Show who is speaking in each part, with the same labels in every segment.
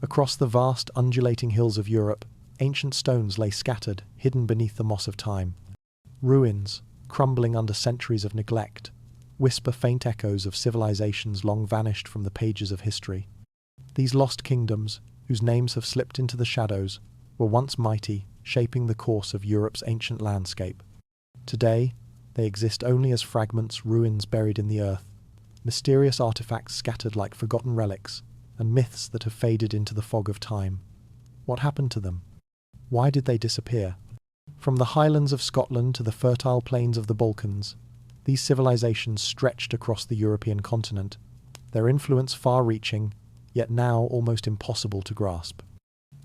Speaker 1: Across the vast, undulating hills of Europe, ancient stones lay scattered, hidden beneath the moss of time. Ruins, crumbling under centuries of neglect, whisper faint echoes of civilizations long vanished from the pages of history. These lost kingdoms, whose names have slipped into the shadows, were once mighty, shaping the course of Europe's ancient landscape. Today, they exist only as fragments, ruins buried in the earth, mysterious artifacts scattered like forgotten relics, and myths that have faded into the fog of time. What happened to them? Why did they disappear? From the highlands of Scotland to the fertile plains of the Balkans, these civilizations stretched across the European continent, their influence far-reaching, yet now almost impossible to grasp.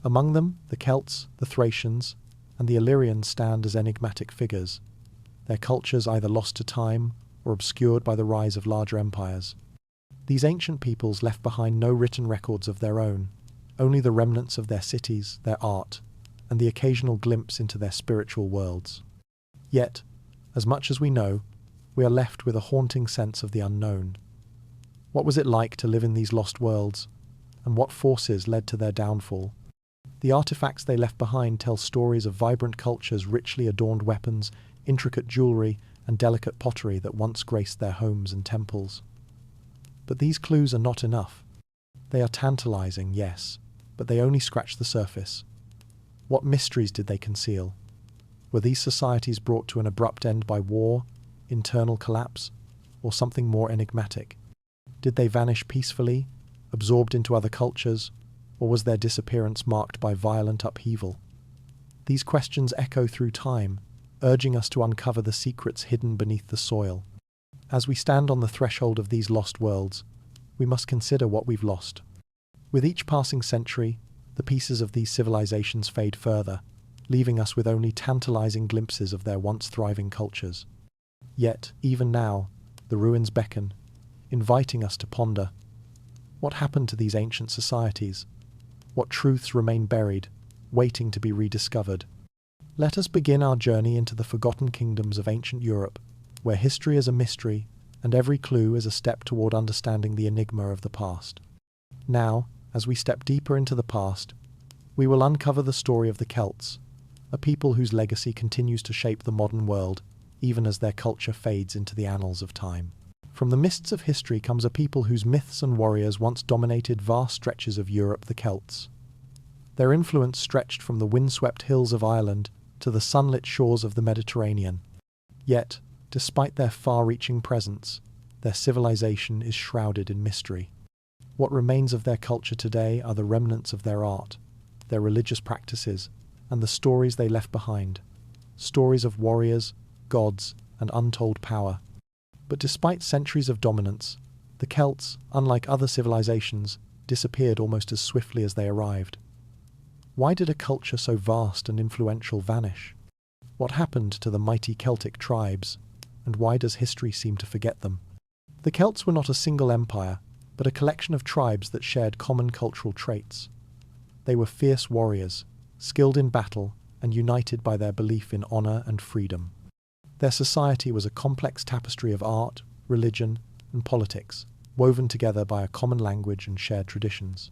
Speaker 1: Among them, the Celts, the Thracians, and the Illyrians stand as enigmatic figures, their cultures either lost to time or obscured by the rise of larger empires. These ancient peoples left behind no written records of their own, only the remnants of their cities, their art, and the occasional glimpse into their spiritual worlds. Yet, as much as we know, we are left with a haunting sense of the unknown. What was it like to live in these lost worlds, and what forces led to their downfall? The artifacts they left behind tell stories of vibrant cultures, richly adorned weapons, intricate jewelry, and delicate pottery that once graced their homes and temples. But these clues are not enough. They are tantalizing, yes, but they only scratch the surface. What mysteries did they conceal? Were these societies brought to an abrupt end by war, internal collapse, or something more enigmatic? Did they vanish peacefully, absorbed into other cultures, or was their disappearance marked by violent upheaval? These questions echo through time, urging us to uncover the secrets hidden beneath the soil. As we stand on the threshold of these lost worlds, we must consider what we've lost. With each passing century, the pieces of these civilizations fade further, leaving us with only tantalizing glimpses of their once thriving cultures. Yet, even now, the ruins beckon, inviting us to ponder. What happened to these ancient societies? What truths remain buried, waiting to be rediscovered? Let us begin our journey into the forgotten kingdoms of ancient Europe, where history is a mystery and every clue is a step toward understanding the enigma of the past. Now, as we step deeper into the past, we will uncover the story of the Celts, a people whose legacy continues to shape the modern world, even as their culture fades into the annals of time. From the mists of history comes a people whose myths and warriors once dominated vast stretches of Europe, the Celts. Their influence stretched from the windswept hills of Ireland to the sunlit shores of the Mediterranean. Yet, despite their far-reaching presence, their civilization is shrouded in mystery. What remains of their culture today are the remnants of their art, their religious practices, and the stories they left behind. Stories of warriors, gods, and untold power. But despite centuries of dominance, the Celts, unlike other civilizations, disappeared almost as swiftly as they arrived. Why did a culture so vast and influential vanish? What happened to the mighty Celtic tribes, and why does history seem to forget them? The Celts were not a single empire, but a collection of tribes that shared common cultural traits. They were fierce warriors, skilled in battle, and united by their belief in honor and freedom. Their society was a complex tapestry of art, religion, and politics, woven together by a common language and shared traditions.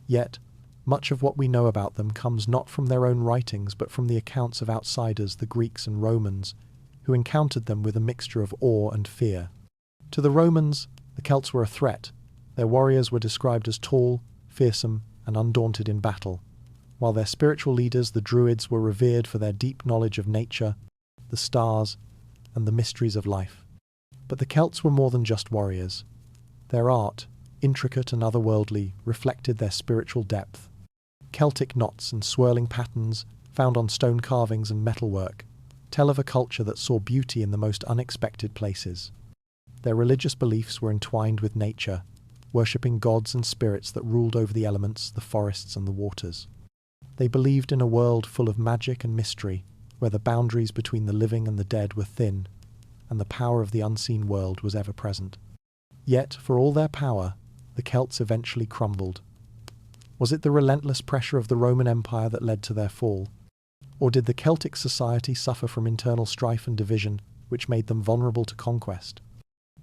Speaker 1: Yet, much of what we know about them comes not from their own writings but from the accounts of outsiders, the Greeks and Romans, who encountered them with a mixture of awe and fear. To the Romans, the Celts were a threat. Their warriors were described as tall, fearsome, and undaunted in battle, while their spiritual leaders, the Druids, were revered for their deep knowledge of nature, the stars, and the mysteries of life. But the Celts were more than just warriors. Their art, intricate and otherworldly, reflected their spiritual depth. Celtic knots and swirling patterns, found on stone carvings and metalwork, tell of a culture that saw beauty in the most unexpected places. Their religious beliefs were entwined with nature, worshipping gods and spirits that ruled over the elements, the forests, and the waters. They believed in a world full of magic and mystery, where the boundaries between the living and the dead were thin, and the power of the unseen world was ever present. Yet, for all their power, the Celts eventually crumbled. Was it the relentless pressure of the Roman Empire that led to their fall? Or did the Celtic society suffer from internal strife and division, which made them vulnerable to conquest?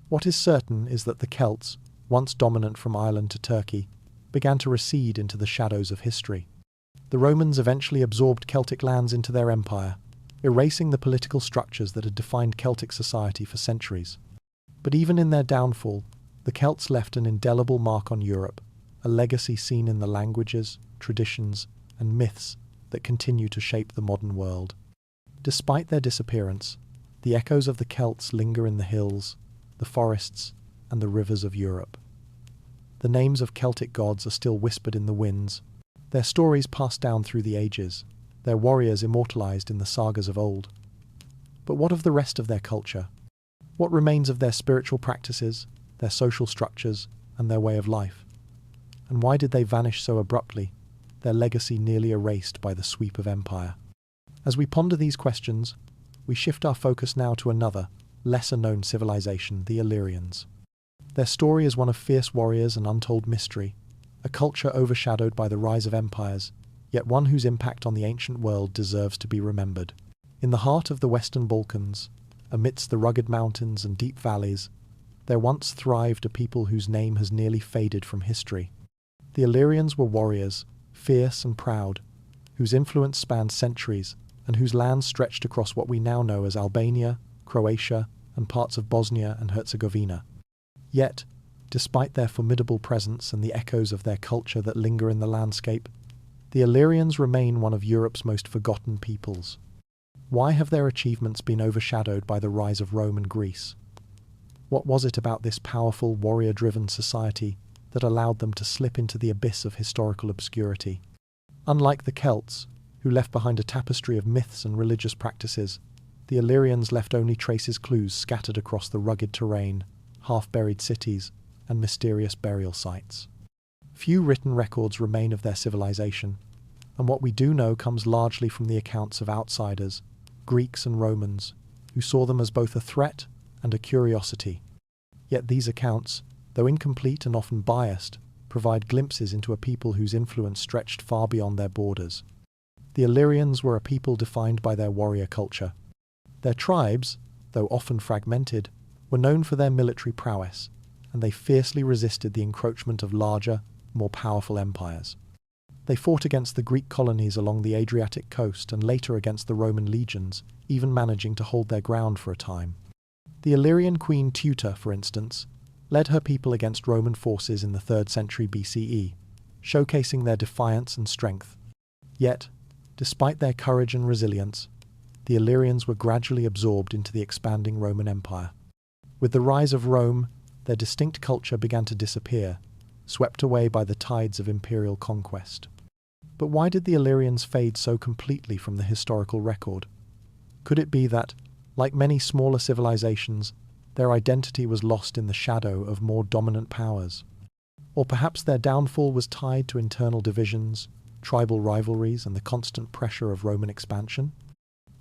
Speaker 1: What is certain is that the Celts, once dominant from Ireland to Turkey, began to recede into the shadows of history. The Romans eventually absorbed Celtic lands into their empire, erasing the political structures that had defined Celtic society for centuries. But even in their downfall, the Celts left an indelible mark on Europe, a legacy seen in the languages, traditions, and myths that continue to shape the modern world. Despite their disappearance, the echoes of the Celts linger in the hills, the forests, and the rivers of Europe. The names of Celtic gods are still whispered in the winds, their stories passed down through the ages, their warriors immortalized in the sagas of old. But what of the rest of their culture? What remains of their spiritual practices, their social structures, and their way of life? And why did they vanish so abruptly, their legacy nearly erased by the sweep of empire? As we ponder these questions, we shift our focus now to another, lesser-known civilization, the Illyrians. Their story is one of fierce warriors and untold mystery, a culture overshadowed by the rise of empires, yet one whose impact on the ancient world deserves to be remembered. In the heart of the Western Balkans, amidst the rugged mountains and deep valleys, there once thrived a people whose name has nearly faded from history. The Illyrians were warriors, fierce and proud, whose influence spanned centuries and whose lands stretched across what we now know as Albania, Croatia, and parts of Bosnia and Herzegovina. Yet, despite their formidable presence and the echoes of their culture that linger in the landscape, the Illyrians remain one of Europe's most forgotten peoples. Why have their achievements been overshadowed by the rise of Rome and Greece? What was it about this powerful, warrior-driven society that allowed them to slip into the abyss of historical obscurity? Unlike the Celts, who left behind a tapestry of myths and religious practices, the Illyrians left only clues scattered across the rugged terrain, half-buried cities, and mysterious burial sites. Few written records remain of their civilization, and what we do know comes largely from the accounts of outsiders, Greeks and Romans, who saw them as both a threat and a curiosity. Yet these accounts, though incomplete and often biased, provide glimpses into a people whose influence stretched far beyond their borders. The Illyrians were a people defined by their warrior culture. Their tribes, though often fragmented, were known for their military prowess, and they fiercely resisted the encroachment of larger, more powerful empires. They fought against the Greek colonies along the Adriatic coast and later against the Roman legions, even managing to hold their ground for a time. The Illyrian queen Teuta, for instance, led her people against Roman forces in the 3rd century BCE, showcasing their defiance and strength. Yet, despite their courage and resilience, the Illyrians were gradually absorbed into the expanding Roman Empire. With the rise of Rome, their distinct culture began to disappear, swept away by the tides of imperial conquest. But why did the Illyrians fade so completely from the historical record? Could it be that, like many smaller civilizations, their identity was lost in the shadow of more dominant powers? Or perhaps their downfall was tied to internal divisions, tribal rivalries, and the constant pressure of Roman expansion?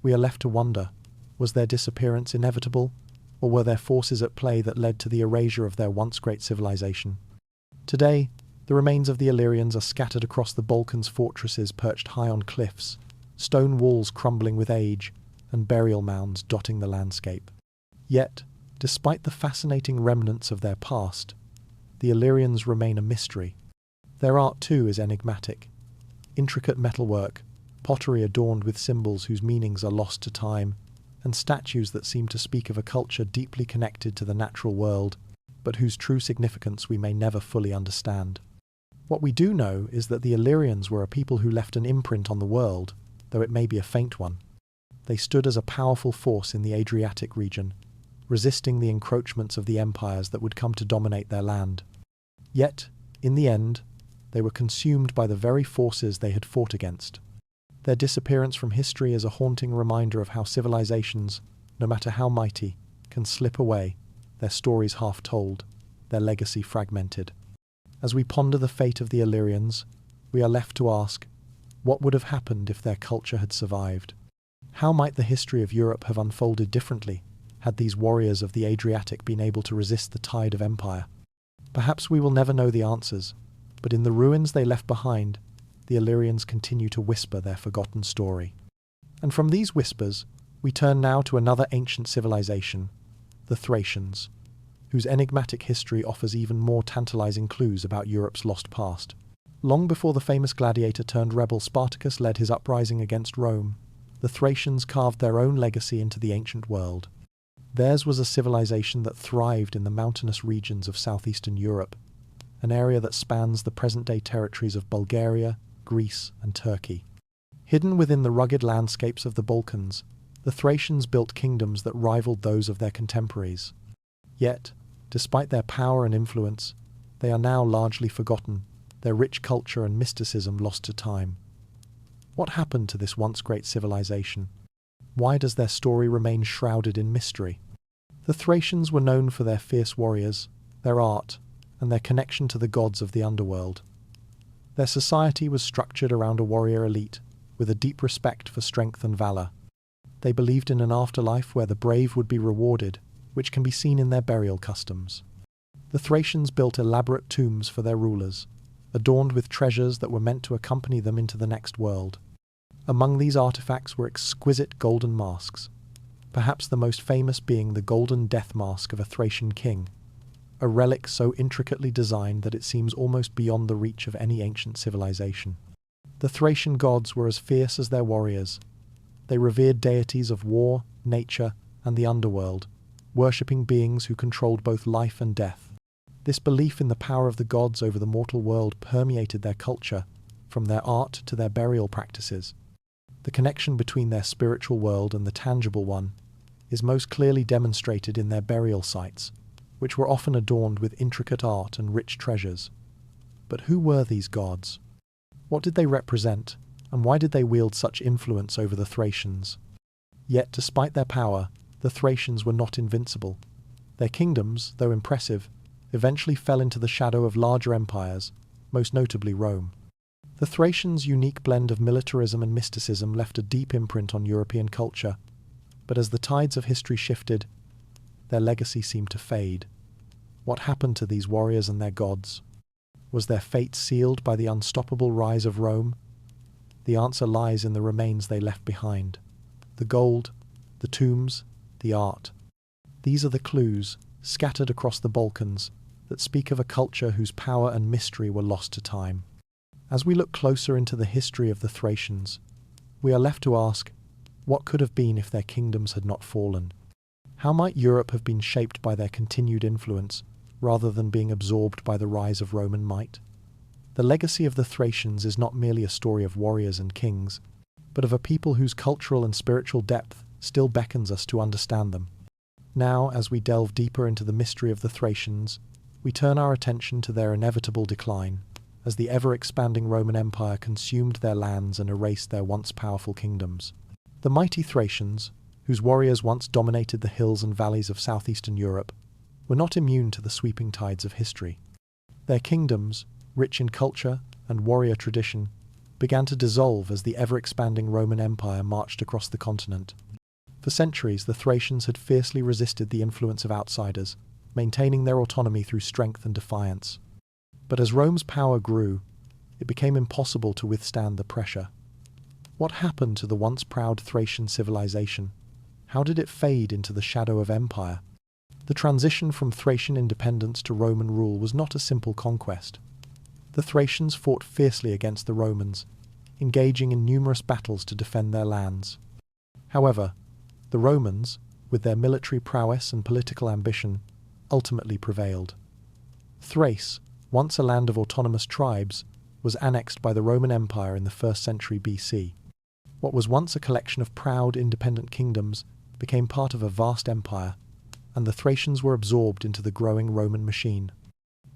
Speaker 1: We are left to wonder, was their disappearance inevitable, or were there forces at play that led to the erasure of their once great civilization? Today, the remains of the Illyrians are scattered across the Balkans' fortresses perched high on cliffs, stone walls crumbling with age, and burial mounds dotting the landscape. Yet, despite the fascinating remnants of their past, the Illyrians remain a mystery. Their art too is enigmatic. Intricate metalwork, pottery adorned with symbols whose meanings are lost to time, and statues that seem to speak of a culture deeply connected to the natural world, but whose true significance we may never fully understand. What we do know is that the Illyrians were a people who left an imprint on the world, though it may be a faint one. They stood as a powerful force in the Adriatic region, resisting the encroachments of the empires that would come to dominate their land. Yet, in the end, they were consumed by the very forces they had fought against. Their disappearance from history is a haunting reminder of how civilizations, no matter how mighty, can slip away, their stories half told, their legacy fragmented. As we ponder the fate of the Illyrians, we are left to ask, what would have happened if their culture had survived? How might the history of Europe have unfolded differently had these warriors of the Adriatic been able to resist the tide of empire? Perhaps we will never know the answers, but in the ruins they left behind, the Illyrians continue to whisper their forgotten story. And from these whispers, we turn now to another ancient civilization, the Thracians. whose enigmatic history offers even more tantalizing clues about Europe's lost past. Long before the famous gladiator turned rebel Spartacus led his uprising against Rome, the Thracians carved their own legacy into the ancient world. Theirs was a civilization that thrived in the mountainous regions of southeastern Europe, an area that spans the present-day territories of Bulgaria, Greece, and Turkey. Hidden within the rugged landscapes of the Balkans, the Thracians built kingdoms that rivaled those of their contemporaries. Yet, despite their power and influence, they are now largely forgotten, their rich culture and mysticism lost to time. What happened to this once great civilization? Why does their story remain shrouded in mystery? The Thracians were known for their fierce warriors, their art, and their connection to the gods of the underworld. Their society was structured around a warrior elite, with a deep respect for strength and valor. They believed in an afterlife where the brave would be rewarded, which can be seen in their burial customs. The Thracians built elaborate tombs for their rulers, adorned with treasures that were meant to accompany them into the next world. Among these artifacts were exquisite golden masks, perhaps the most famous being the golden death mask of a Thracian king, a relic so intricately designed that it seems almost beyond the reach of any ancient civilization. The Thracian gods were as fierce as their warriors. They revered deities of war, nature, and the underworld, worshipping beings who controlled both life and death. This belief in the power of the gods over the mortal world permeated their culture, from their art to their burial practices. The connection between their spiritual world and the tangible one is most clearly demonstrated in their burial sites, which were often adorned with intricate art and rich treasures. But who were these gods? What did they represent, and why did they wield such influence over the Thracians? Yet, despite their power, the Thracians were not invincible. Their kingdoms, though impressive, eventually fell into the shadow of larger empires, most notably Rome. The Thracians' unique blend of militarism and mysticism left a deep imprint on European culture, but as the tides of history shifted, their legacy seemed to fade. What happened to these warriors and their gods? Was their fate sealed by the unstoppable rise of Rome? The answer lies in the remains they left behind. The gold, the tombs, the art. These are the clues, scattered across the Balkans, that speak of a culture whose power and mystery were lost to time. As we look closer into the history of the Thracians, we are left to ask, what could have been if their kingdoms had not fallen? How might Europe have been shaped by their continued influence, rather than being absorbed by the rise of Roman might? The legacy of the Thracians is not merely a story of warriors and kings, but of a people whose cultural and spiritual depth still beckons us to understand them. Now, as we delve deeper into the mystery of the Thracians, we turn our attention to their inevitable decline, as the ever-expanding Roman Empire consumed their lands and erased their once powerful kingdoms. The mighty Thracians, whose warriors once dominated the hills and valleys of southeastern Europe, were not immune to the sweeping tides of history. Their kingdoms, rich in culture and warrior tradition, began to dissolve as the ever-expanding Roman Empire marched across the continent. For centuries, the Thracians had fiercely resisted the influence of outsiders, maintaining their autonomy through strength and defiance. But as Rome's power grew, it became impossible to withstand the pressure. What happened to the once proud Thracian civilization? How did it fade into the shadow of empire? The transition from Thracian independence to Roman rule was not a simple conquest. The Thracians fought fiercely against the Romans, engaging in numerous battles to defend their lands. However, the Romans, with their military prowess and political ambition, ultimately prevailed. Thrace, once a land of autonomous tribes, was annexed by the Roman Empire in the 1st century BC. What was once a collection of proud, independent kingdoms became part of a vast empire, and the Thracians were absorbed into the growing Roman machine.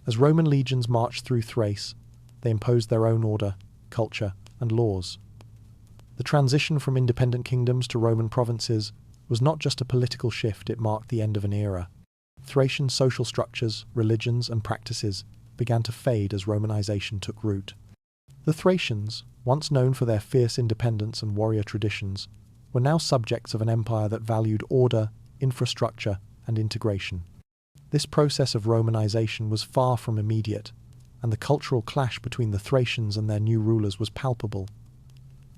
Speaker 1: As Roman legions marched through Thrace, they imposed their own order, culture, and laws. The transition from independent kingdoms to Roman provinces was not just a political shift, it marked the end of an era. Thracian social structures, religions, and practices began to fade as Romanization took root. The Thracians, once known for their fierce independence and warrior traditions, were now subjects of an empire that valued order, infrastructure, and integration. This process of Romanization was far from immediate, and the cultural clash between the Thracians and their new rulers was palpable.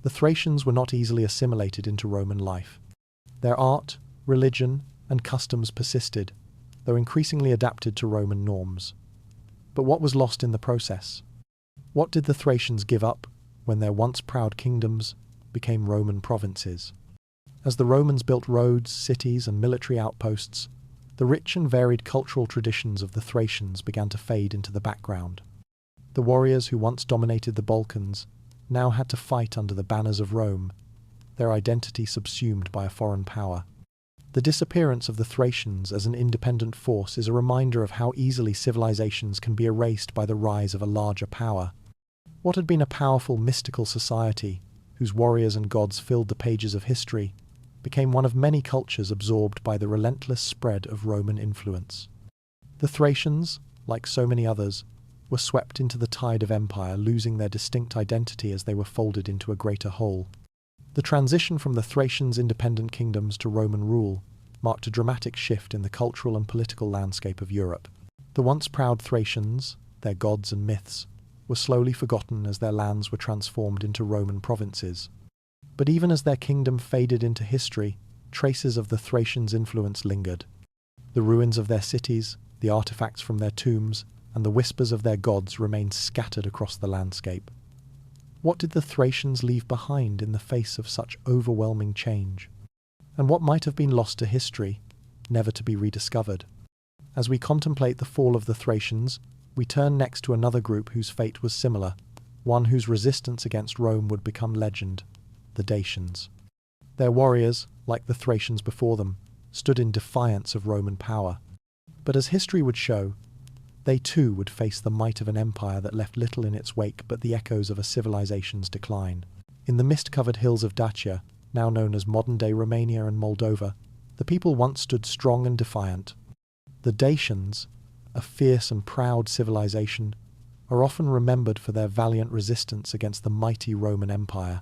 Speaker 1: The Thracians were not easily assimilated into Roman life. Their art, religion, and customs persisted, though increasingly adapted to Roman norms. But what was lost in the process? What did the Thracians give up when their once proud kingdoms became Roman provinces? As the Romans built roads, cities, and military outposts, the rich and varied cultural traditions of the Thracians began to fade into the background. The warriors who once dominated the Balkans now had to fight under the banners of Rome, their identity subsumed by a foreign power. The disappearance of the Thracians as an independent force is a reminder of how easily civilizations can be erased by the rise of a larger power. What had been a powerful mystical society, whose warriors and gods filled the pages of history, became one of many cultures absorbed by the relentless spread of Roman influence. The Thracians, like so many others, were swept into the tide of empire, losing their distinct identity as they were folded into a greater whole. The transition from the Thracians' independent kingdoms to Roman rule marked a dramatic shift in the cultural and political landscape of Europe. The once proud Thracians, their gods and myths, were slowly forgotten as their lands were transformed into Roman provinces. But even as their kingdom faded into history, traces of the Thracians' influence lingered. The ruins of their cities, the artifacts from their tombs, and the whispers of their gods remained scattered across the landscape. What did the Thracians leave behind in the face of such overwhelming change? And what might have been lost to history, never to be rediscovered? As we contemplate the fall of the Thracians, we turn next to another group whose fate was similar, one whose resistance against Rome would become legend: the Dacians. Their warriors, like the Thracians before them, stood in defiance of Roman power. But as history would show, they too would face the might of an empire that left little in its wake but the echoes of a civilization's decline. In the mist-covered hills of Dacia, now known as modern-day Romania and Moldova, the people once stood strong and defiant. The Dacians, a fierce and proud civilization, are often remembered for their valiant resistance against the mighty Roman Empire.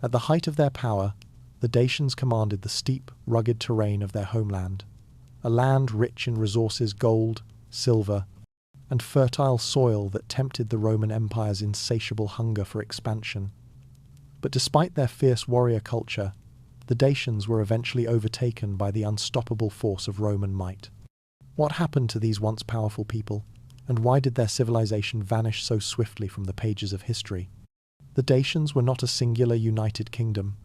Speaker 1: At the height of their power, the Dacians commanded the steep, rugged terrain of their homeland, a land rich in resources, gold, silver, and fertile soil that tempted the Roman Empire's insatiable hunger for expansion. But despite their fierce warrior culture, the Dacians were eventually overtaken by the unstoppable force of Roman might. What happened to these once powerful people, and why did their civilization vanish so swiftly from the pages of history? The Dacians were not a singular united kingdom,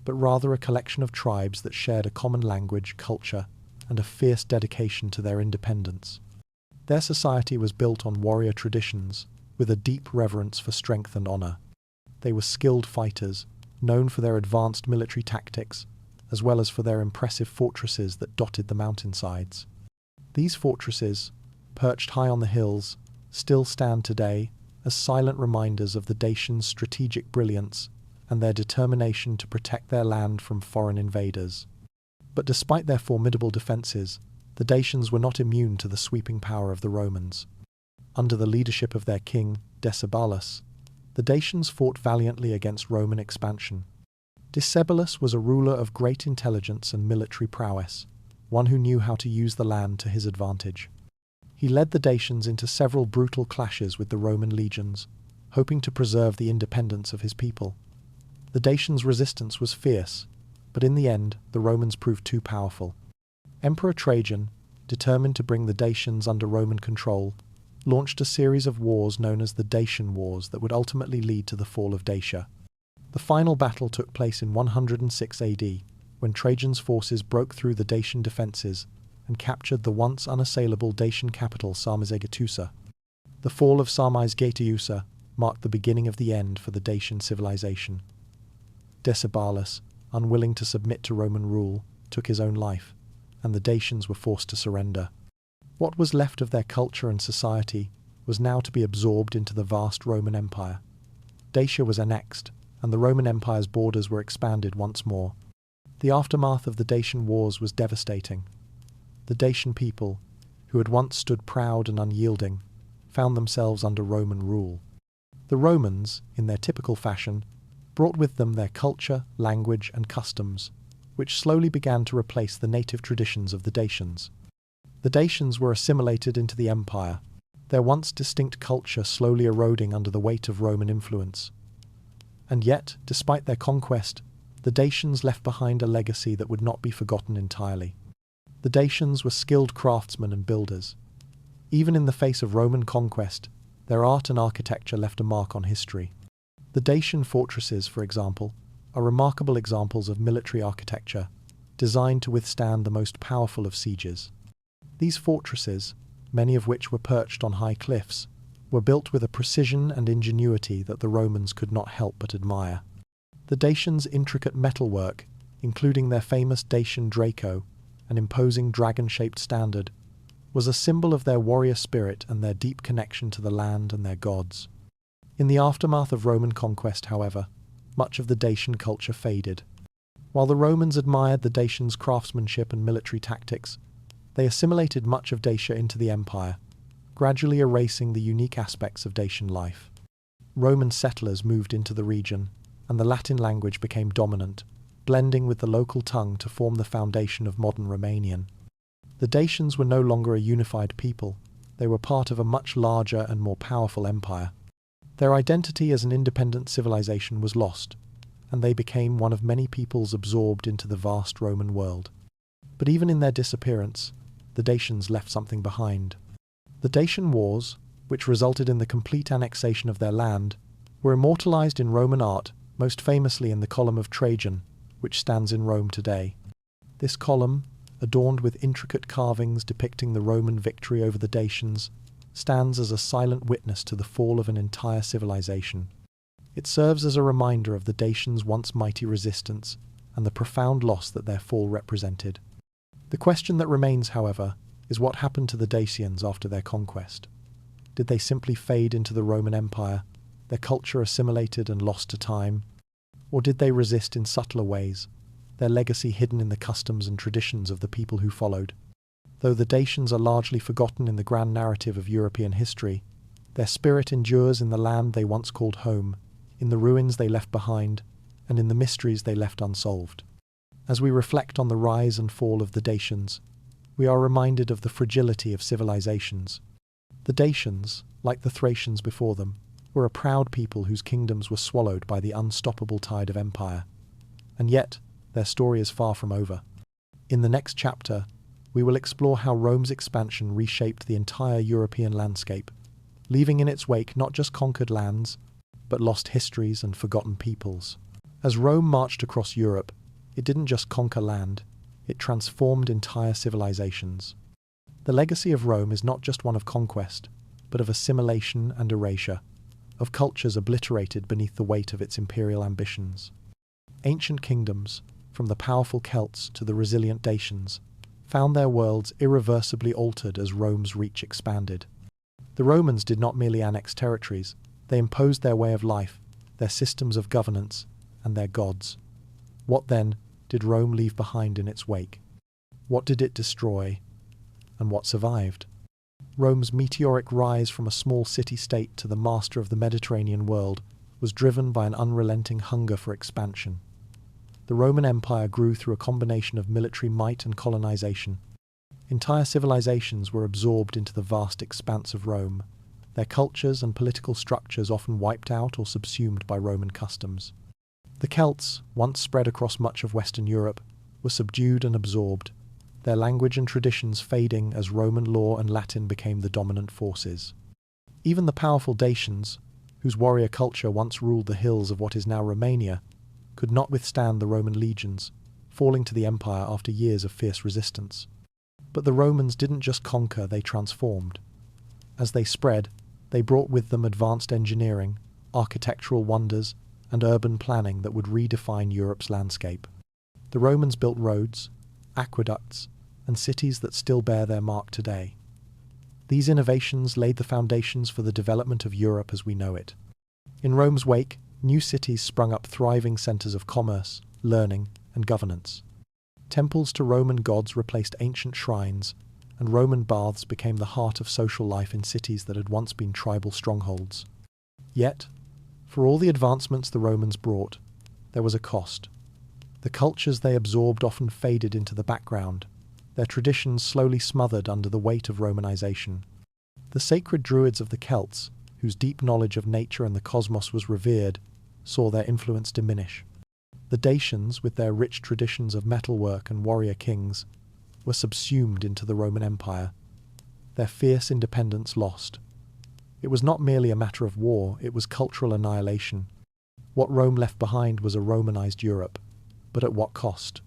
Speaker 1: but rather a collection of tribes that shared a common language, culture, and a fierce dedication to their independence. Their society was built on warrior traditions, with a deep reverence for strength and honor. They were skilled fighters, known for their advanced military tactics, as well as for their impressive fortresses that dotted the mountainsides. These fortresses, perched high on the hills, still stand today as silent reminders of the Dacians' strategic brilliance and their determination to protect their land from foreign invaders. But despite their formidable defences, the Dacians were not immune to the sweeping power of the Romans. Under the leadership of their king, Decebalus, the Dacians fought valiantly against Roman expansion. Decebalus was a ruler of great intelligence and military prowess, one who knew how to use the land to his advantage. He led the Dacians into several brutal clashes with the Roman legions, hoping to preserve the independence of his people. The Dacians' resistance was fierce, but in the end, the Romans proved too powerful. Emperor Trajan, determined to bring the Dacians under Roman control, launched a series of wars known as the Dacian Wars that would ultimately lead to the fall of Dacia. The final battle took place in 106 AD, when Trajan's forces broke through the Dacian defences and captured the once unassailable Dacian capital Sarmizegetusa. The fall of Sarmizegetusa marked the beginning of the end for the Dacian civilization. Decebalus, unwilling to submit to Roman rule, took his own life, and the Dacians were forced to surrender. What was left of their culture and society was now to be absorbed into the vast Roman Empire. Dacia was annexed, and the Roman Empire's borders were expanded once more. The aftermath of the Dacian Wars was devastating. The Dacian people, who had once stood proud and unyielding, found themselves under Roman rule. The Romans, in their typical fashion, brought with them their culture, language, and customs, which slowly began to replace the native traditions of the Dacians. The Dacians were assimilated into the empire, their once distinct culture slowly eroding under the weight of Roman influence. And yet, despite their conquest, the Dacians left behind a legacy that would not be forgotten entirely. The Dacians were skilled craftsmen and builders. Even in the face of Roman conquest, their art and architecture left a mark on history. The Dacian fortresses, for example, are remarkable examples of military architecture, designed to withstand the most powerful of sieges. These fortresses, many of which were perched on high cliffs, were built with a precision and ingenuity that the Romans could not help but admire. The Dacians' intricate metalwork, including their famous Dacian Draco, an imposing dragon-shaped standard, was a symbol of their warrior spirit and their deep connection to the land and their gods. In the aftermath of Roman conquest, however, much of the Dacian culture faded. While the Romans admired the Dacians' craftsmanship and military tactics, they assimilated much of Dacia into the empire, gradually erasing the unique aspects of Dacian life. Roman settlers moved into the region, and the Latin language became dominant, blending with the local tongue to form the foundation of modern Romanian. The Dacians were no longer a unified people. They were part of a much larger and more powerful empire. Their identity as an independent civilization was lost, and they became one of many peoples absorbed into the vast Roman world. But even in their disappearance, the Dacians left something behind. The Dacian Wars, which resulted in the complete annexation of their land, were immortalized in Roman art, most famously in the Column of Trajan, which stands in Rome today. This column, adorned with intricate carvings depicting the Roman victory over the Dacians, stands as a silent witness to the fall of an entire civilization. It serves as a reminder of the Dacians' once mighty resistance and the profound loss that their fall represented. The question that remains, however, is what happened to the Dacians after their conquest. Did they simply fade into the Roman Empire, their culture assimilated and lost to time? Or did they resist in subtler ways, their legacy hidden in the customs and traditions of the people who followed? Though the Dacians are largely forgotten in the grand narrative of European history, their spirit endures in the land they once called home, in the ruins they left behind, and in the mysteries they left unsolved. As we reflect on the rise and fall of the Dacians, we are reminded of the fragility of civilizations. The Dacians, like the Thracians before them, were a proud people whose kingdoms were swallowed by the unstoppable tide of empire. And yet, their story is far from over. In the next chapter, we will explore how Rome's expansion reshaped the entire European landscape, leaving in its wake not just conquered lands, but lost histories and forgotten peoples. As Rome marched across Europe, it didn't just conquer land, it transformed entire civilizations. The legacy of Rome is not just one of conquest, but of assimilation and erasure, of cultures obliterated beneath the weight of its imperial ambitions. Ancient kingdoms, from the powerful Celts to the resilient Dacians, found their worlds irreversibly altered as Rome's reach expanded. The Romans did not merely annex territories, they imposed their way of life, their systems of governance, and their gods. What then did Rome leave behind in its wake? What did it destroy, and what survived? Rome's meteoric rise from a small city-state to the master of the Mediterranean world was driven by an unrelenting hunger for expansion. The Roman Empire grew through a combination of military might and colonization. Entire civilizations were absorbed into the vast expanse of Rome, their cultures and political structures often wiped out or subsumed by Roman customs. The Celts, once spread across much of Western Europe, were subdued and absorbed, their language and traditions fading as Roman law and Latin became the dominant forces. Even the powerful Dacians, whose warrior culture once ruled the hills of what is now Romania, could not withstand the Roman legions, falling to the empire after years of fierce resistance. But the Romans didn't just conquer, they transformed. As they spread, they brought with them advanced engineering, architectural wonders, and urban planning that would redefine Europe's landscape. The Romans built roads, aqueducts, and cities that still bear their mark today. These innovations laid the foundations for the development of Europe as we know it. In Rome's wake, new cities sprung up, thriving centers of commerce, learning, and governance. Temples to Roman gods replaced ancient shrines, and Roman baths became the heart of social life in cities that had once been tribal strongholds. Yet, for all the advancements the Romans brought, there was a cost. The cultures they absorbed often faded into the background, their traditions slowly smothered under the weight of Romanization. The sacred druids of the Celts, whose deep knowledge of nature and the cosmos was revered, saw their influence diminish. The Dacians, with their rich traditions of metalwork and warrior kings, were subsumed into the Roman Empire, their fierce independence lost. It was not merely a matter of war, it was cultural annihilation. What Rome left behind was a Romanized Europe, but at what cost?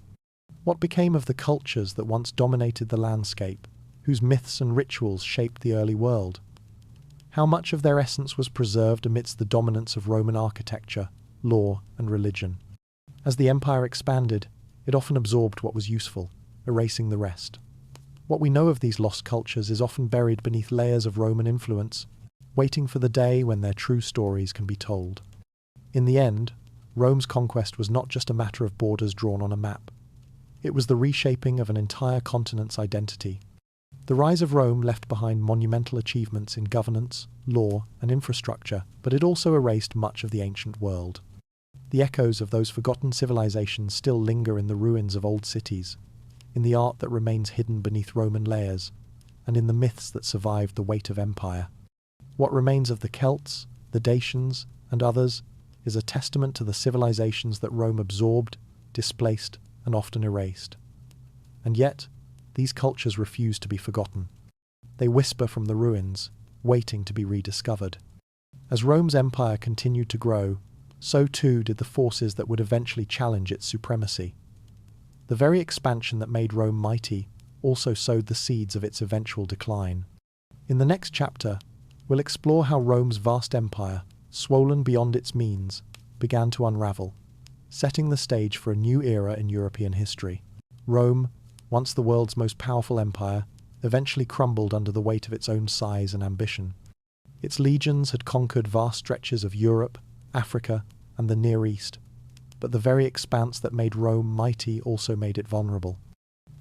Speaker 1: What became of the cultures that once dominated the landscape, whose myths and rituals shaped the early world? How much of their essence was preserved amidst the dominance of Roman architecture, law, and religion? As the empire expanded, it often absorbed what was useful, erasing the rest. What we know of these lost cultures is often buried beneath layers of Roman influence, waiting for the day when their true stories can be told. In the end, Rome's conquest was not just a matter of borders drawn on a map. It was the reshaping of an entire continent's identity. The rise of Rome left behind monumental achievements in governance, law, and infrastructure, but it also erased much of the ancient world. The echoes of those forgotten civilizations still linger in the ruins of old cities, in the art that remains hidden beneath Roman layers, and in the myths that survived the weight of empire. What remains of the Celts, the Dacians, and others is a testament to the civilizations that Rome absorbed, displaced, and often erased. And yet, these cultures refuse to be forgotten. They whisper from the ruins, waiting to be rediscovered. As Rome's empire continued to grow, so too did the forces that would eventually challenge its supremacy. The very expansion that made Rome mighty also sowed the seeds of its eventual decline. In the next chapter, we'll explore how Rome's vast empire, swollen beyond its means, began to unravel, setting the stage for a new era in European history. Rome, once the world's most powerful empire, eventually crumbled under the weight of its own size and ambition. Its legions had conquered vast stretches of Europe, Africa, and the Near East, but the very expanse that made Rome mighty also made it vulnerable.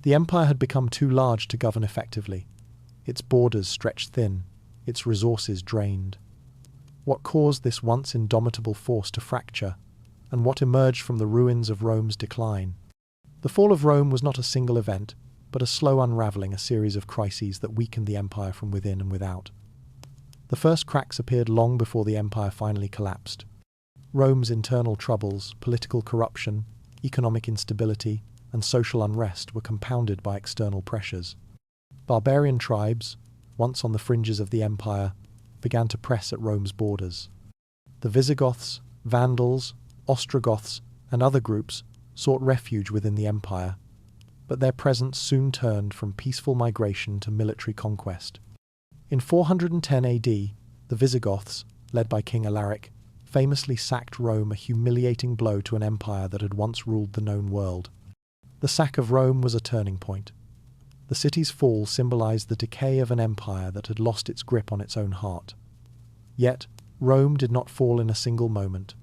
Speaker 1: The empire had become too large to govern effectively. Its borders stretched thin, its resources drained. What caused this once indomitable force to fracture, and what emerged from the ruins of Rome's decline? The fall of Rome was not a single event, but a slow unravelling, a series of crises that weakened the empire from within and without. The first cracks appeared long before the empire finally collapsed. Rome's internal troubles, political corruption, economic instability, and social unrest were compounded by external pressures. Barbarian tribes, once on the fringes of the empire, began to press at Rome's borders. The Visigoths, Vandals, Ostrogoths, and other groups sought refuge within the empire, but their presence soon turned from peaceful migration to military conquest. In 410 AD, the Visigoths, led by King Alaric, famously sacked Rome, a humiliating blow to an empire that had once ruled the known world. The sack of Rome was a turning point. The city's fall symbolized the decay of an empire that had lost its grip on its own heart. Yet, Rome did not fall in a single moment.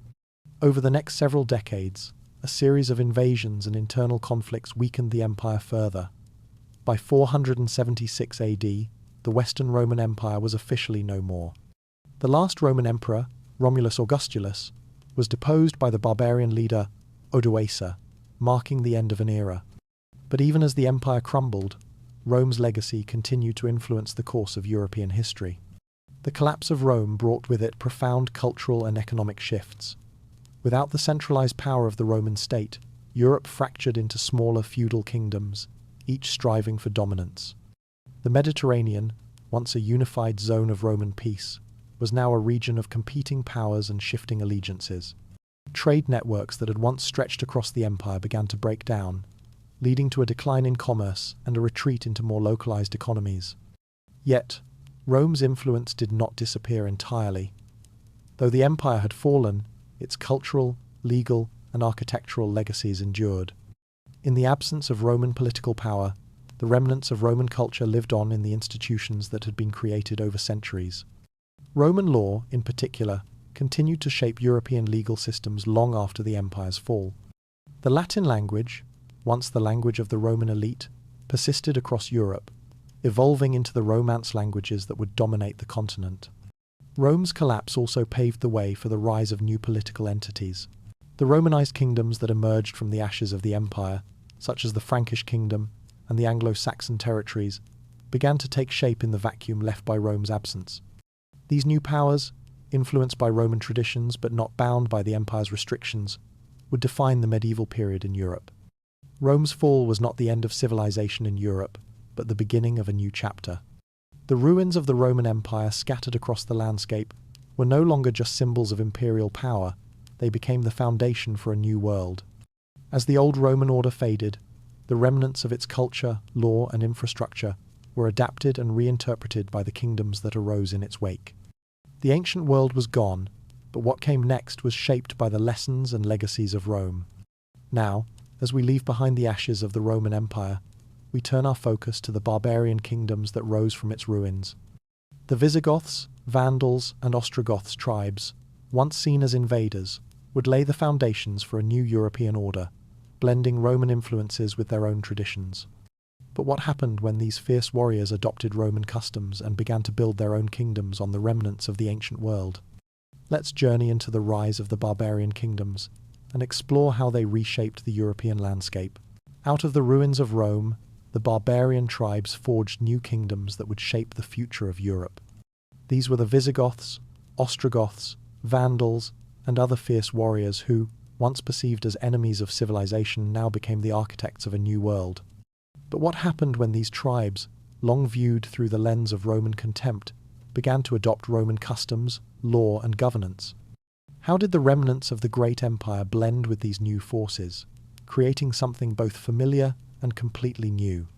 Speaker 1: Over the next several decades, a series of invasions and internal conflicts weakened the empire further. By 476 AD, the Western Roman Empire was officially no more. The last Roman emperor, Romulus Augustulus, was deposed by the barbarian leader Odoacer, marking the end of an era. But even as the empire crumbled, Rome's legacy continued to influence the course of European history. The collapse of Rome brought with it profound cultural and economic shifts. Without the centralized power of the Roman state, Europe fractured into smaller feudal kingdoms, each striving for dominance. The Mediterranean, once a unified zone of Roman peace, was now a region of competing powers and shifting allegiances. Trade networks that had once stretched across the empire began to break down, leading to a decline in commerce and a retreat into more localized economies. Yet, Rome's influence did not disappear entirely. Though the empire had fallen, its cultural, legal, and architectural legacies endured. In the absence of Roman political power, the remnants of Roman culture lived on in the institutions that had been created over centuries. Roman law, in particular, continued to shape European legal systems long after the empire's fall. The Latin language, once the language of the Roman elite, persisted across Europe, evolving into the Romance languages that would dominate the continent. Rome's collapse also paved the way for the rise of new political entities. The Romanized kingdoms that emerged from the ashes of the empire, such as the Frankish kingdom and the Anglo-Saxon territories, began to take shape in the vacuum left by Rome's absence. These new powers, influenced by Roman traditions but not bound by the empire's restrictions, would define the medieval period in Europe. Rome's fall was not the end of civilization in Europe, but the beginning of a new chapter. The ruins of the Roman Empire scattered across the landscape were no longer just symbols of imperial power, they became the foundation for a new world. As the old Roman order faded, the remnants of its culture, law, and infrastructure were adapted and reinterpreted by the kingdoms that arose in its wake. The ancient world was gone, but what came next was shaped by the lessons and legacies of Rome. Now, as we leave behind the ashes of the Roman Empire, we turn our focus to the barbarian kingdoms that rose from its ruins. The Visigoths, Vandals, and Ostrogoths tribes, once seen as invaders, would lay the foundations for a new European order, blending Roman influences with their own traditions. But what happened when these fierce warriors adopted Roman customs and began to build their own kingdoms on the remnants of the ancient world? Let's journey into the rise of the barbarian kingdoms and explore how they reshaped the European landscape. Out of the ruins of Rome, the barbarian tribes forged new kingdoms that would shape the future of Europe. These were the Visigoths, Ostrogoths, Vandals, and other fierce warriors who, once perceived as enemies of civilization, now became the architects of a new world. But what happened when these tribes, long viewed through the lens of Roman contempt, began to adopt Roman customs, law, and governance? How did the remnants of the great empire blend with these new forces, creating something both familiar and completely new?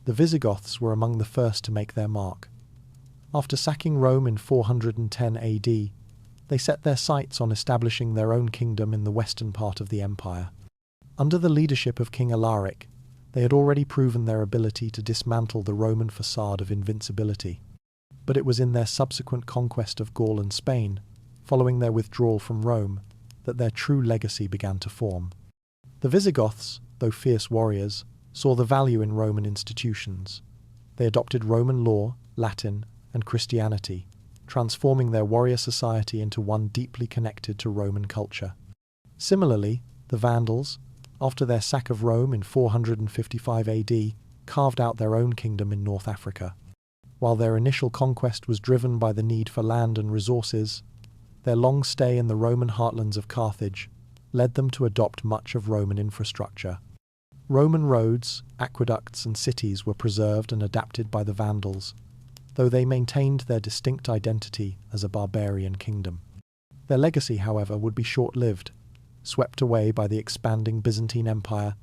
Speaker 1: The Visigoths were among the first to make their mark. After sacking Rome in 410 AD, they set their sights on establishing their own kingdom in the western part of the empire. Under the leadership of King Alaric, they had already proven their ability to dismantle the Roman facade of invincibility. But it was in their subsequent conquest of Gaul and Spain, following their withdrawal from Rome, that their true legacy began to form. The Visigoths, though fierce warriors, saw the value in Roman institutions. They adopted Roman law, Latin, and Christianity, transforming their warrior society into one deeply connected to Roman culture. Similarly, the Vandals, after their sack of Rome in 455 AD, carved out their own kingdom in North Africa. While their initial conquest was driven by the need for land and resources, their long stay in the Roman heartlands of Carthage led them to adopt much of Roman infrastructure. Roman roads, aqueducts, and cities were preserved and adapted by the Vandals, though they maintained their distinct identity as a barbarian kingdom. Their legacy, however, would be short-lived, swept away by the expanding Byzantine Empire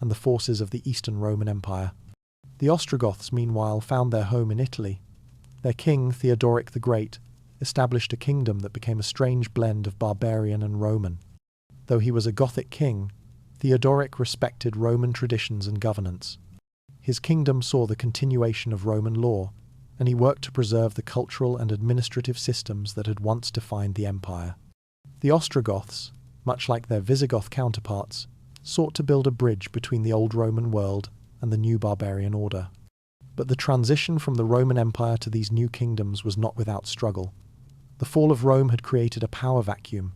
Speaker 1: and the forces of the Eastern Roman Empire. The Ostrogoths, meanwhile, found their home in Italy. Their king, Theodoric the Great, established a kingdom that became a strange blend of barbarian and Roman. Though he was a Gothic king, Theodoric respected Roman traditions and governance. His kingdom saw the continuation of Roman law, and he worked to preserve the cultural and administrative systems that had once defined the empire. The Ostrogoths, much like their Visigoth counterparts, sought to build a bridge between the old Roman world and the new barbarian order. But the transition from the Roman Empire to these new kingdoms was not without struggle. The fall of Rome had created a power vacuum,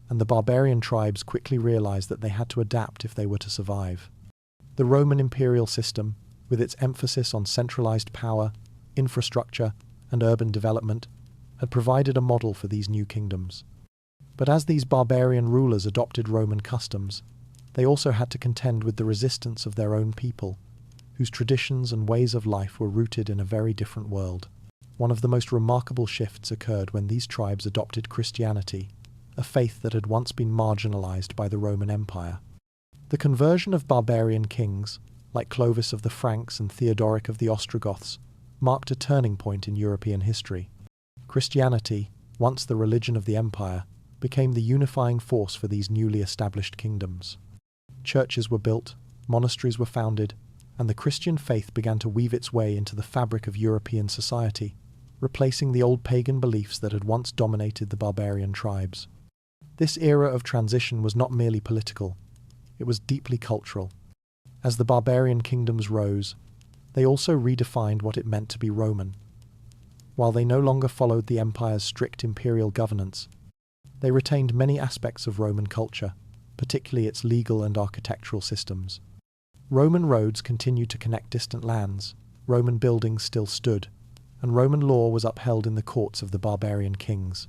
Speaker 1: and the barbarian tribes quickly realized that they had to adapt if they were to survive. The Roman imperial system, with its emphasis on centralized power, infrastructure, and urban development, had provided a model for these new kingdoms. But as these barbarian rulers adopted Roman customs, they also had to contend with the resistance of their own people, whose traditions and ways of life were rooted in a very different world. One of the most remarkable shifts occurred when these tribes adopted Christianity, a faith that had once been marginalized by the Roman Empire. The conversion of barbarian kings, like Clovis of the Franks and Theodoric of the Ostrogoths, marked a turning point in European history. Christianity, once the religion of the empire, became the unifying force for these newly established kingdoms. Churches were built, monasteries were founded, and the Christian faith began to weave its way into the fabric of European society, replacing the old pagan beliefs that had once dominated the barbarian tribes. This era of transition was not merely political, it was deeply cultural. As the barbarian kingdoms rose, they also redefined what it meant to be Roman. While they no longer followed the empire's strict imperial governance, they retained many aspects of Roman culture, particularly its legal and architectural systems. Roman roads continued to connect distant lands, Roman buildings still stood, and Roman law was upheld in the courts of the barbarian kings.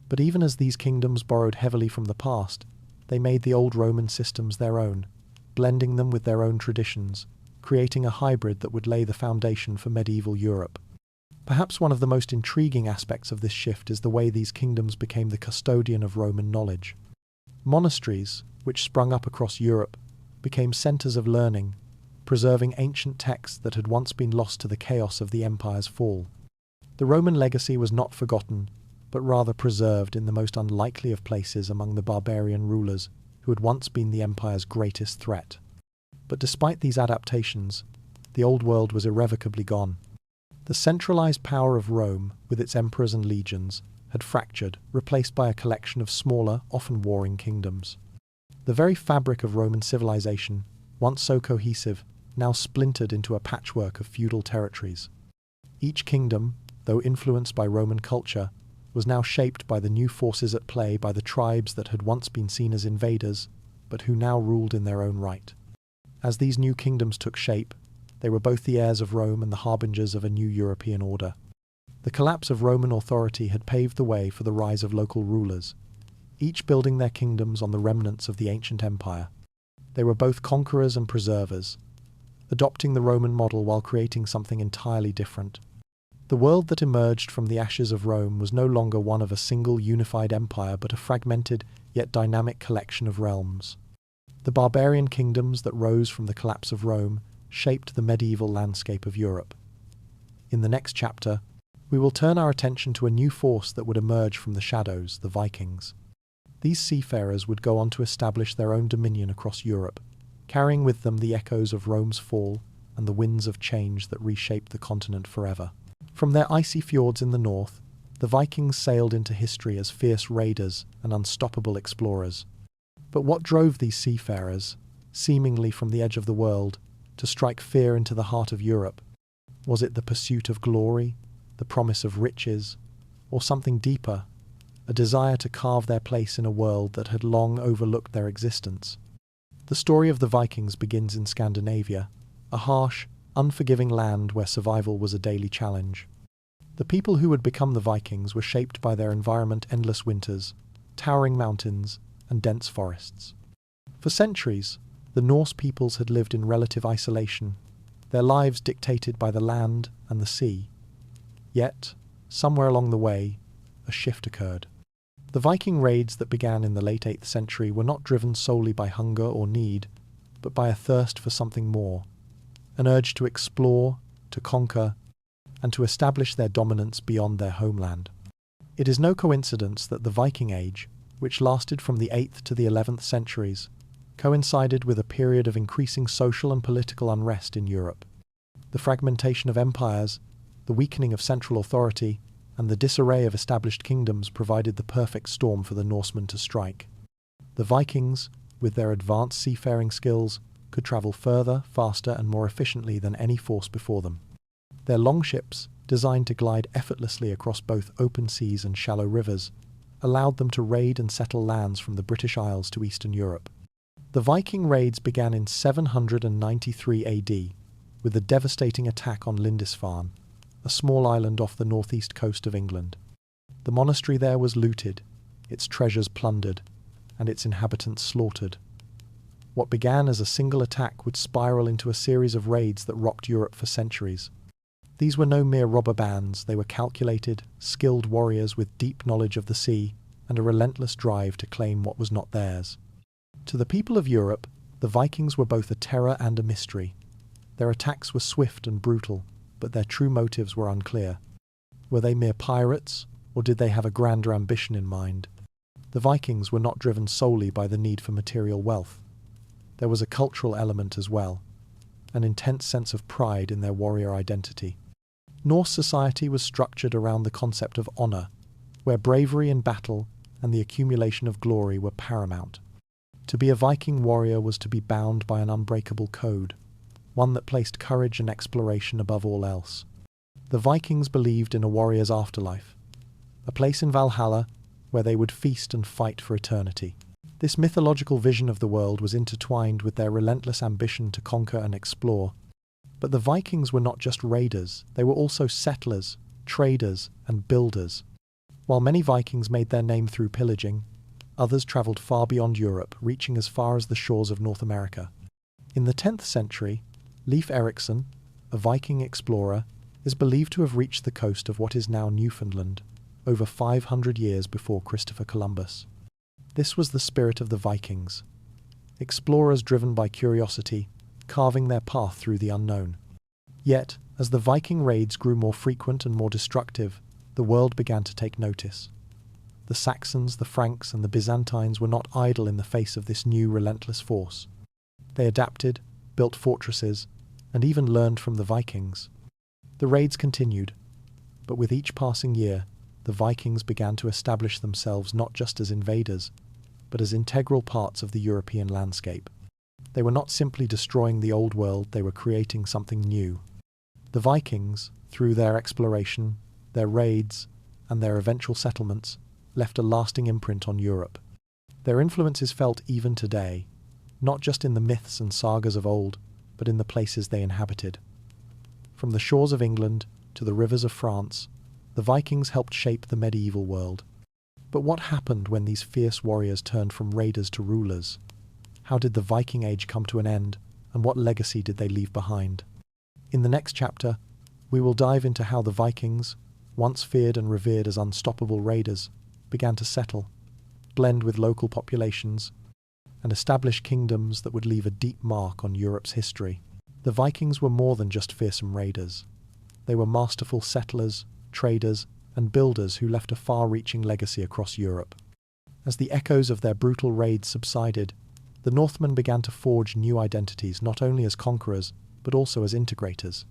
Speaker 1: But even as these kingdoms borrowed heavily from the past, they made the old Roman systems their own, blending them with their own traditions, creating a hybrid that would lay the foundation for medieval Europe. Perhaps one of the most intriguing aspects of this shift is the way these kingdoms became the custodian of Roman knowledge. Monasteries, which sprung up across Europe, became centers of learning, preserving ancient texts that had once been lost to the chaos of the empire's fall. The Roman legacy was not forgotten, but rather preserved in the most unlikely of places among the barbarian rulers who had once been the empire's greatest threat. But despite these adaptations, the old world was irrevocably gone. The centralized power of Rome, with its emperors and legions, had fractured, replaced by a collection of smaller, often warring kingdoms. The very fabric of Roman civilization, once so cohesive, now splintered into a patchwork of feudal territories. Each kingdom, though influenced by Roman culture, was now shaped by the new forces at play by the tribes that had once been seen as invaders, but who now ruled in their own right. As these new kingdoms took shape, they were both the heirs of Rome and the harbingers of a new European order. The collapse of Roman authority had paved the way for the rise of local rulers, each building their kingdoms on the remnants of the ancient empire. They were both conquerors and preservers, adopting the Roman model while creating something entirely different. The world that emerged from the ashes of Rome was no longer one of a single unified empire, but a fragmented yet dynamic collection of realms. The barbarian kingdoms that rose from the collapse of Rome shaped the medieval landscape of Europe. In the next chapter, we will turn our attention to a new force that would emerge from the shadows, the Vikings. These seafarers would go on to establish their own dominion across Europe, carrying with them the echoes of Rome's fall and the winds of change that reshaped the continent forever. From their icy fjords in the north, the Vikings sailed into history as fierce raiders and unstoppable explorers. But what drove these seafarers, seemingly from the edge of the world, to strike fear into the heart of Europe? Was it the pursuit of glory, the promise of riches, or something deeper, a desire to carve their place in a world that had long overlooked their existence? The story of the Vikings begins in Scandinavia, a harsh, unforgiving land where survival was a daily challenge. The people who would become the Vikings were shaped by their environment: endless winters, towering mountains, and dense forests. For centuries, the Norse peoples had lived in relative isolation, their lives dictated by the land and the sea. Yet, somewhere along the way, a shift occurred. The Viking raids that began in the late 8th century were not driven solely by hunger or need, but by a thirst for something more, an urge to explore, to conquer, and to establish their dominance beyond their homeland. It is no coincidence that the Viking Age, which lasted from the 8th to the 11th centuries, coincided with a period of increasing social and political unrest in Europe. The fragmentation of empires, the weakening of central authority, and the disarray of established kingdoms provided the perfect storm for the Norsemen to strike. The Vikings, with their advanced seafaring skills, could travel further, faster, and more efficiently than any force before them. Their longships, designed to glide effortlessly across both open seas and shallow rivers, allowed them to raid and settle lands from the British Isles to Eastern Europe. The Viking raids began in 793 AD, with a devastating attack on Lindisfarne, a small island off the northeast coast of England. The monastery there was looted, its treasures plundered, and its inhabitants slaughtered. What began as a single attack would spiral into a series of raids that rocked Europe for centuries. These were no mere robber bands, they were calculated, skilled warriors with deep knowledge of the sea and a relentless drive to claim what was not theirs. To the people of Europe, the Vikings were both a terror and a mystery. Their attacks were swift and brutal, but their true motives were unclear. Were they mere pirates, or did they have a grander ambition in mind? The Vikings were not driven solely by the need for material wealth. There was a cultural element as well, an intense sense of pride in their warrior identity. Norse society was structured around the concept of honor, where bravery in battle and the accumulation of glory were paramount. To be a Viking warrior was to be bound by an unbreakable code, one that placed courage and exploration above all else. The Vikings believed in a warrior's afterlife, a place in Valhalla where they would feast and fight for eternity. This mythological vision of the world was intertwined with their relentless ambition to conquer and explore. But the Vikings were not just raiders, they were also settlers, traders, and builders. While many Vikings made their name through pillaging, others travelled far beyond Europe, reaching as far as the shores of North America. In the 10th century, Leif Erikson, a Viking explorer, is believed to have reached the coast of what is now Newfoundland, over 500 years before Christopher Columbus. This was the spirit of the Vikings, explorers driven by curiosity, carving their path through the unknown. Yet, as the Viking raids grew more frequent and more destructive, the world began to take notice. The Saxons, the Franks, and the Byzantines were not idle in the face of this new relentless force. They adapted, built fortresses, and even learned from the Vikings. The raids continued, but with each passing year, the Vikings began to establish themselves not just as invaders, but as integral parts of the European landscape. They were not simply destroying the old world, they were creating something new. The Vikings, through their exploration, their raids, and their eventual settlements, left a lasting imprint on Europe. Their influence is felt even today, not just in the myths and sagas of old, but in the places they inhabited. From the shores of England to the rivers of France, the Vikings helped shape the medieval world. But what happened when these fierce warriors turned from raiders to rulers? How did the Viking Age come to an end, and what legacy did they leave behind? In the next chapter, we will dive into how the Vikings, once feared and revered as unstoppable raiders, began to settle, blend with local populations, and establish kingdoms that would leave a deep mark on Europe's history. The Vikings were more than just fearsome raiders. They were masterful settlers, traders, and builders who left a far-reaching legacy across Europe. As the echoes of their brutal raids subsided, the Northmen began to forge new identities not only as conquerors, but also as integrators.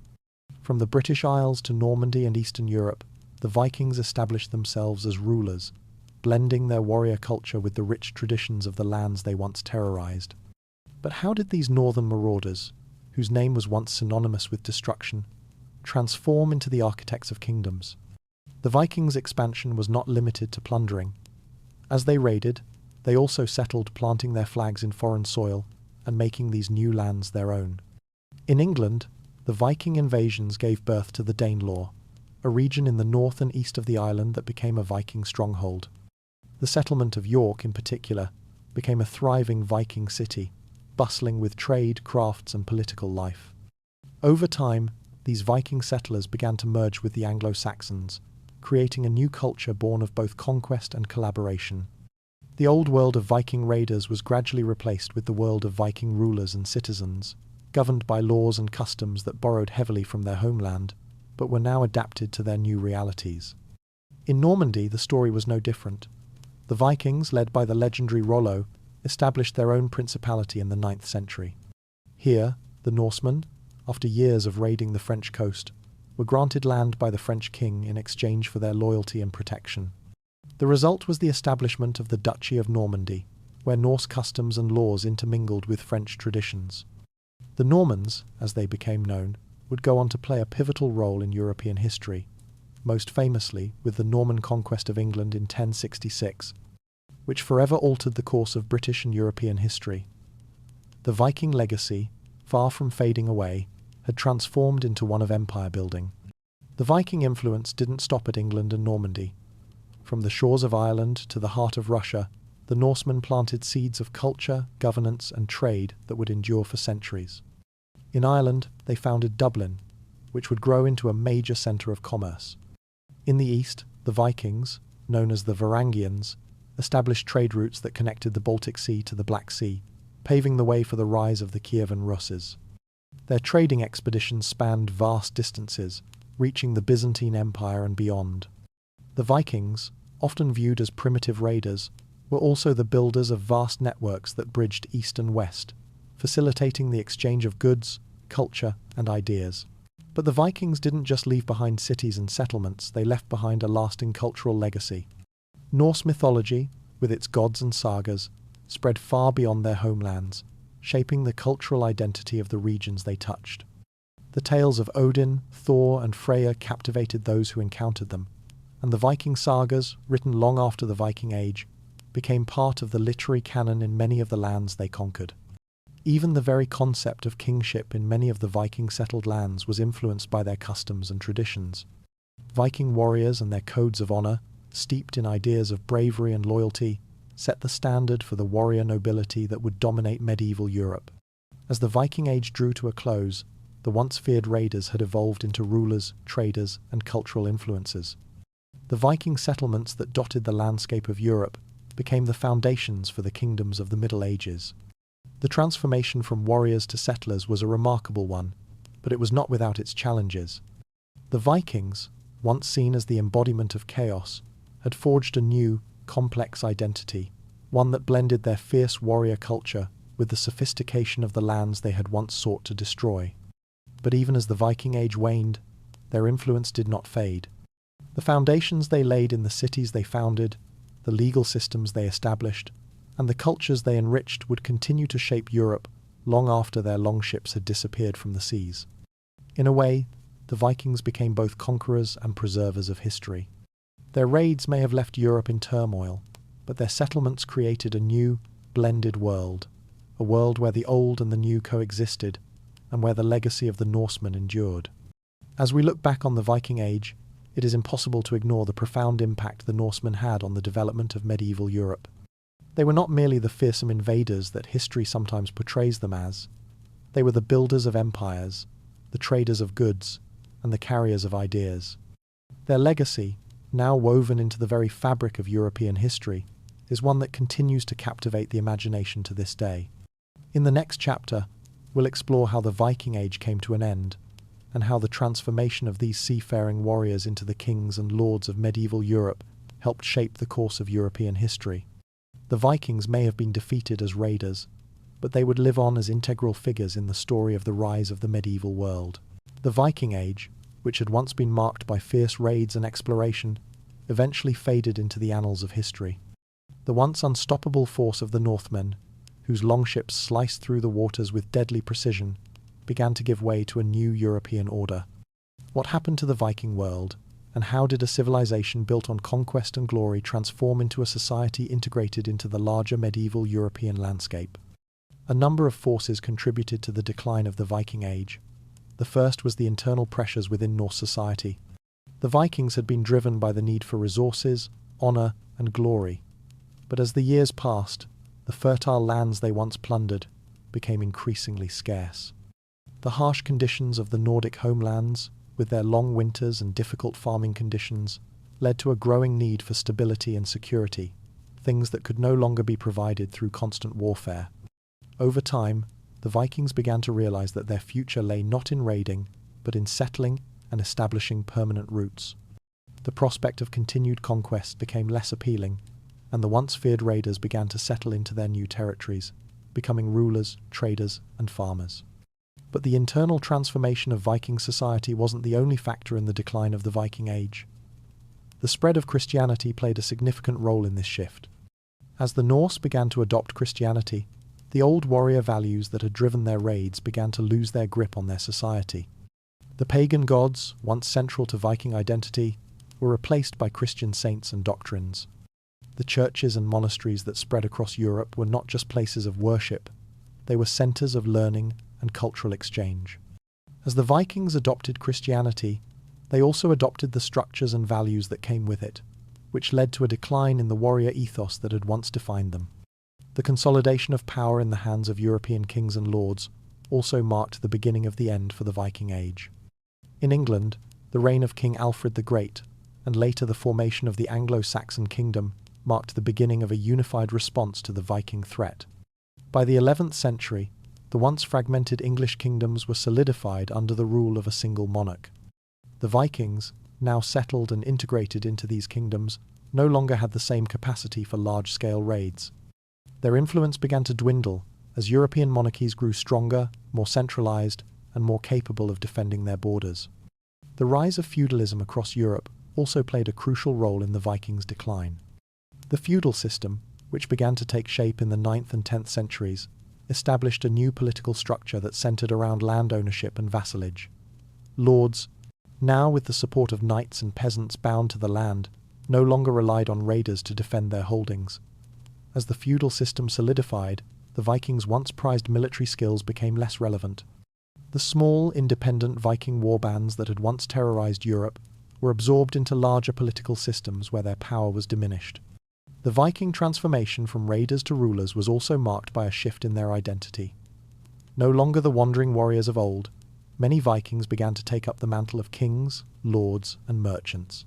Speaker 1: From the British Isles to Normandy and Eastern Europe, the Vikings established themselves as rulers, blending their warrior culture with the rich traditions of the lands they once terrorized. But how did these northern marauders, whose name was once synonymous with destruction, transform into the architects of kingdoms? The Vikings' expansion was not limited to plundering. As they raided, they also settled, planting their flags in foreign soil and making these new lands their own. In England, the Viking invasions gave birth to the Danelaw, a region in the north and east of the island that became a Viking stronghold. The settlement of York, in particular, became a thriving Viking city, bustling with trade, crafts, and political life. Over time, these Viking settlers began to merge with the Anglo-Saxons, creating a new culture born of both conquest and collaboration. The old world of Viking raiders was gradually replaced with the world of Viking rulers and citizens, governed by laws and customs that borrowed heavily from their homeland, but were now adapted to their new realities. In Normandy, the story was no different. The Vikings, led by the legendary Rollo, established their own principality in the 9th century. Here, the Norsemen, after years of raiding the French coast, were granted land by the French king in exchange for their loyalty and protection. The result was the establishment of the Duchy of Normandy, where Norse customs and laws intermingled with French traditions. The Normans, as they became known, would go on to play a pivotal role in European history, most famously with the Norman conquest of England in 1066, which forever altered the course of British and European history. The Viking legacy, far from fading away, had transformed into one of empire building. The Viking influence didn't stop at England and Normandy. From the shores of Ireland to the heart of Russia, the Norsemen planted seeds of culture, governance, and trade that would endure for centuries. In Ireland, they founded Dublin, which would grow into a major centre of commerce. In the east, the Vikings, known as the Varangians, established trade routes that connected the Baltic Sea to the Black Sea, paving the way for the rise of the Kievan Russes. Their trading expeditions spanned vast distances, reaching the Byzantine Empire and beyond. The Vikings, often viewed as primitive raiders, were also the builders of vast networks that bridged east and west, facilitating the exchange of goods, culture, and ideas. But the Vikings didn't just leave behind cities and settlements, they left behind a lasting cultural legacy. Norse mythology, with its gods and sagas, spread far beyond their homelands, shaping the cultural identity of the regions they touched. The tales of Odin, Thor, and Freyr captivated those who encountered them, and the Viking sagas, written long after the Viking Age, became part of the literary canon in many of the lands they conquered. Even the very concept of kingship in many of the Viking-settled lands was influenced by their customs and traditions. Viking warriors and their codes of honor, steeped in ideas of bravery and loyalty, set the standard for the warrior nobility that would dominate medieval Europe. As the Viking Age drew to a close, the once feared raiders had evolved into rulers, traders, and cultural influencers. The Viking settlements that dotted the landscape of Europe became the foundations for the kingdoms of the Middle Ages. The transformation from warriors to settlers was a remarkable one, but it was not without its challenges. The Vikings, once seen as the embodiment of chaos, had forged a new, complex identity, one that blended their fierce warrior culture with the sophistication of the lands they had once sought to destroy. But even as the Viking Age waned, their influence did not fade. The foundations they laid in the cities they founded, the legal systems they established, and the cultures they enriched would continue to shape Europe long after their longships had disappeared from the seas. In a way, the Vikings became both conquerors and preservers of history. Their raids may have left Europe in turmoil, but their settlements created a new, blended world, a world where the old and the new coexisted, and where the legacy of the Norsemen endured. As we look back on the Viking Age, it is impossible to ignore the profound impact the Norsemen had on the development of medieval Europe. They were not merely the fearsome invaders that history sometimes portrays them as. They were the builders of empires, the traders of goods, and the carriers of ideas. Their legacy, now woven into the very fabric of European history, is one that continues to captivate the imagination to this day. In the next chapter, we'll explore how the Viking Age came to an end, and how the transformation of these seafaring warriors into the kings and lords of medieval Europe helped shape the course of European history. The Vikings may have been defeated as raiders, but they would live on as integral figures in the story of the rise of the medieval world. The Viking Age, which had once been marked by fierce raids and exploration, eventually faded into the annals of history. The once unstoppable force of the Northmen, whose longships sliced through the waters with deadly precision, began to give way to a new European order. What happened to the Viking world, and how did a civilization built on conquest and glory transform into a society integrated into the larger medieval European landscape? A number of forces contributed to the decline of the Viking Age. The first was the internal pressures within Norse society. The Vikings had been driven by the need for resources, honor, and glory. But as the years passed, the fertile lands they once plundered became increasingly scarce. The harsh conditions of the Nordic homelands, with their long winters and difficult farming conditions, led to a growing need for stability and security, things that could no longer be provided through constant warfare. Over time, the Vikings began to realize that their future lay not in raiding, but in settling and establishing permanent roots. The prospect of continued conquest became less appealing, and the once feared raiders began to settle into their new territories, becoming rulers, traders, and farmers. But the internal transformation of Viking society wasn't the only factor in the decline of the Viking Age. The spread of Christianity played a significant role in this shift. As the Norse began to adopt Christianity, the old warrior values that had driven their raids began to lose their grip on their society. The pagan gods, once central to Viking identity, were replaced by Christian saints and doctrines. The churches and monasteries that spread across Europe were not just places of worship, they were centers of learning and cultural exchange. As the Vikings adopted Christianity, they also adopted the structures and values that came with it, which led to a decline in the warrior ethos that had once defined them. The consolidation of power in the hands of European kings and lords also marked the beginning of the end for the Viking Age. In England, the reign of King Alfred the Great, and later the formation of the Anglo-Saxon kingdom, marked the beginning of a unified response to the Viking threat. By the 11th century, the once fragmented English kingdoms were solidified under the rule of a single monarch. The Vikings, now settled and integrated into these kingdoms, no longer had the same capacity for large-scale raids. Their influence began to dwindle as European monarchies grew stronger, more centralized, and more capable of defending their borders. The rise of feudalism across Europe also played a crucial role in the Vikings' decline. The feudal system, which began to take shape in the 9th and 10th centuries, established a new political structure that centered around land ownership and vassalage. Lords, now with the support of knights and peasants bound to the land, no longer relied on raiders to defend their holdings. As the feudal system solidified, the Vikings' once prized military skills became less relevant. The small, independent Viking warbands that had once terrorized Europe were absorbed into larger political systems where their power was diminished. The Viking transformation from raiders to rulers was also marked by a shift in their identity. No longer the wandering warriors of old, many Vikings began to take up the mantle of kings, lords, and merchants.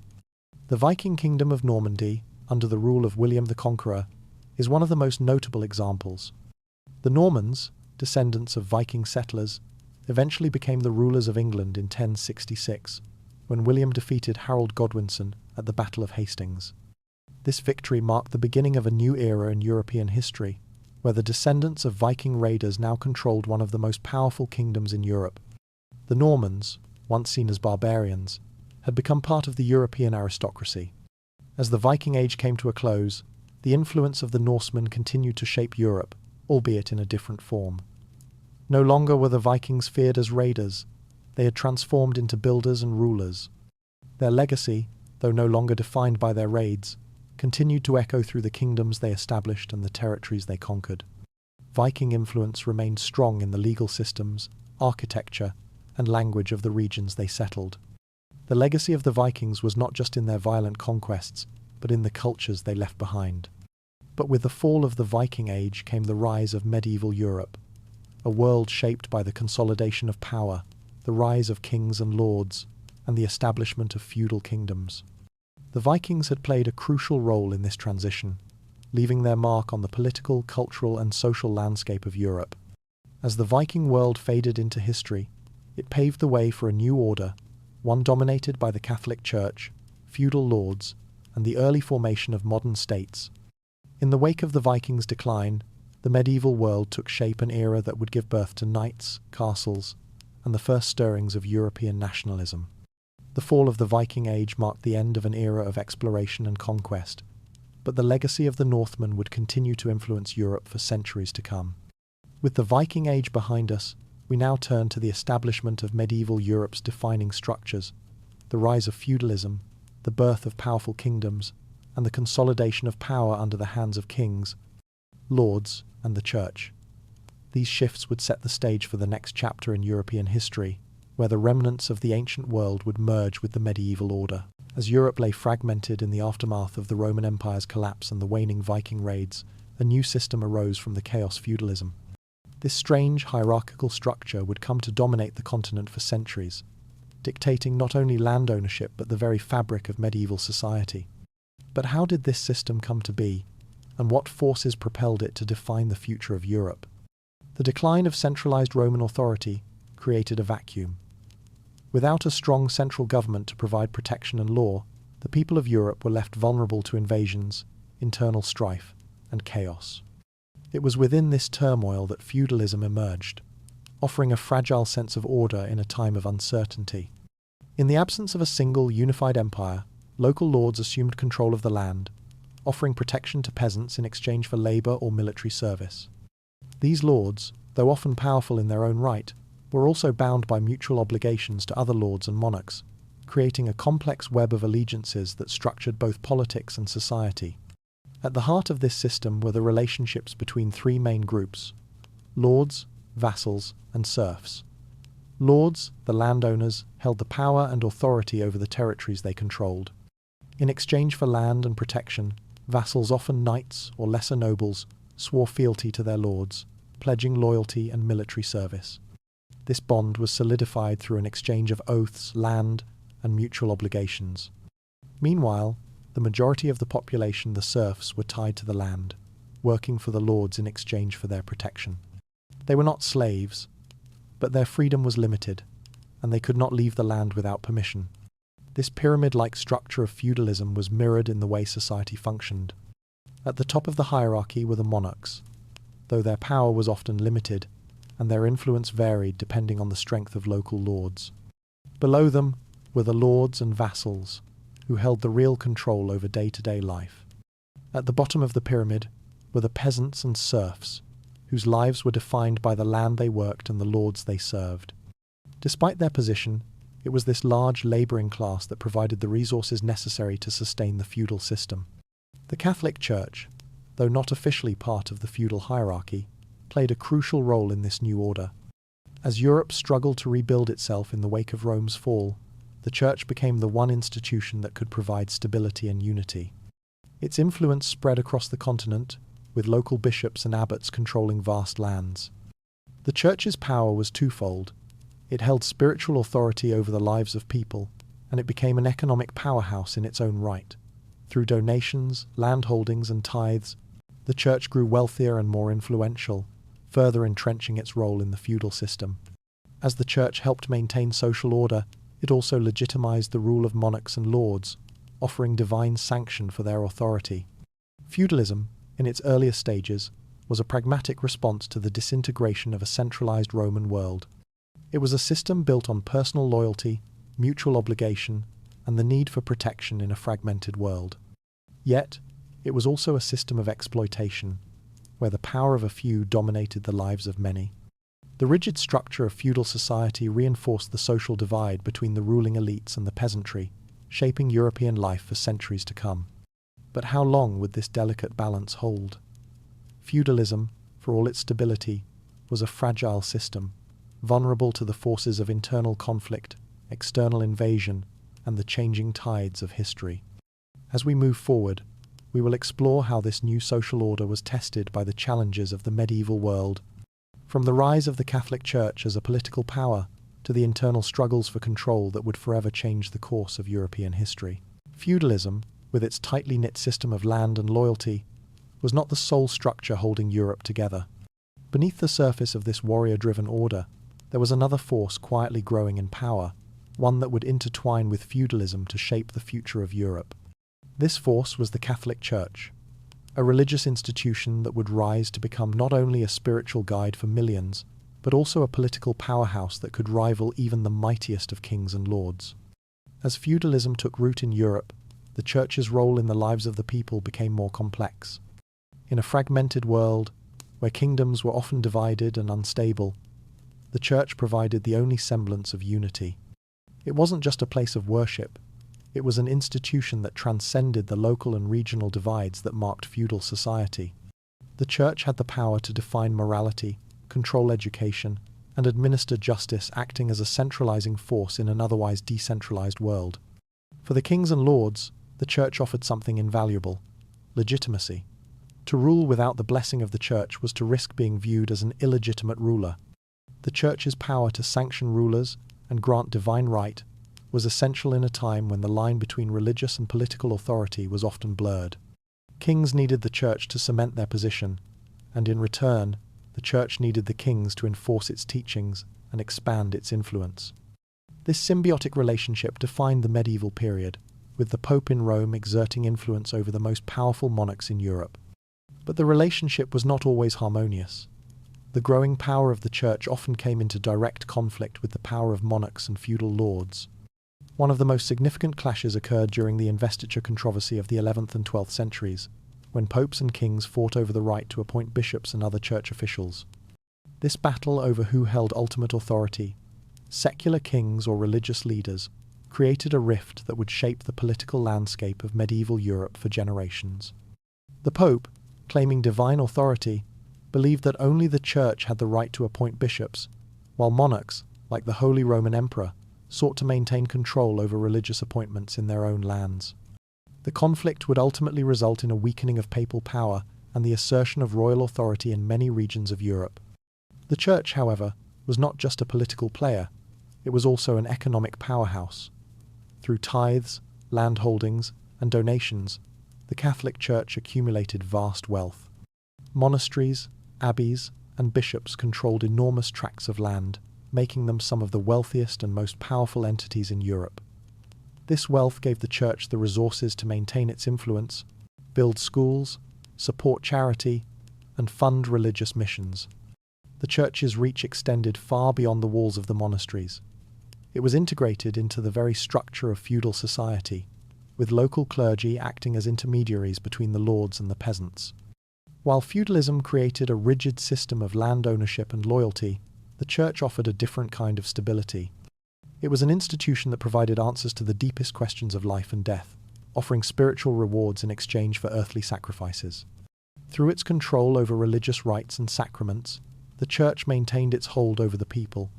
Speaker 1: The Viking kingdom of Normandy, under the rule of William the Conqueror, is one of the most notable examples. The Normans, descendants of Viking settlers, eventually became the rulers of England in 1066, when William defeated Harold Godwinson at the Battle of Hastings. This victory marked the beginning of a new era in European history, where the descendants of Viking raiders now controlled one of the most powerful kingdoms in Europe. The Normans, once seen as barbarians, had become part of the European aristocracy. As the Viking Age came to a close, the influence of the Norsemen continued to shape Europe, albeit in a different form. No longer were the Vikings feared as raiders, they had transformed into builders and rulers. Their legacy, though no longer defined by their raids, continued to echo through the kingdoms they established and the territories they conquered. Viking influence remained strong in the legal systems, architecture, and language of the regions they settled. The legacy of the Vikings was not just in their violent conquests, but in the cultures they left behind. But with the fall of the Viking Age came the rise of medieval Europe, a world shaped by the consolidation of power, the rise of kings and lords, and the establishment of feudal kingdoms. The Vikings had played a crucial role in this transition, leaving their mark on the political, cultural, and social landscape of Europe. As the Viking world faded into history, it paved the way for a new order, one dominated by the Catholic Church, feudal lords, and the early formation of modern states. In the wake of the Vikings' decline, the medieval world took shape, an era that would give birth to knights, castles, and the first stirrings of European nationalism. The fall of the Viking Age marked the end of an era of exploration and conquest, but the legacy of the Northmen would continue to influence Europe for centuries to come. With the Viking Age behind us, we now turn to the establishment of medieval Europe's defining structures, the rise of feudalism, the birth of powerful kingdoms, and the consolidation of power under the hands of kings, lords, and the Church. These shifts would set the stage for the next chapter in European history, where the remnants of the ancient world would merge with the medieval order. As Europe lay fragmented in the aftermath of the Roman Empire's collapse and the waning Viking raids, a new system arose from the chaos feudalism. This strange hierarchical structure would come to dominate the continent for centuries, dictating not only land ownership but the very fabric of medieval society. But how did this system come to be, and what forces propelled it to define the future of Europe? The decline of centralized Roman authority created a vacuum. Without a strong central government to provide protection and law, the people of Europe were left vulnerable to invasions, internal strife, and chaos. It was within this turmoil that feudalism emerged, offering a fragile sense of order in a time of uncertainty. In the absence of a single, unified empire, local lords assumed control of the land, offering protection to peasants in exchange for labor or military service. These lords, though often powerful in their own right, were also bound by mutual obligations to other lords and monarchs, creating a complex web of allegiances that structured both politics and society. At the heart of this system were the relationships between three main groups: lords, vassals, and serfs. Lords, the landowners, held the power and authority over the territories they controlled. In exchange for land and protection, vassals, often knights or lesser nobles, swore fealty to their lords, pledging loyalty and military service. This bond was solidified through an exchange of oaths, land, and mutual obligations. Meanwhile, the majority of the population, the serfs, were tied to the land, working for the lords in exchange for their protection. They were not slaves, but their freedom was limited, and they could not leave the land without permission. This pyramid-like structure of feudalism was mirrored in the way society functioned. At the top of the hierarchy were the monarchs, though their power was often limited, and their influence varied depending on the strength of local lords. Below them were the lords and vassals, who held the real control over day-to-day life. At the bottom of the pyramid were the peasants and serfs, whose lives were defined by the land they worked and the lords they served. Despite their position, it was this large labouring class that provided the resources necessary to sustain the feudal system. The Catholic Church, though not officially part of the feudal hierarchy, played a crucial role in this new order. As Europe struggled to rebuild itself in the wake of Rome's fall, the Church became the one institution that could provide stability and unity. Its influence spread across the continent, with local bishops and abbots controlling vast lands. The Church's power was twofold. It held spiritual authority over the lives of people, and it became an economic powerhouse in its own right. Through donations, land holdings, and tithes, the Church grew wealthier and more influential, further entrenching its role in the feudal system. As the Church helped maintain social order, it also legitimized the rule of monarchs and lords, offering divine sanction for their authority. Feudalism, in its earliest stages, was a pragmatic response to the disintegration of a centralized Roman world. It was a system built on personal loyalty, mutual obligation, and the need for protection in a fragmented world. Yet, it was also a system of exploitation, where the power of a few dominated the lives of many. The rigid structure of feudal society reinforced the social divide between the ruling elites and the peasantry, shaping European life for centuries to come. But how long would this delicate balance hold? Feudalism, for all its stability, was a fragile system, vulnerable to the forces of internal conflict, external invasion, and the changing tides of history. As we move forward, we will explore how this new social order was tested by the challenges of the medieval world, from the rise of the Catholic Church as a political power to the internal struggles for control that would forever change the course of European history. Feudalism, with its tightly knit system of land and loyalty, was not the sole structure holding Europe together. Beneath the surface of this warrior-driven order, there was another force quietly growing in power, one that would intertwine with feudalism to shape the future of Europe. This force was the Catholic Church, a religious institution that would rise to become not only a spiritual guide for millions, but also a political powerhouse that could rival even the mightiest of kings and lords. As feudalism took root in Europe, the Church's role in the lives of the people became more complex. In a fragmented world, where kingdoms were often divided and unstable, the Church provided the only semblance of unity. It wasn't just a place of worship. It was an institution that transcended the local and regional divides that marked feudal society. The Church had the power to define morality, control education, and administer justice, acting as a centralizing force in an otherwise decentralized world. For the kings and lords, the Church offered something invaluable: legitimacy. To rule without the blessing of the Church was to risk being viewed as an illegitimate ruler. The Church's power to sanction rulers and grant divine right was essential in a time when the line between religious and political authority was often blurred. Kings needed the Church to cement their position, and in return, the Church needed the kings to enforce its teachings and expand its influence. This symbiotic relationship defined the medieval period, with the Pope in Rome exerting influence over the most powerful monarchs in Europe. But the relationship was not always harmonious. The growing power of the Church often came into direct conflict with the power of monarchs and feudal lords. One of the most significant clashes occurred during the investiture controversy of the 11th and 12th centuries, when popes and kings fought over the right to appoint bishops and other church officials. This battle over who held ultimate authority, secular kings or religious leaders, created a rift that would shape the political landscape of medieval Europe for generations. The Pope, claiming divine authority, believed that only the Church had the right to appoint bishops, while monarchs, like the Holy Roman Emperor, sought to maintain control over religious appointments in their own lands. The conflict would ultimately result in a weakening of papal power and the assertion of royal authority in many regions of Europe. The Church, however, was not just a political player, it was also an economic powerhouse. Through tithes, land holdings, and donations, the Catholic Church accumulated vast wealth. Monasteries, abbeys, and bishops controlled enormous tracts of land, making them some of the wealthiest and most powerful entities in Europe. This wealth gave the Church the resources to maintain its influence, build schools, support charity, and fund religious missions. The Church's reach extended far beyond the walls of the monasteries. It was integrated into the very structure of feudal society, with local clergy acting as intermediaries between the lords and the peasants. While feudalism created a rigid system of land ownership and loyalty, the Church offered a different kind of stability. It was an institution that provided answers to the deepest questions of life and death, offering spiritual rewards in exchange for earthly sacrifices. Through its control over religious rites and sacraments, the Church maintained its hold over the people,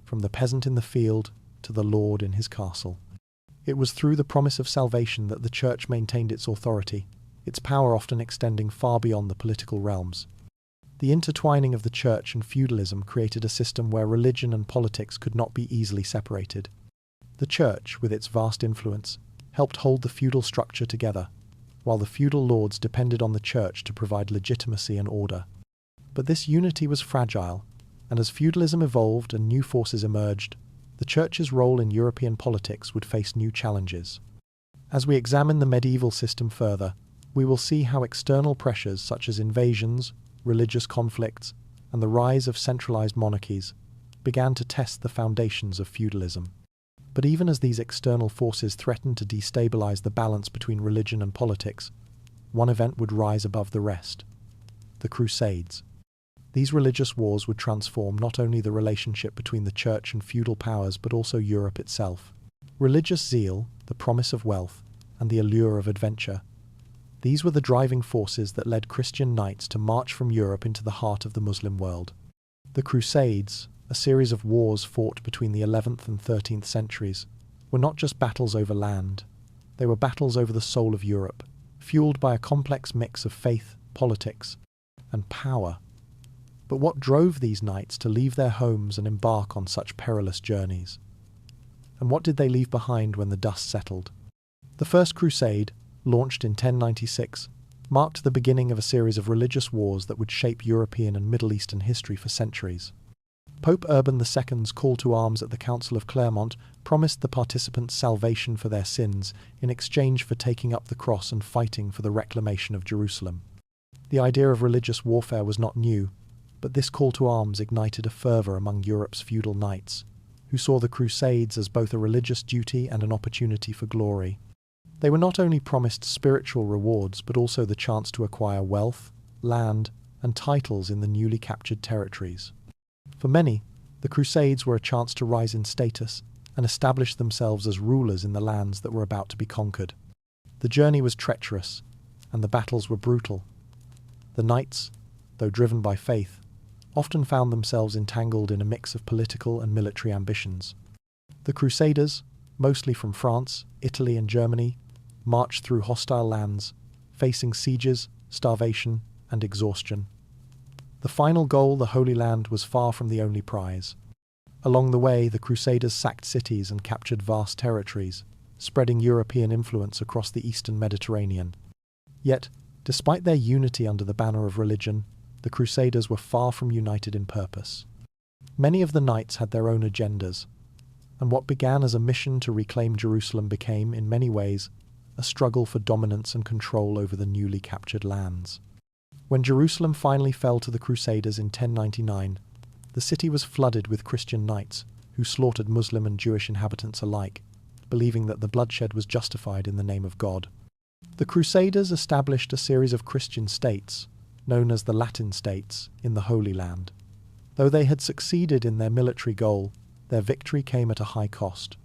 Speaker 1: from the peasant in the field to the lord in his castle. It was through the promise of salvation that the Church maintained its authority, its power often extending far beyond the political realms. The intertwining of the church and feudalism created a system where religion and politics could not be easily separated. The church, with its vast influence, helped hold the feudal structure together, while the feudal lords depended on the church to provide legitimacy and order. But this unity was fragile, and as feudalism evolved and new forces emerged, the church's role in European politics would face new challenges. As we examine the medieval system further, we will see how external pressures such as invasions, religious conflicts, and the rise of centralized monarchies began to test the foundations of feudalism. But even as these external forces threatened to destabilize the balance between religion and politics, one event would rise above the rest: the Crusades. These religious wars would transform not only the relationship between the church and feudal powers but also Europe itself. Religious zeal, the promise of wealth, and the allure of adventure. These were the driving forces that led Christian knights to march from Europe into the heart of the Muslim world. The Crusades, a series of wars fought between the 11th and 13th centuries, were not just battles over land. They were battles over the soul of Europe, fueled by a complex mix of faith, politics, and power. But what drove these knights to leave their homes and embark on such perilous journeys? And what did they leave behind when the dust settled? The First Crusade, launched in 1096, marked the beginning of a series of religious wars that would shape European and Middle Eastern history for centuries. Pope Urban II's call to arms at the Council of Clermont promised the participants salvation for their sins in exchange for taking up the cross and fighting for the reclamation of Jerusalem. The idea of religious warfare was not new, but this call to arms ignited a fervour among Europe's feudal knights, who saw the Crusades as both a religious duty and an opportunity for glory. They were not only promised spiritual rewards, but also the chance to acquire wealth, land, and titles in the newly captured territories. For many, the Crusades were a chance to rise in status and establish themselves as rulers in the lands that were about to be conquered. The journey was treacherous, and the battles were brutal. The knights, though driven by faith, often found themselves entangled in a mix of political and military ambitions. The Crusaders, mostly from France, Italy, and Germany, marched through hostile lands, facing sieges, starvation, and exhaustion. The final goal, the Holy Land, was far from the only prize. Along the way, the Crusaders sacked cities and captured vast territories, spreading European influence across the eastern Mediterranean. Yet, despite their unity under the banner of religion, the Crusaders were far from united in purpose. Many of the knights had their own agendas, and what began as a mission to reclaim Jerusalem became, in many ways, a struggle for dominance and control over the newly captured lands. When Jerusalem finally fell to the Crusaders in 1099, the city was flooded with Christian knights who slaughtered Muslim and Jewish inhabitants alike, believing that the bloodshed was justified in the name of God. The Crusaders established a series of Christian states, known as the Latin states, in the Holy Land. Though they had succeeded in their military goal, their victory came at a high cost.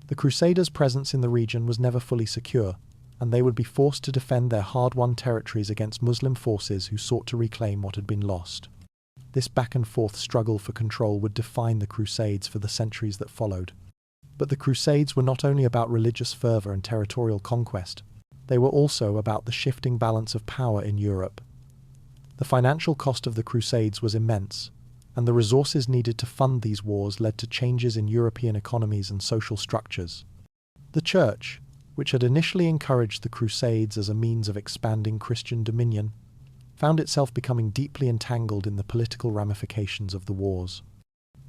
Speaker 1: The Crusaders' presence in the region was never fully secure, and they would be forced to defend their hard-won territories against Muslim forces who sought to reclaim what had been lost. This back-and-forth struggle for control would define the Crusades for the centuries that followed. But the Crusades were not only about religious fervour and territorial conquest, they were also about the shifting balance of power in Europe. The financial cost of the Crusades was immense, and the resources needed to fund these wars led to changes in European economies and social structures. The Church, which had initially encouraged the Crusades as a means of expanding Christian dominion, found itself becoming deeply entangled in the political ramifications of the wars.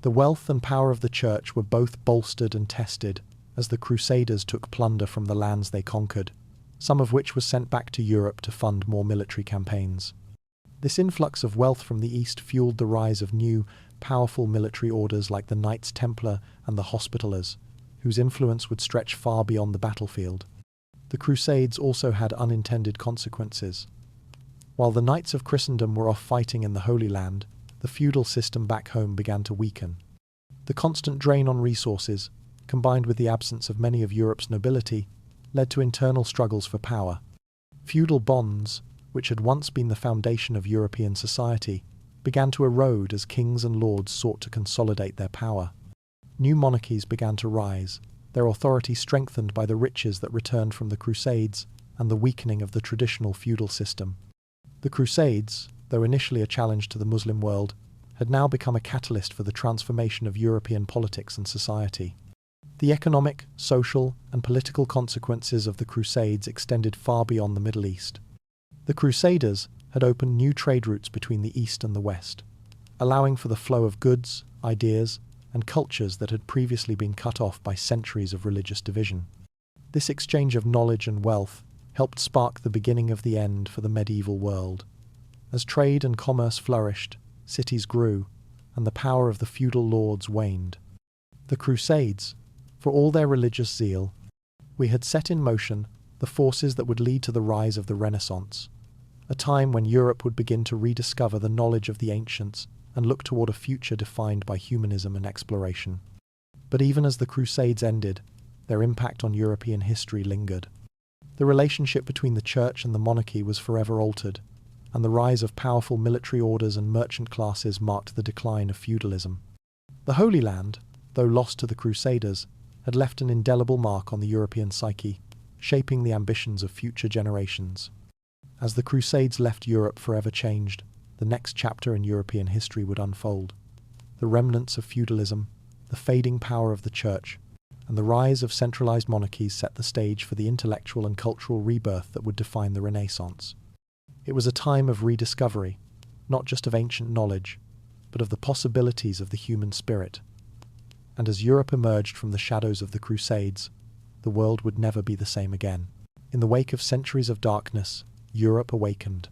Speaker 1: The wealth and power of the Church were both bolstered and tested as the Crusaders took plunder from the lands they conquered, some of which was sent back to Europe to fund more military campaigns. This influx of wealth from the East fueled the rise of new, powerful military orders like the Knights Templar and the Hospitallers, whose influence would stretch far beyond the battlefield. The Crusades also had unintended consequences. While the Knights of Christendom were off fighting in the Holy Land, the feudal system back home began to weaken. The constant drain on resources, combined with the absence of many of Europe's nobility, led to internal struggles for power. Feudal bonds, which had once been the foundation of European society, began to erode as kings and lords sought to consolidate their power. New monarchies began to rise, their authority strengthened by the riches that returned from the Crusades and the weakening of the traditional feudal system. The Crusades, though initially a challenge to the Muslim world, had now become a catalyst for the transformation of European politics and society. The economic, social, and political consequences of the Crusades extended far beyond the Middle East. The Crusaders had opened new trade routes between the East and the West, allowing for the flow of goods, ideas, and cultures that had previously been cut off by centuries of religious division. This exchange of knowledge and wealth helped spark the beginning of the end for the medieval world. As trade and commerce flourished, cities grew, and the power of the feudal lords waned. The Crusades, for all their religious zeal, had set in motion the forces that would lead to the rise of the Renaissance, a time when Europe would begin to rediscover the knowledge of the ancients and look toward a future defined by humanism and exploration. But even as the Crusades ended, their impact on European history lingered. The relationship between the church and the monarchy was forever altered, and the rise of powerful military orders and merchant classes marked the decline of feudalism. The Holy Land, though lost to the Crusaders, had left an indelible mark on the European psyche, shaping the ambitions of future generations. As the Crusades left Europe forever changed, the next chapter in European history would unfold. The remnants of feudalism, the fading power of the church, and the rise of centralized monarchies set the stage for the intellectual and cultural rebirth that would define the Renaissance. It was a time of rediscovery, not just of ancient knowledge, but of the possibilities of the human spirit. And as Europe emerged from the shadows of the Crusades, the world would never be the same again. In the wake of centuries of darkness, Europe awakened.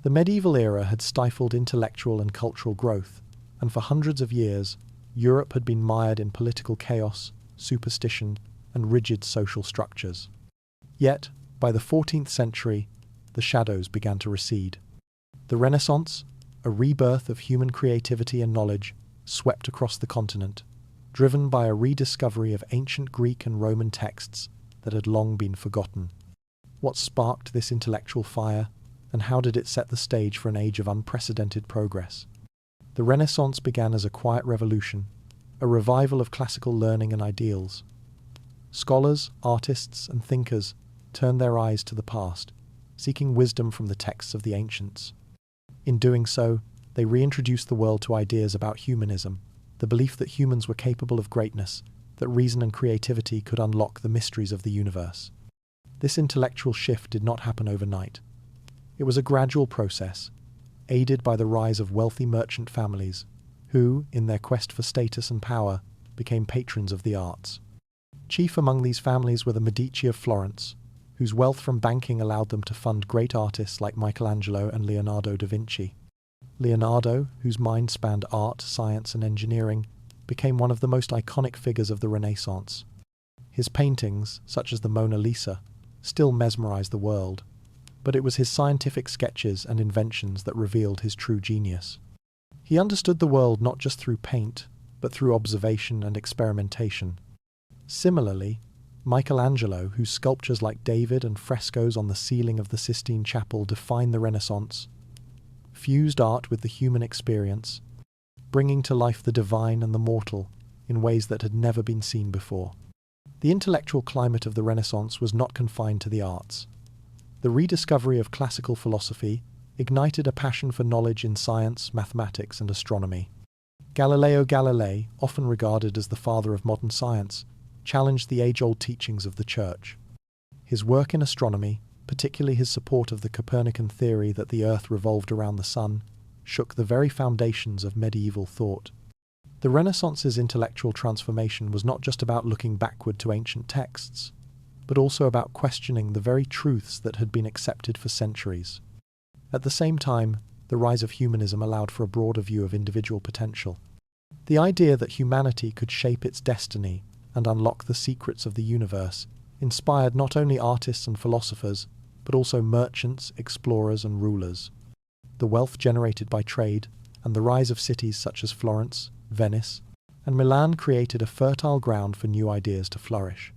Speaker 1: The medieval era had stifled intellectual and cultural growth, and for hundreds of years, Europe had been mired in political chaos, superstition, and rigid social structures. Yet, by the 14th century, the shadows began to recede. The Renaissance, a rebirth of human creativity and knowledge, swept across the continent, driven by a rediscovery of ancient Greek and Roman texts that had long been forgotten. What sparked this intellectual fire, and how did it set the stage for an age of unprecedented progress? The Renaissance began as a quiet revolution, a revival of classical learning and ideals. Scholars, artists, and thinkers turned their eyes to the past, seeking wisdom from the texts of the ancients. In doing so, they reintroduced the world to ideas about humanism, the belief that humans were capable of greatness, that reason and creativity could unlock the mysteries of the universe. This intellectual shift did not happen overnight. It was a gradual process, aided by the rise of wealthy merchant families, who, in their quest for status and power, became patrons of the arts. Chief among these families were the Medici of Florence, whose wealth from banking allowed them to fund great artists like Michelangelo and Leonardo da Vinci. Leonardo, whose mind spanned art, science, and engineering, became one of the most iconic figures of the Renaissance. His paintings, such as the Mona Lisa, still mesmerized the world, but it was his scientific sketches and inventions that revealed his true genius. He understood the world not just through paint, but through observation and experimentation. Similarly, Michelangelo, whose sculptures like David and frescoes on the ceiling of the Sistine Chapel define the Renaissance, fused art with the human experience, bringing to life the divine and the mortal in ways that had never been seen before. The intellectual climate of the Renaissance was not confined to the arts. The rediscovery of classical philosophy ignited a passion for knowledge in science, mathematics, and astronomy. Galileo Galilei, often regarded as the father of modern science, challenged the age-old teachings of the Church. His work in astronomy, particularly his support of the Copernican theory that the Earth revolved around the Sun, shook the very foundations of medieval thought. The Renaissance's intellectual transformation was not just about looking backward to ancient texts, but also about questioning the very truths that had been accepted for centuries. At the same time, the rise of humanism allowed for a broader view of individual potential. The idea that humanity could shape its destiny and unlock the secrets of the universe inspired not only artists and philosophers, but also merchants, explorers, and rulers. The wealth generated by trade and the rise of cities such as Florence, Venice, and Milan created a fertile ground for new ideas to flourish.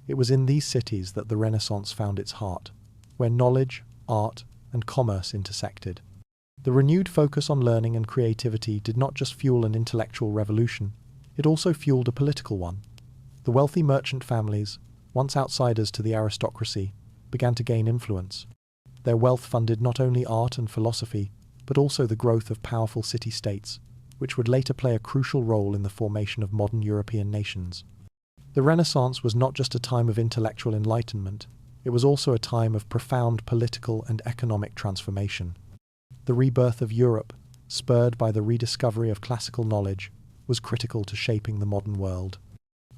Speaker 1: It was in these cities that the Renaissance found its heart, where knowledge, art, and commerce intersected. The renewed focus on learning and creativity did not just fuel an intellectual revolution, it also fueled a political one. The wealthy merchant families, once outsiders to the aristocracy, began to gain influence. Their wealth funded not only art and philosophy, but also the growth of powerful city-states, which would later play a crucial role in the formation of modern European nations. The Renaissance was not just a time of intellectual enlightenment, it was also a time of profound political and economic transformation. The rebirth of Europe, spurred by the rediscovery of classical knowledge, was critical to shaping the modern world.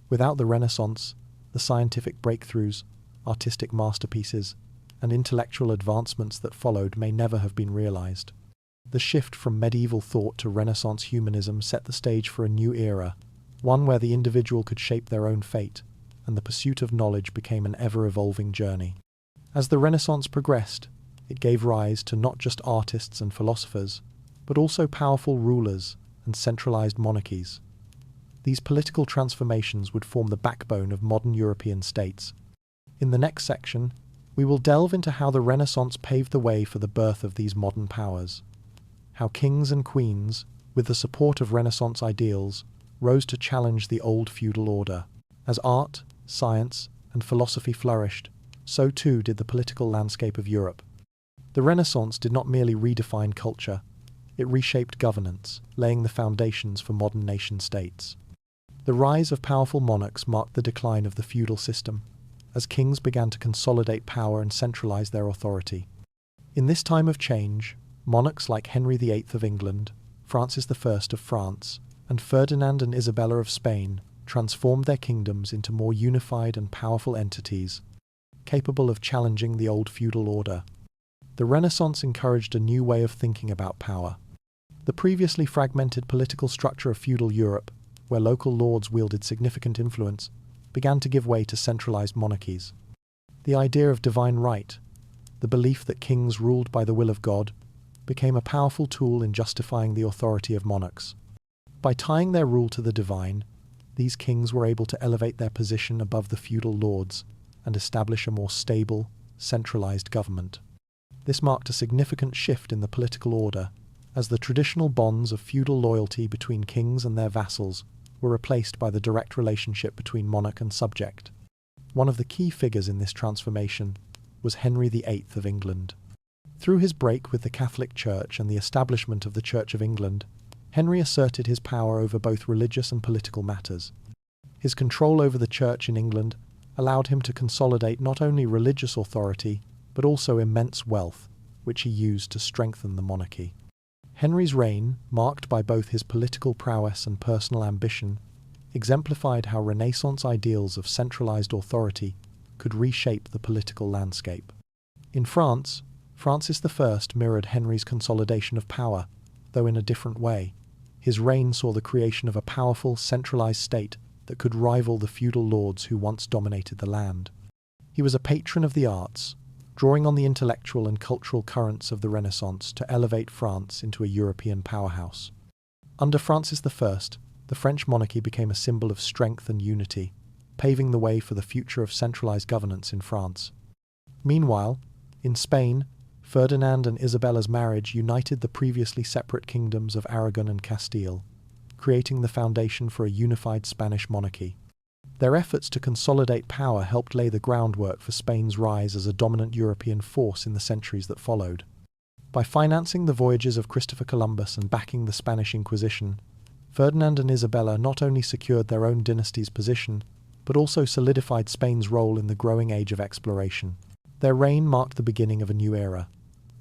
Speaker 1: Without the Renaissance, the scientific breakthroughs, artistic masterpieces, and intellectual advancements that followed may never have been realized. The shift from medieval thought to Renaissance humanism set the stage for a new era, one where the individual could shape their own fate, and the pursuit of knowledge became an ever-evolving journey. As the Renaissance progressed, it gave rise to not just artists and philosophers, but also powerful rulers and centralized monarchies. These political transformations would form the backbone of modern European states. In the next section, we will delve into how the Renaissance paved the way for the birth of these modern powers. How kings and queens, with the support of Renaissance ideals, rose to challenge the old feudal order. As art, science, and philosophy flourished, so too did the political landscape of Europe. The Renaissance did not merely redefine culture, it reshaped governance, laying the foundations for modern nation-states. The rise of powerful monarchs marked the decline of the feudal system, as kings began to consolidate power and centralize their authority. In this time of change, monarchs like Henry VIII of England, Francis I of France, and Ferdinand and Isabella of Spain transformed their kingdoms into more unified and powerful entities, capable of challenging the old feudal order. The Renaissance encouraged a new way of thinking about power. The previously fragmented political structure of feudal Europe, where local lords wielded significant influence, began to give way to centralized monarchies. The idea of divine right, the belief that kings ruled by the will of God, became a powerful tool in justifying the authority of monarchs. By tying their rule to the divine, these kings were able to elevate their position above the feudal lords and establish a more stable, centralized government. This marked a significant shift in the political order, as the traditional bonds of feudal loyalty between kings and their vassals were replaced by the direct relationship between monarch and subject. One of the key figures in this transformation was Henry VIII of England. Through his break with the Catholic Church and the establishment of the Church of England, Henry asserted his power over both religious and political matters. His control over the Church in England allowed him to consolidate not only religious authority, but also immense wealth, which he used to strengthen the monarchy. Henry's reign, marked by both his political prowess and personal ambition, exemplified how Renaissance ideals of centralized authority could reshape the political landscape. In France, Francis I mirrored Henry's consolidation of power, though in a different way. His reign saw the creation of a powerful, centralized state that could rival the feudal lords who once dominated the land. He was a patron of the arts, drawing on the intellectual and cultural currents of the Renaissance to elevate France into a European powerhouse. Under Francis I, the French monarchy became a symbol of strength and unity, paving the way for the future of centralized governance in France. Meanwhile, in Spain, Ferdinand and Isabella's marriage united the previously separate kingdoms of Aragon and Castile, creating the foundation for a unified Spanish monarchy. Their efforts to consolidate power helped lay the groundwork for Spain's rise as a dominant European force in the centuries that followed. By financing the voyages of Christopher Columbus and backing the Spanish Inquisition, Ferdinand and Isabella not only secured their own dynasty's position, but also solidified Spain's role in the growing age of exploration. Their reign marked the beginning of a new era,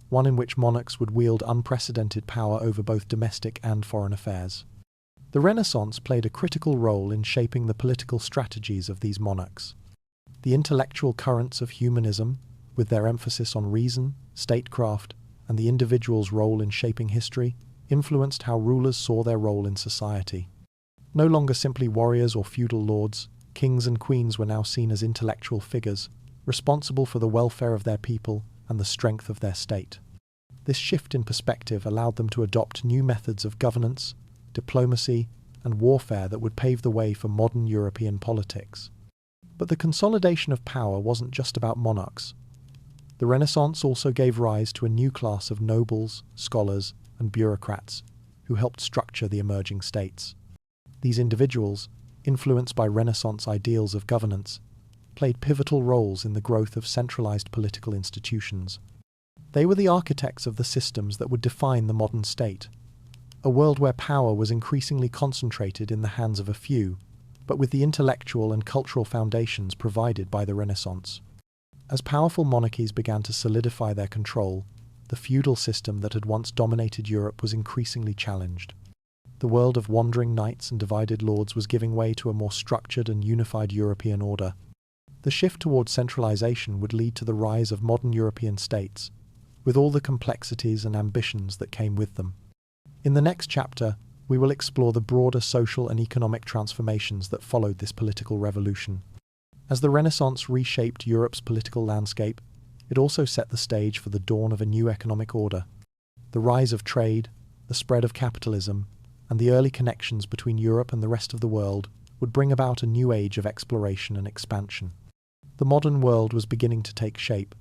Speaker 1: one in which monarchs would wield unprecedented power over both domestic and foreign affairs. The Renaissance played a critical role in shaping the political strategies of these monarchs. The intellectual currents of humanism, with their emphasis on reason, statecraft, and the individual's role in shaping history, influenced how rulers saw their role in society. No longer simply warriors or feudal lords, kings and queens were now seen as intellectual figures, responsible for the welfare of their people and the strength of their state. This shift in perspective allowed them to adopt new methods of governance, diplomacy, and warfare that would pave the way for modern European politics. But the consolidation of power wasn't just about monarchs. The Renaissance also gave rise to a new class of nobles, scholars, and bureaucrats who helped structure the emerging states. These individuals, influenced by Renaissance ideals of governance, played pivotal roles in the growth of centralized political institutions. They were the architects of the systems that would define the modern state, a world where power was increasingly concentrated in the hands of a few, but with the intellectual and cultural foundations provided by the Renaissance. As powerful monarchies began to solidify their control, the feudal system that had once dominated Europe was increasingly challenged. The world of wandering knights and divided lords was giving way to a more structured and unified European order. The shift towards centralization would lead to the rise of modern European states, with all the complexities and ambitions that came with them. In the next chapter, we will explore the broader social and economic transformations that followed this political revolution. As the Renaissance reshaped Europe's political landscape, it also set the stage for the dawn of a new economic order. The rise of trade, the spread of capitalism, and the early connections between Europe and the rest of the world would bring about a new age of exploration and expansion. The modern world was beginning to take shape,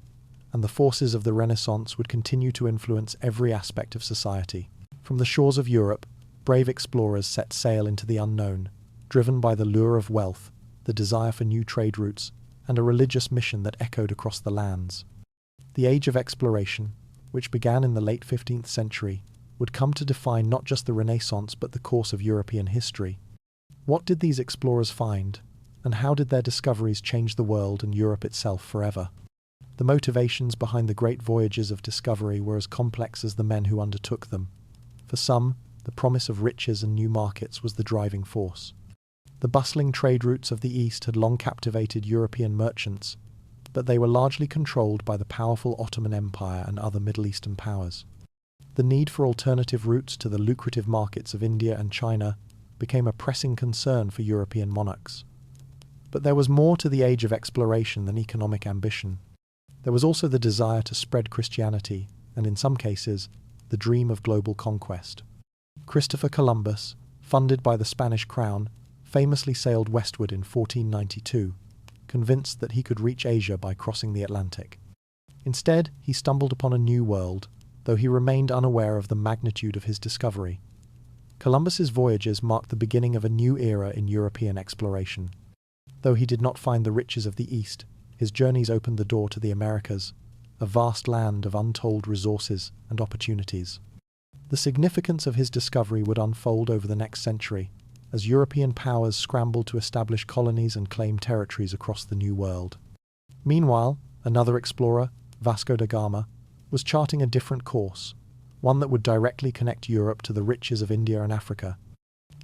Speaker 1: and the forces of the Renaissance would continue to influence every aspect of society. From the shores of Europe, brave explorers set sail into the unknown, driven by the lure of wealth, the desire for new trade routes, and a religious mission that echoed across the lands. The Age of Exploration, which began in the late 15th century, would come to define not just the Renaissance but the course of European history. What did these explorers find, and how did their discoveries change the world and Europe itself forever? The motivations behind the great voyages of discovery were as complex as the men who undertook them. For some, the promise of riches and new markets was the driving force. The bustling trade routes of the East had long captivated European merchants, but they were largely controlled by the powerful Ottoman Empire and other Middle Eastern powers. The need for alternative routes to the lucrative markets of India and China became a pressing concern for European monarchs. But there was more to the Age of Exploration than economic ambition. There was also the desire to spread Christianity, and in some cases, the dream of global conquest. Christopher Columbus, funded by the Spanish crown, famously sailed westward in 1492, convinced that he could reach Asia by crossing the Atlantic. Instead, he stumbled upon a new world, though he remained unaware of the magnitude of his discovery. Columbus's voyages marked the beginning of a new era in European exploration. Though he did not find the riches of the East, his journeys opened the door to the Americas, a vast land of untold resources and opportunities. The significance of his discovery would unfold over the next century, as European powers scrambled to establish colonies and claim territories across the New World. Meanwhile, another explorer, Vasco da Gama, was charting a different course, one that would directly connect Europe to the riches of India and Africa.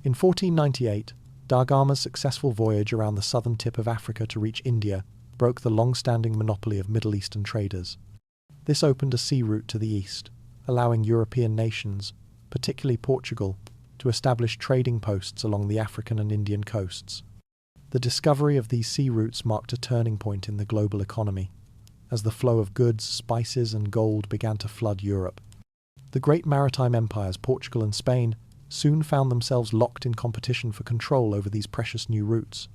Speaker 1: In 1498, da Gama's successful voyage around the southern tip of Africa to reach India broke the long-standing monopoly of Middle Eastern traders. This opened a sea route to the east, allowing European nations, particularly Portugal, to establish trading posts along the African and Indian coasts. The discovery of these sea routes marked a turning point in the global economy, as the flow of goods, spices, and gold began to flood Europe. The great maritime empires, Portugal and Spain, soon found themselves locked in competition for control over these precious new routes.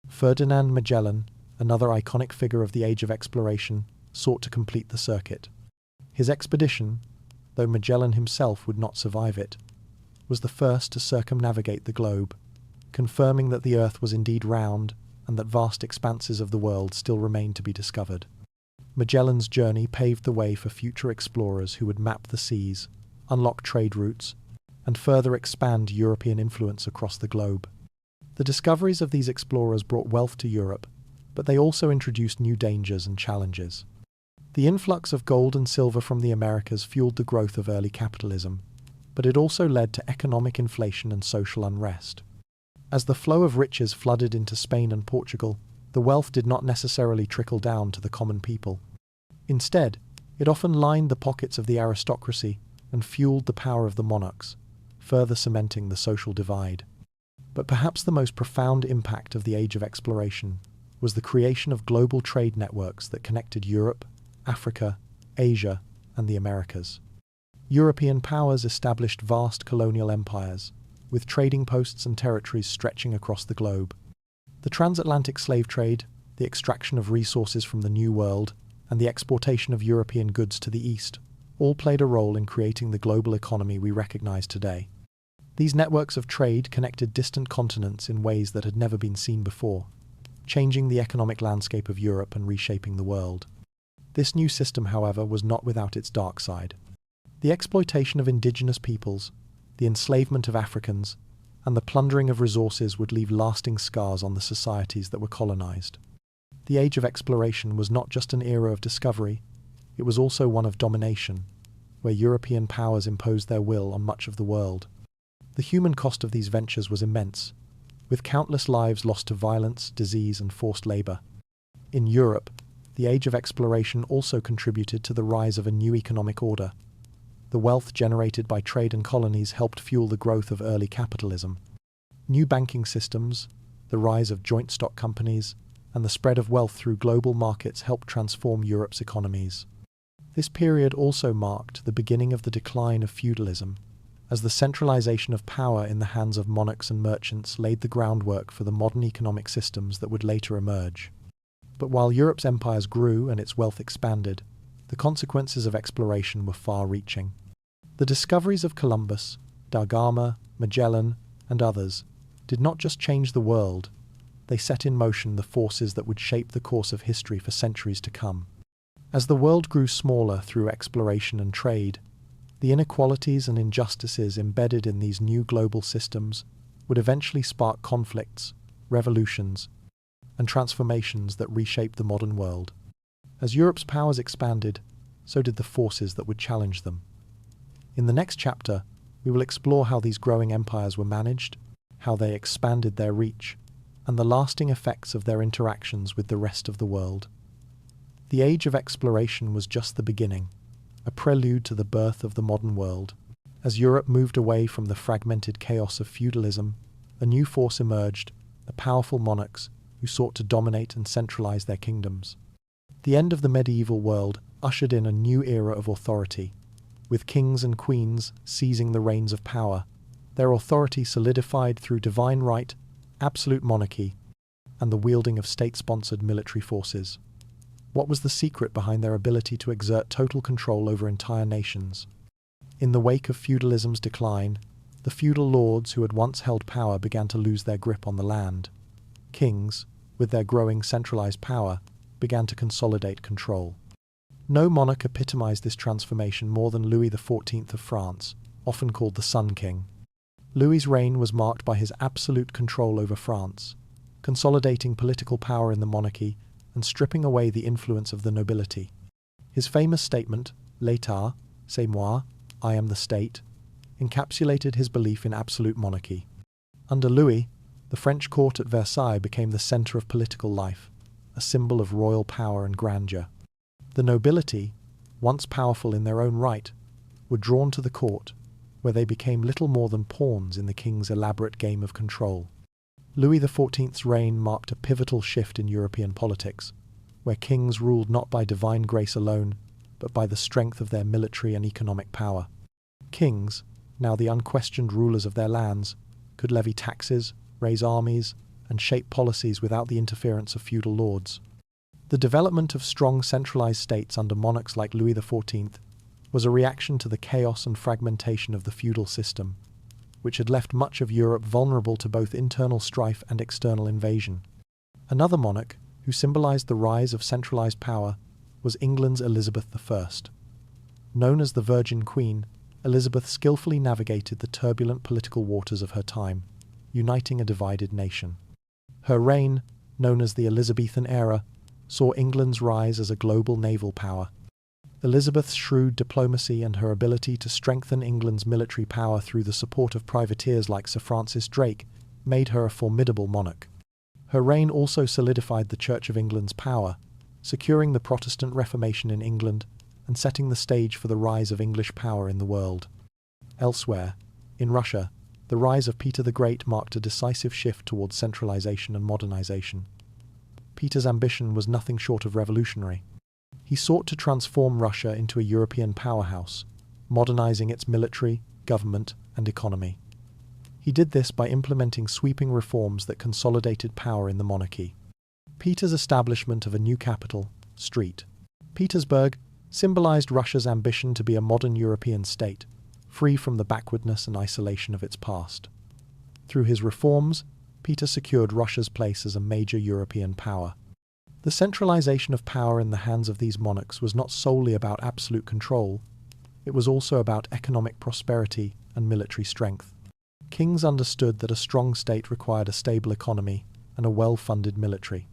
Speaker 1: Ferdinand Magellan, another iconic figure of the Age of Exploration, sought to complete the circuit. His expedition, though Magellan himself would not survive it, was the first to circumnavigate the globe, confirming that the Earth was indeed round and that vast expanses of the world still remained to be discovered. Magellan's journey paved the way for future explorers who would map the seas, unlock trade routes, and further expand European influence across the globe. The discoveries of these explorers brought wealth to Europe, but they also introduced new dangers and challenges. The influx of gold and silver from the Americas fueled the growth of early capitalism, but it also led to economic inflation and social unrest. As the flow of riches flooded into Spain and Portugal, the wealth did not necessarily trickle down to the common people. Instead, it often lined the pockets of the aristocracy and fueled the power of the monarchs, further cementing the social divide. But perhaps the most profound impact of the Age of Exploration was the creation of global trade networks that connected Europe, Africa, Asia, and the Americas. European powers established vast colonial empires, with trading posts and territories stretching across the globe. The transatlantic slave trade, the extraction of resources from the New World, and the exportation of European goods to the East all played a role in creating the global economy we recognize today. These networks of trade connected distant continents in ways that had never been seen before, changing the economic landscape of Europe and reshaping the world. This new system, however, was not without its dark side. The exploitation of indigenous peoples, the enslavement of Africans, and the plundering of resources would leave lasting scars on the societies that were colonized. The Age of Exploration was not just an era of discovery, it was also one of domination, where European powers imposed their will on much of the world. The human cost of these ventures was immense, with countless lives lost to violence, disease, and forced labor. In Europe, the Age of Exploration also contributed to the rise of a new economic order. The wealth generated by trade and colonies helped fuel the growth of early capitalism. New banking systems, the rise of joint stock companies, and the spread of wealth through global markets helped transform Europe's economies. This period also marked the beginning of the decline of feudalism, as the centralization of power in the hands of monarchs and merchants laid the groundwork for the modern economic systems that would later emerge. But while Europe's empires grew and its wealth expanded, the consequences of exploration were far-reaching. The discoveries of Columbus, da Gama, Magellan, and others did not just change the world, they set in motion the forces that would shape the course of history for centuries to come. As the world grew smaller through exploration and trade, the inequalities and injustices embedded in these new global systems would eventually spark conflicts, revolutions, and transformations that reshaped the modern world. As Europe's powers expanded, so did the forces that would challenge them. In the next chapter, we will explore how these growing empires were managed, how they expanded their reach, and the lasting effects of their interactions with the rest of the world. The Age of Exploration was just the beginning, a prelude to the birth of the modern world. As Europe moved away from the fragmented chaos of feudalism, a new force emerged, the powerful monarchs who sought to dominate and centralize their kingdoms. The end of the medieval world ushered in a new era of authority, with kings and queens seizing the reins of power, their authority solidified through divine right, absolute monarchy, and the wielding of state-sponsored military forces. What was the secret behind their ability to exert total control over entire nations? In the wake of feudalism's decline, the feudal lords who had once held power began to lose their grip on the land. Kings, with their growing centralized power, began to consolidate control. No monarch epitomized this transformation more than Louis XIV of France, often called the Sun King. Louis's reign was marked by his absolute control over France, consolidating political power in the monarchy and stripping away the influence of the nobility. His famous statement, "L'État, c'est moi, I am the state," encapsulated his belief in absolute monarchy. Under Louis, the French court at Versailles became the center of political life, a symbol of royal power and grandeur. The nobility, once powerful in their own right, were drawn to the court, where they became little more than pawns in the king's elaborate game of control. Louis XIV's reign marked a pivotal shift in European politics, where kings ruled not by divine grace alone, but by the strength of their military and economic power. Kings, now the unquestioned rulers of their lands, could levy taxes, raise armies, and shape policies without the interference of feudal lords. The development of strong centralized states under monarchs like Louis XIV was a reaction to the chaos and fragmentation of the feudal system, which had left much of Europe vulnerable to both internal strife and external invasion. Another monarch, who symbolized the rise of centralized power, was England's Elizabeth I. Known as the Virgin Queen, Elizabeth skillfully navigated the turbulent political waters of her time, uniting a divided nation. Her reign, known as the Elizabethan era, saw England's rise as a global naval power. Elizabeth's shrewd diplomacy and her ability to strengthen England's military power through the support of privateers like Sir Francis Drake made her a formidable monarch. Her reign also solidified the Church of England's power, securing the Protestant Reformation in England and setting the stage for the rise of English power in the world. Elsewhere, in Russia, the rise of Peter the Great marked a decisive shift towards centralization and modernization. Peter's ambition was nothing short of revolutionary. He sought to transform Russia into a European powerhouse, modernizing its military, government, and economy. He did this by implementing sweeping reforms that consolidated power in the monarchy. Peter's establishment of a new capital, St. Petersburg, symbolized Russia's ambition to be a modern European state, free from the backwardness and isolation of its past. Through his reforms, Peter secured Russia's place as a major European power. The centralization of power in the hands of these monarchs was not solely about absolute control, it was also about economic prosperity and military strength. Kings understood that a strong state required a stable economy and a well-funded military.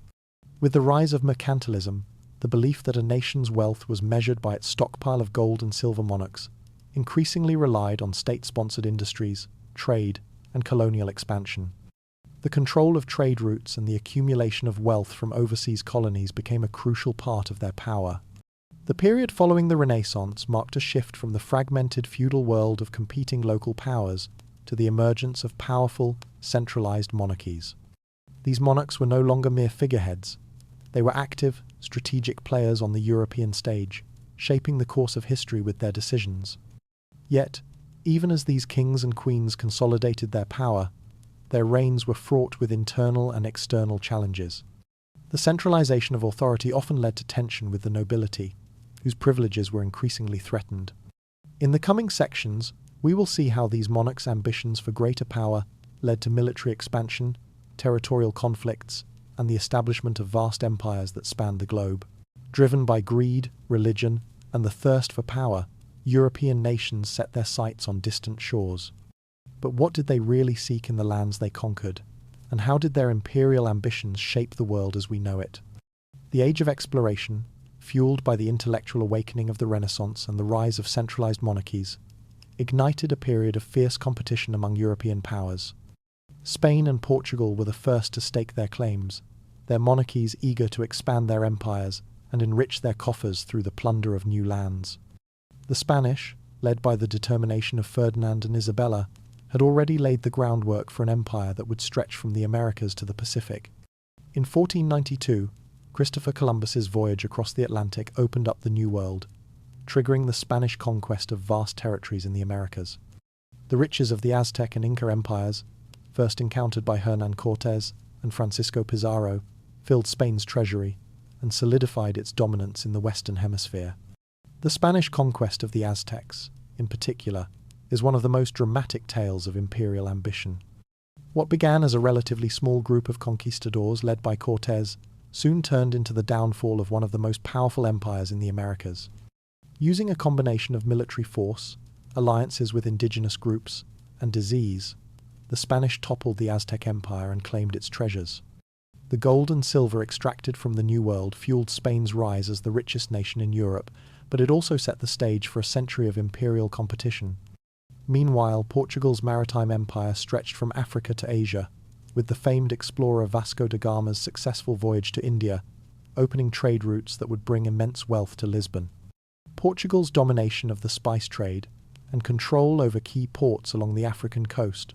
Speaker 1: With the rise of mercantilism, the belief that a nation's wealth was measured by its stockpile of gold and silver monarchs increasingly relied on state-sponsored industries, trade, and colonial expansion. The control of trade routes and the accumulation of wealth from overseas colonies became a crucial part of their power. The period following the Renaissance marked a shift from the fragmented feudal world of competing local powers to the emergence of powerful, centralized monarchies. These monarchs were no longer mere figureheads. They were active, strategic players on the European stage, shaping the course of history with their decisions. Yet, even as these kings and queens consolidated their power, their reigns were fraught with internal and external challenges. The centralization of authority often led to tension with the nobility, whose privileges were increasingly threatened. In the coming sections, we will see how these monarchs' ambitions for greater power led to military expansion, territorial conflicts, and the establishment of vast empires that spanned the globe. Driven by greed, religion, and the thirst for power, European nations set their sights on distant shores. But what did they really seek in the lands they conquered? And how did their imperial ambitions shape the world as we know it? The age of exploration, fueled by the intellectual awakening of the Renaissance and the rise of centralized monarchies, ignited a period of fierce competition among European powers. Spain and Portugal were the first to stake their claims, their monarchies eager to expand their empires and enrich their coffers through the plunder of new lands. The Spanish, led by the determination of Ferdinand and Isabella, had already laid the groundwork for an empire that would stretch from the Americas to the Pacific. In 1492, Christopher Columbus's voyage across the Atlantic opened up the New World, triggering the Spanish conquest of vast territories in the Americas. The riches of the Aztec and Inca empires, first encountered by Hernán Cortés and Francisco Pizarro, filled Spain's treasury and solidified its dominance in the Western Hemisphere. The Spanish conquest of the Aztecs, in particular, is one of the most dramatic tales of imperial ambition. What began as a relatively small group of conquistadors led by Cortés soon turned into the downfall of one of the most powerful empires in the Americas. Using a combination of military force, alliances with indigenous groups, and disease, the Spanish toppled the Aztec Empire and claimed its treasures. The gold and silver extracted from the New World fueled Spain's rise as the richest nation in Europe, but it also set the stage for a century of imperial competition. Meanwhile, Portugal's maritime empire stretched from Africa to Asia, with the famed explorer Vasco da Gama's successful voyage to India, opening trade routes that would bring immense wealth to Lisbon. Portugal's domination of the spice trade and control over key ports along the African coast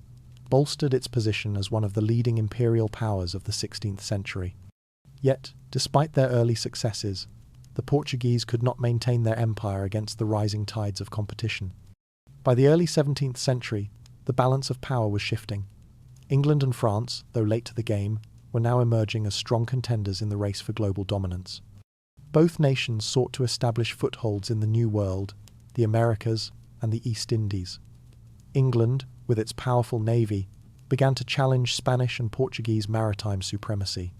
Speaker 1: bolstered its position as one of the leading imperial powers of the 16th century. Yet, despite their early successes, the Portuguese could not maintain their empire against the rising tides of competition. By the early 17th century, the balance of power was shifting. England and France, though late to the game, were now emerging as strong contenders in the race for global dominance. Both nations sought to establish footholds in the New World, the Americas, and the East Indies. England, with its powerful navy, began to challenge Spanish and Portuguese maritime supremacy.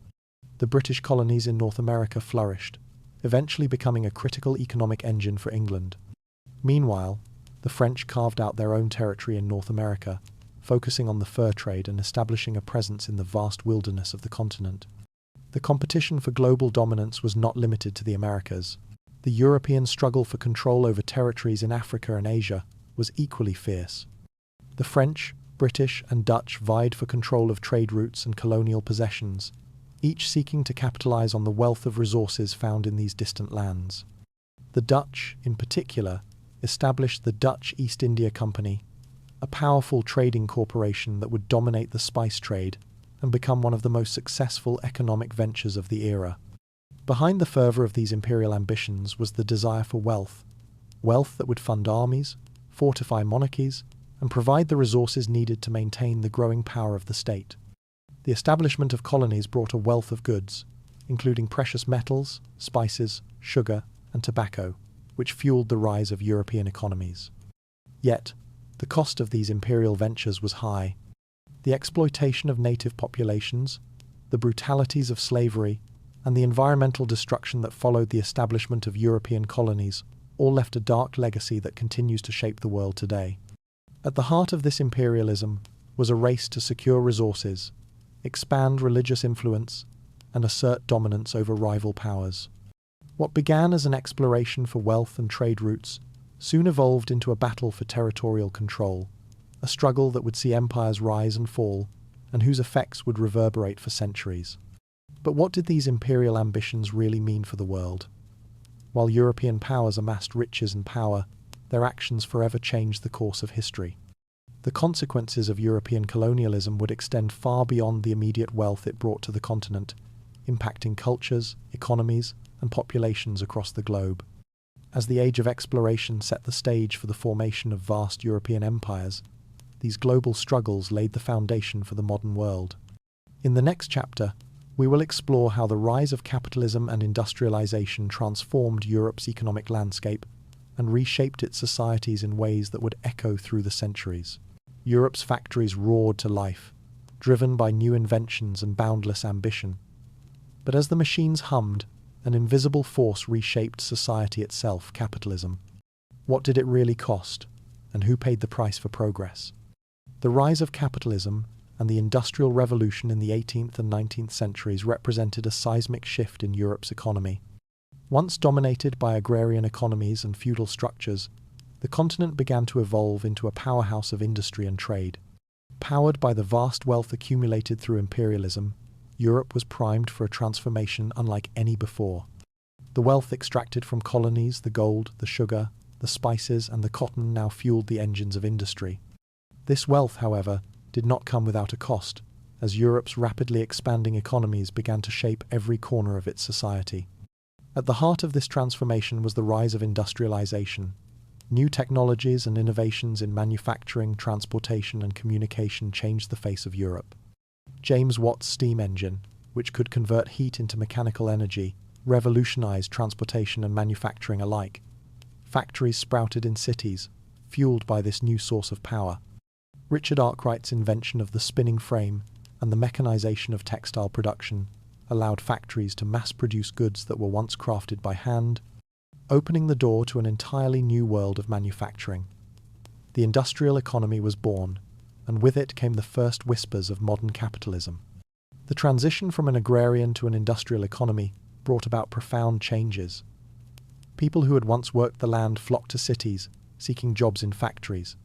Speaker 1: The British colonies in North America flourished, eventually becoming a critical economic engine for England. Meanwhile, the French carved out their own territory in North America, focusing on the fur trade and establishing a presence in the vast wilderness of the continent. The competition for global dominance was not limited to the Americas. The European struggle for control over territories in Africa and Asia was equally fierce. The French, British, and Dutch vied for control of trade routes and colonial possessions, each seeking to capitalize on the wealth of resources found in these distant lands. The Dutch, in particular, established the Dutch East India Company, a powerful trading corporation that would dominate the spice trade and become one of the most successful economic ventures of the era. Behind the fervor of these imperial ambitions was the desire for wealth that would fund armies, fortify monarchies, and provide the resources needed to maintain the growing power of the state. The establishment of colonies brought a wealth of goods, including precious metals, spices, sugar, and tobacco, which fueled the rise of European economies. Yet, the cost of these imperial ventures was high. The exploitation of native populations, the brutalities of slavery, and the environmental destruction that followed the establishment of European colonies all left a dark legacy that continues to shape the world today. At the heart of this imperialism was a race to secure resources, expand religious influence, and assert dominance over rival powers. What began as an exploration for wealth and trade routes soon evolved into a battle for territorial control, a struggle that would see empires rise and fall, and whose effects would reverberate for centuries. But what did these imperial ambitions really mean for the world? While European powers amassed riches and power, their actions forever changed the course of history. The consequences of European colonialism would extend far beyond the immediate wealth it brought to the continent, impacting cultures, economies, and populations across the globe. As the age of exploration set the stage for the formation of vast European empires, these global struggles laid the foundation for the modern world. In the next chapter, we will explore how the rise of capitalism and industrialization transformed Europe's economic landscape and reshaped its societies in ways that would echo through the centuries. Europe's factories roared to life, driven by new inventions and boundless ambition. But as the machines hummed, an invisible force reshaped society itself, capitalism. What did it really cost, and who paid the price for progress? The rise of capitalism and the Industrial Revolution in the 18th and 19th centuries represented a seismic shift in Europe's economy. Once dominated by agrarian economies and feudal structures, the continent began to evolve into a powerhouse of industry and trade. Powered by the vast wealth accumulated through imperialism, Europe was primed for a transformation unlike any before. The wealth extracted from colonies, the gold, the sugar, the spices, and the cotton now fueled the engines of industry. This wealth, however, did not come without a cost, as Europe's rapidly expanding economies began to shape every corner of its society. At the heart of this transformation was the rise of industrialization. New technologies and innovations in manufacturing, transportation, and communication changed the face of Europe. James Watt's steam engine, which could convert heat into mechanical energy, revolutionized transportation and manufacturing alike. Factories sprouted in cities, fueled by this new source of power. Richard Arkwright's invention of the spinning frame and the mechanization of textile production allowed factories to mass-produce goods that were once crafted by hand, opening the door to an entirely new world of manufacturing. The industrial economy was born, and with it came the first whispers of modern capitalism. The transition from an agrarian to an industrial economy brought about profound changes. People who had once worked the land flocked to cities, seeking jobs in factories.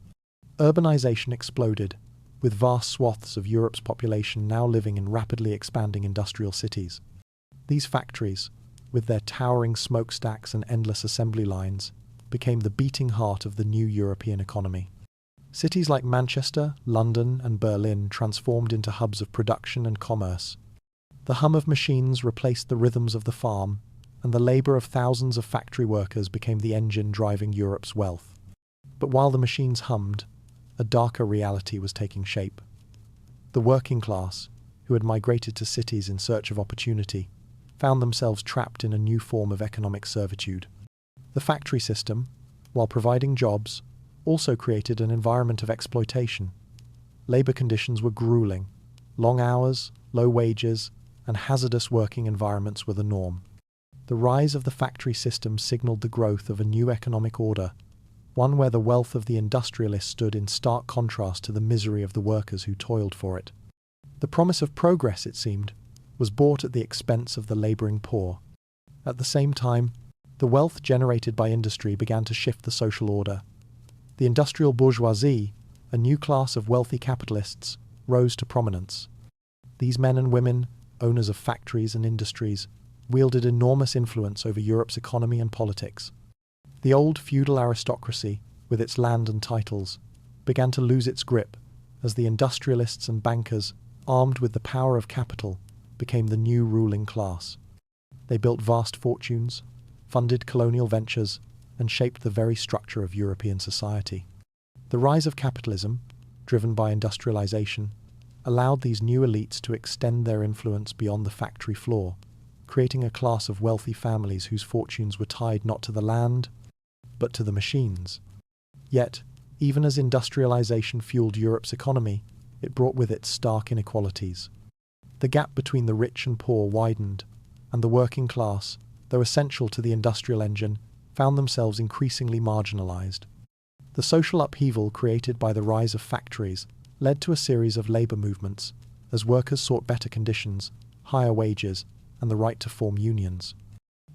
Speaker 1: Urbanization exploded, with vast swaths of Europe's population now living in rapidly expanding industrial cities. These factories, with their towering smokestacks and endless assembly lines, became the beating heart of the new European economy. Cities like Manchester, London, and Berlin transformed into hubs of production and commerce. The hum of machines replaced the rhythms of the farm, and the labor of thousands of factory workers became the engine driving Europe's wealth. But while the machines hummed, a darker reality was taking shape. The working class, who had migrated to cities in search of opportunity, found themselves trapped in a new form of economic servitude. The factory system, while providing jobs, also created an environment of exploitation. Labor conditions were grueling. Long hours, low wages, and hazardous working environments were the norm. The rise of the factory system signaled the growth of a new economic order, one where the wealth of the industrialist stood in stark contrast to the misery of the workers who toiled for it. The promise of progress, it seemed, was bought at the expense of the laboring poor. At the same time, the wealth generated by industry began to shift the social order. The industrial bourgeoisie, a new class of wealthy capitalists, rose to prominence. These men and women, owners of factories and industries, wielded enormous influence over Europe's economy and politics. The old feudal aristocracy, with its land and titles, began to lose its grip as the industrialists and bankers, armed with the power of capital, became the new ruling class. They built vast fortunes, funded colonial ventures, and shaped the very structure of European society. The rise of capitalism, driven by industrialization, allowed these new elites to extend their influence beyond the factory floor, creating a class of wealthy families whose fortunes were tied not to the land, but to the machines. Yet, even as industrialization fueled Europe's economy, it brought with it stark inequalities. The gap between the rich and poor widened, and the working class, though essential to the industrial engine, found themselves increasingly marginalized. The social upheaval created by the rise of factories led to a series of labor movements, as workers sought better conditions, higher wages, and the right to form unions.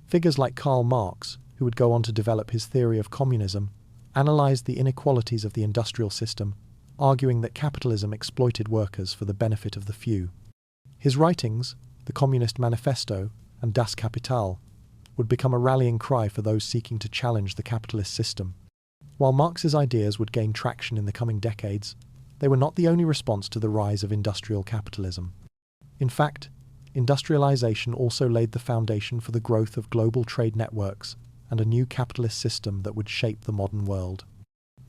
Speaker 1: Figures like Karl Marx, who would go on to develop his theory of communism, analyzed the inequalities of the industrial system, arguing that capitalism exploited workers for the benefit of the few. His writings, the Communist Manifesto and Das Kapital, would become a rallying cry for those seeking to challenge the capitalist system. While Marx's ideas would gain traction in the coming decades, they were not the only response to the rise of industrial capitalism. In fact, industrialization also laid the foundation for the growth of global trade networks and a new capitalist system that would shape the modern world.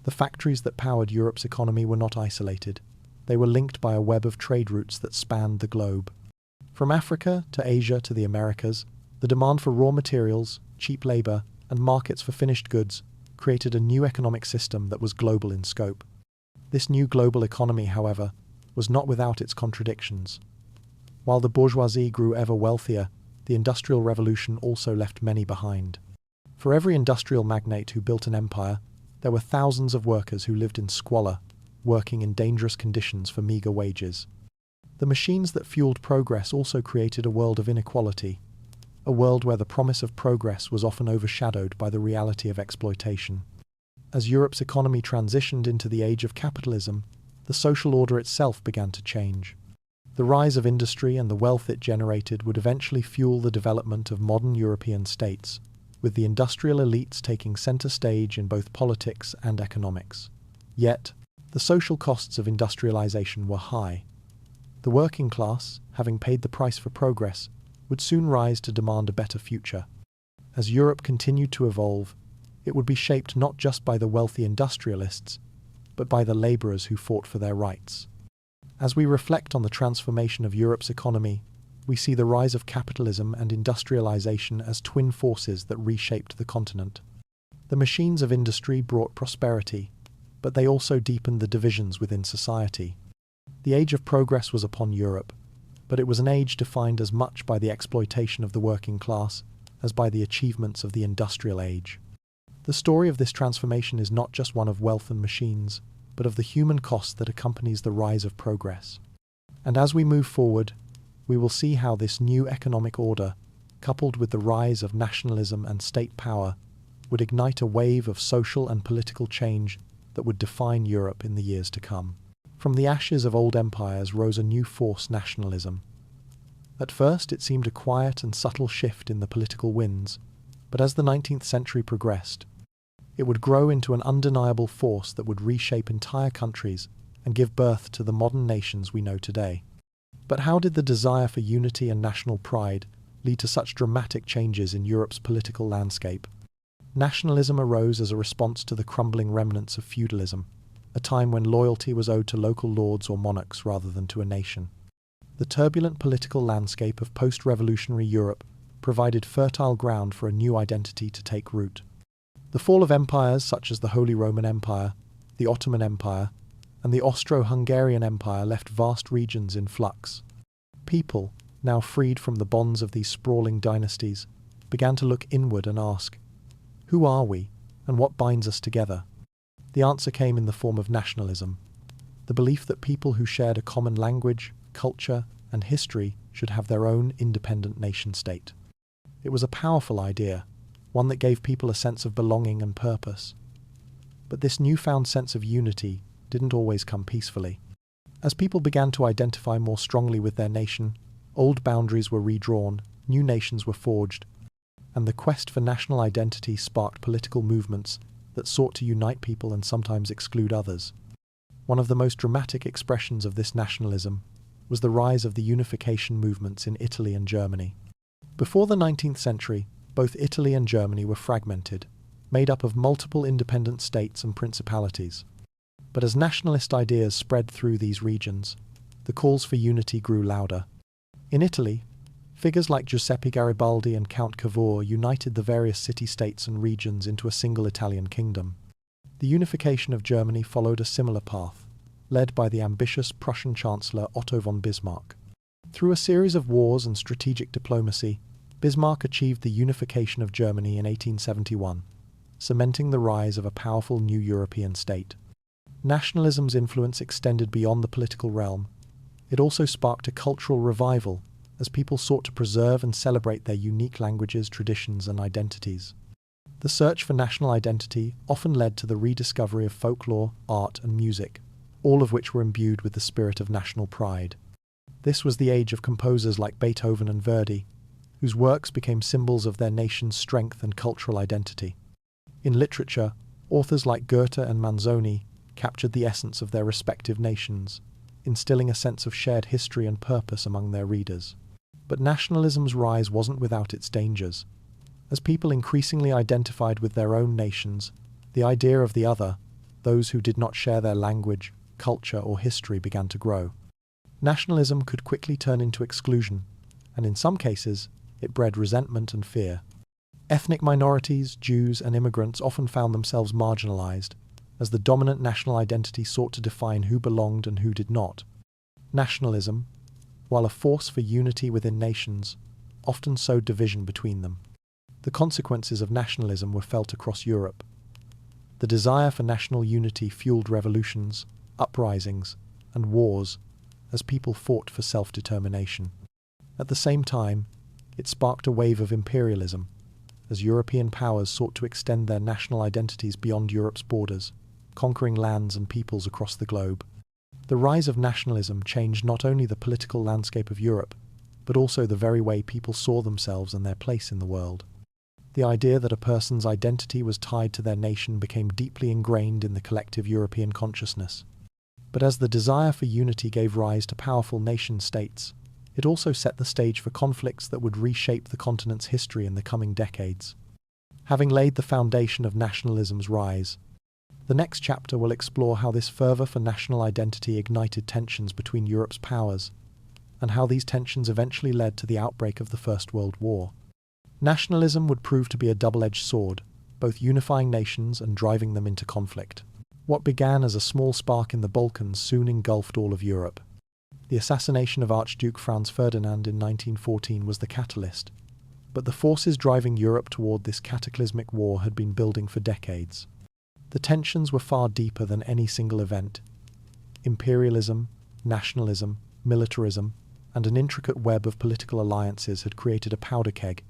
Speaker 1: The factories that powered Europe's economy were not isolated. They were linked by a web of trade routes that spanned the globe. From Africa to Asia to the Americas, the demand for raw materials, cheap labor, and markets for finished goods created a new economic system that was global in scope. This new global economy, however, was not without its contradictions. While the bourgeoisie grew ever wealthier, the Industrial Revolution also left many behind. For every industrial magnate who built an empire, there were thousands of workers who lived in squalor, working in dangerous conditions for meager wages. The machines that fueled progress also created a world of inequality, a world where the promise of progress was often overshadowed by the reality of exploitation. As Europe's economy transitioned into the age of capitalism, the social order itself began to change. The rise of industry and the wealth it generated would eventually fuel the development of modern European states, with the industrial elites taking center stage in both politics and economics. Yet, the social costs of industrialization were high. The working class, having paid the price for progress, would soon rise to demand a better future. As Europe continued to evolve, it would be shaped not just by the wealthy industrialists, but by the laborers who fought for their rights. As we reflect on the transformation of Europe's economy, we see the rise of capitalism and industrialization as twin forces that reshaped the continent. The machines of industry brought prosperity, but they also deepened the divisions within society. The age of progress was upon Europe, but it was an age defined as much by the exploitation of the working class as by the achievements of the industrial age. The story of this transformation is not just one of wealth and machines, but of the human cost that accompanies the rise of progress. And as we move forward, we will see how this new economic order, coupled with the rise of nationalism and state power, would ignite a wave of social and political change that would define Europe in the years to come. From the ashes of old empires rose a new force, nationalism. At first it seemed a quiet and subtle shift in the political winds, but as the 19th century progressed, it would grow into an undeniable force that would reshape entire countries and give birth to the modern nations we know today. But how did the desire for unity and national pride lead to such dramatic changes in Europe's political landscape? Nationalism arose as a response to the crumbling remnants of feudalism, a time when loyalty was owed to local lords or monarchs rather than to a nation. The turbulent political landscape of post-revolutionary Europe provided fertile ground for a new identity to take root. The fall of empires such as the Holy Roman Empire, the Ottoman Empire, and the Austro-Hungarian Empire left vast regions in flux. People, now freed from the bonds of these sprawling dynasties, began to look inward and ask, who are we, and what binds us together? The answer came in the form of nationalism, the belief that people who shared a common language, culture, and history should have their own independent nation-state. It was a powerful idea, one that gave people a sense of belonging and purpose. But this newfound sense of unity didn't always come peacefully. As people began to identify more strongly with their nation, old boundaries were redrawn, new nations were forged, and the quest for national identity sparked political movements that sought to unite people and sometimes exclude others. One of the most dramatic expressions of this nationalism was the rise of the unification movements in Italy and Germany. Before the 19th century, both Italy and Germany were fragmented, made up of multiple independent states and principalities. But as nationalist ideas spread through these regions, the calls for unity grew louder. In Italy, figures like Giuseppe Garibaldi and Count Cavour united the various city-states and regions into a single Italian kingdom. The unification of Germany followed a similar path, led by the ambitious Prussian Chancellor Otto von Bismarck. Through a series of wars and strategic diplomacy, Bismarck achieved the unification of Germany in 1871, cementing the rise of a powerful new European state. Nationalism's influence extended beyond the political realm. It also sparked a cultural revival, as people sought to preserve and celebrate their unique languages, traditions, and identities. The search for national identity often led to the rediscovery of folklore, art, and music, all of which were imbued with the spirit of national pride. This was the age of composers like Beethoven and Verdi, whose works became symbols of their nation's strength and cultural identity. In literature, authors like Goethe and Manzoni captured the essence of their respective nations, instilling a sense of shared history and purpose among their readers. But nationalism's rise wasn't without its dangers. As people increasingly identified with their own nations, the idea of the other, those who did not share their language, culture, or history, began to grow. Nationalism could quickly turn into exclusion, and in some cases, it bred resentment and fear. Ethnic minorities, Jews, and immigrants often found themselves marginalized, as the dominant national identity sought to define who belonged and who did not. Nationalism, while a force for unity within nations, often sowed division between them. The consequences of nationalism were felt across Europe. The desire for national unity fueled revolutions, uprisings, and wars as people fought for self-determination. At the same time, it sparked a wave of imperialism, as European powers sought to extend their national identities beyond Europe's borders, conquering lands and peoples across the globe. The rise of nationalism changed not only the political landscape of Europe, but also the very way people saw themselves and their place in the world. The idea that a person's identity was tied to their nation became deeply ingrained in the collective European consciousness. But as the desire for unity gave rise to powerful nation-states, it also set the stage for conflicts that would reshape the continent's history in the coming decades. Having laid the foundation of nationalism's rise, the next chapter will explore how this fervor for national identity ignited tensions between Europe's powers, and how these tensions eventually led to the outbreak of the First World War. Nationalism would prove to be a double-edged sword, both unifying nations and driving them into conflict. What began as a small spark in the Balkans soon engulfed all of Europe. The assassination of Archduke Franz Ferdinand in 1914 was the catalyst, but the forces driving Europe toward this cataclysmic war had been building for decades. The tensions were far deeper than any single event. Imperialism, nationalism, militarism, and an intricate web of political alliances had created a powder keg,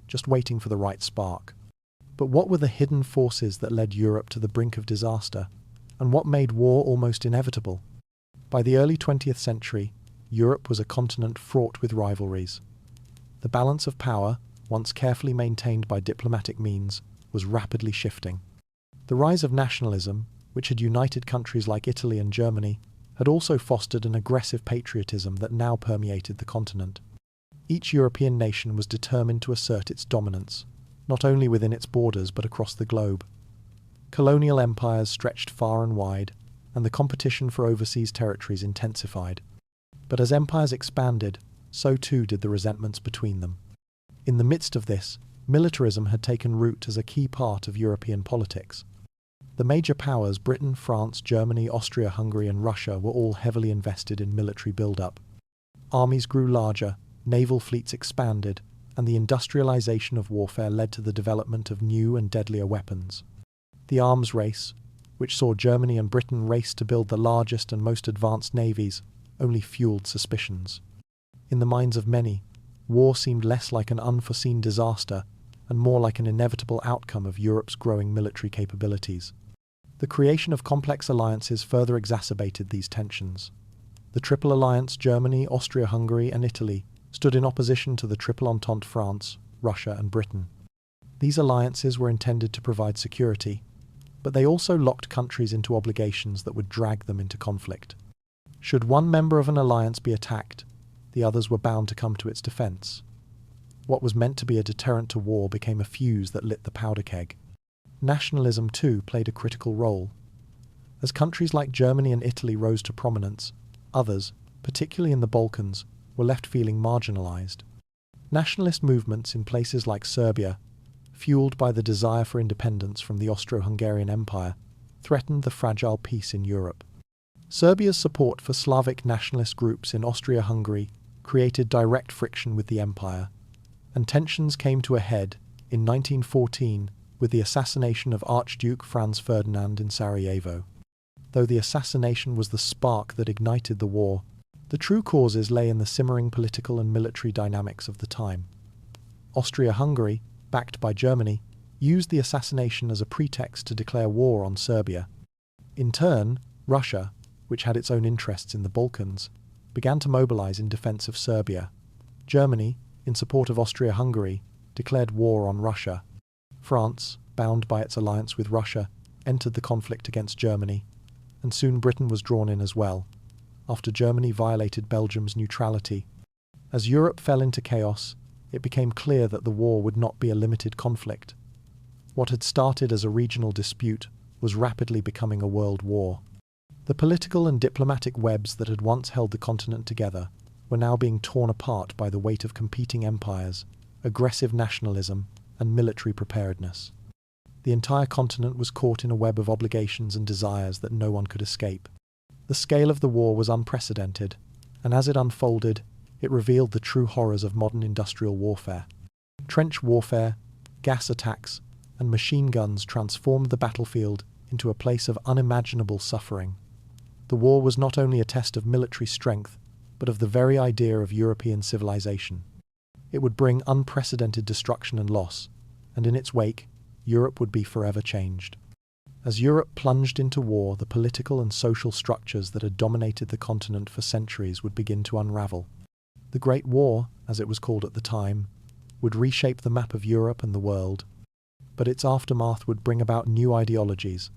Speaker 1: just waiting for the right spark. But what were the hidden forces that led Europe to the brink of disaster, and what made war almost inevitable? By the early 20th century, Europe was a continent fraught with rivalries. The balance of power, once carefully maintained by diplomatic means, was rapidly shifting. The rise of nationalism, which had united countries like Italy and Germany, had also fostered an aggressive patriotism that now permeated the continent. Each European nation was determined to assert its dominance, not only within its borders but across the globe. Colonial empires stretched far and wide, and the competition for overseas territories intensified. But as empires expanded, so too did the resentments between them. In the midst of this, militarism had taken root as a key part of European politics. The major powers, Britain, France, Germany, Austria-Hungary, and Russia, were all heavily invested in military build-up. Armies grew larger, naval fleets expanded, and the industrialization of warfare led to the development of new and deadlier weapons. The arms race, which saw Germany and Britain race to build the largest and most advanced navies, only fueled suspicions. In the minds of many, war seemed less like an unforeseen disaster and more like an inevitable outcome of Europe's growing military capabilities. The creation of complex alliances further exacerbated these tensions. The Triple Alliance, Germany, Austria-Hungary, and Italy, stood in opposition to the Triple Entente, France, Russia, and Britain. These alliances were intended to provide security, but they also locked countries into obligations that would drag them into conflict. Should one member of an alliance be attacked, the others were bound to come to its defense. What was meant to be a deterrent to war became a fuse that lit the powder keg. Nationalism, too, played a critical role. As countries like Germany and Italy rose to prominence, others, particularly in the Balkans, were left feeling marginalized. Nationalist movements in places like Serbia, fueled by the desire for independence from the Austro-Hungarian Empire, threatened the fragile peace in Europe. Serbia's support for Slavic nationalist groups in Austria-Hungary created direct friction with the empire, and tensions came to a head in 1914 with the assassination of Archduke Franz Ferdinand in Sarajevo. Though the assassination was the spark that ignited the war, the true causes lay in the simmering political and military dynamics of the time. Austria-Hungary, backed by Germany, used the assassination as a pretext to declare war on Serbia. In turn, Russia, which had its own interests in the Balkans, began to mobilize in defense of Serbia. Germany, in support of Austria-Hungary, declared war on Russia. France, bound by its alliance with Russia, entered the conflict against Germany, and soon Britain was drawn in as well, after Germany violated Belgium's neutrality. As Europe fell into chaos, it became clear that the war would not be a limited conflict. What had started as a regional dispute was rapidly becoming a world war. The political and diplomatic webs that had once held the continent together were now being torn apart by the weight of competing empires, aggressive nationalism, and military preparedness. The entire continent was caught in a web of obligations and desires that no one could escape. The scale of the war was unprecedented, and as it unfolded, it revealed the true horrors of modern industrial warfare. Trench warfare, gas attacks, and machine guns transformed the battlefield into a place of unimaginable suffering. The war was not only a test of military strength, but of the very idea of European civilization. It would bring unprecedented destruction and loss, and in its wake, Europe would be forever changed. As Europe plunged into war, the political and social structures that had dominated the continent for centuries would begin to unravel. The Great War, as it was called at the time, would reshape the map of Europe and the world, but its aftermath would bring about new ideologies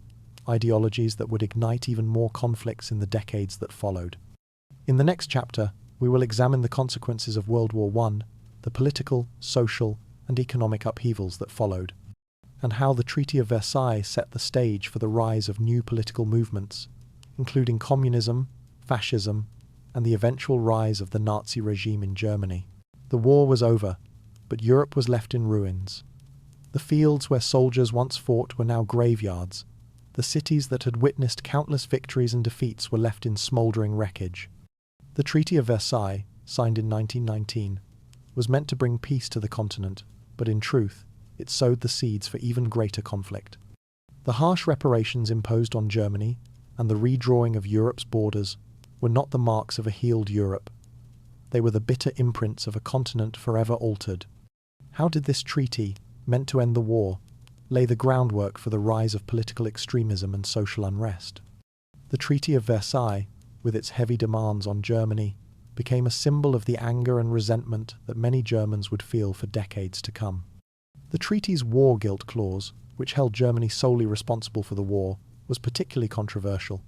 Speaker 1: that would ignite even more conflicts in the decades that followed. In the next chapter, we will examine the consequences of World War I, the political, social, and economic upheavals that followed, and how the Treaty of Versailles set the stage for the rise of new political movements, including communism, fascism, and the eventual rise of the Nazi regime in Germany. The war was over, but Europe was left in ruins. The fields where soldiers once fought were now graveyards. The cities that had witnessed countless victories and defeats were left in smouldering wreckage. The Treaty of Versailles, signed in 1919, was meant to bring peace to the continent, but in truth, it sowed the seeds for even greater conflict. The harsh reparations imposed on Germany and the redrawing of Europe's borders were not the marks of a healed Europe. They were the bitter imprints of a continent forever altered. How did this treaty, meant to end the war, lay the groundwork for the rise of political extremism and social unrest? The Treaty of Versailles, with its heavy demands on Germany, became a symbol of the anger and resentment that many Germans would feel for decades to come. The treaty's war guilt clause, which held Germany solely responsible for the war, was particularly controversial.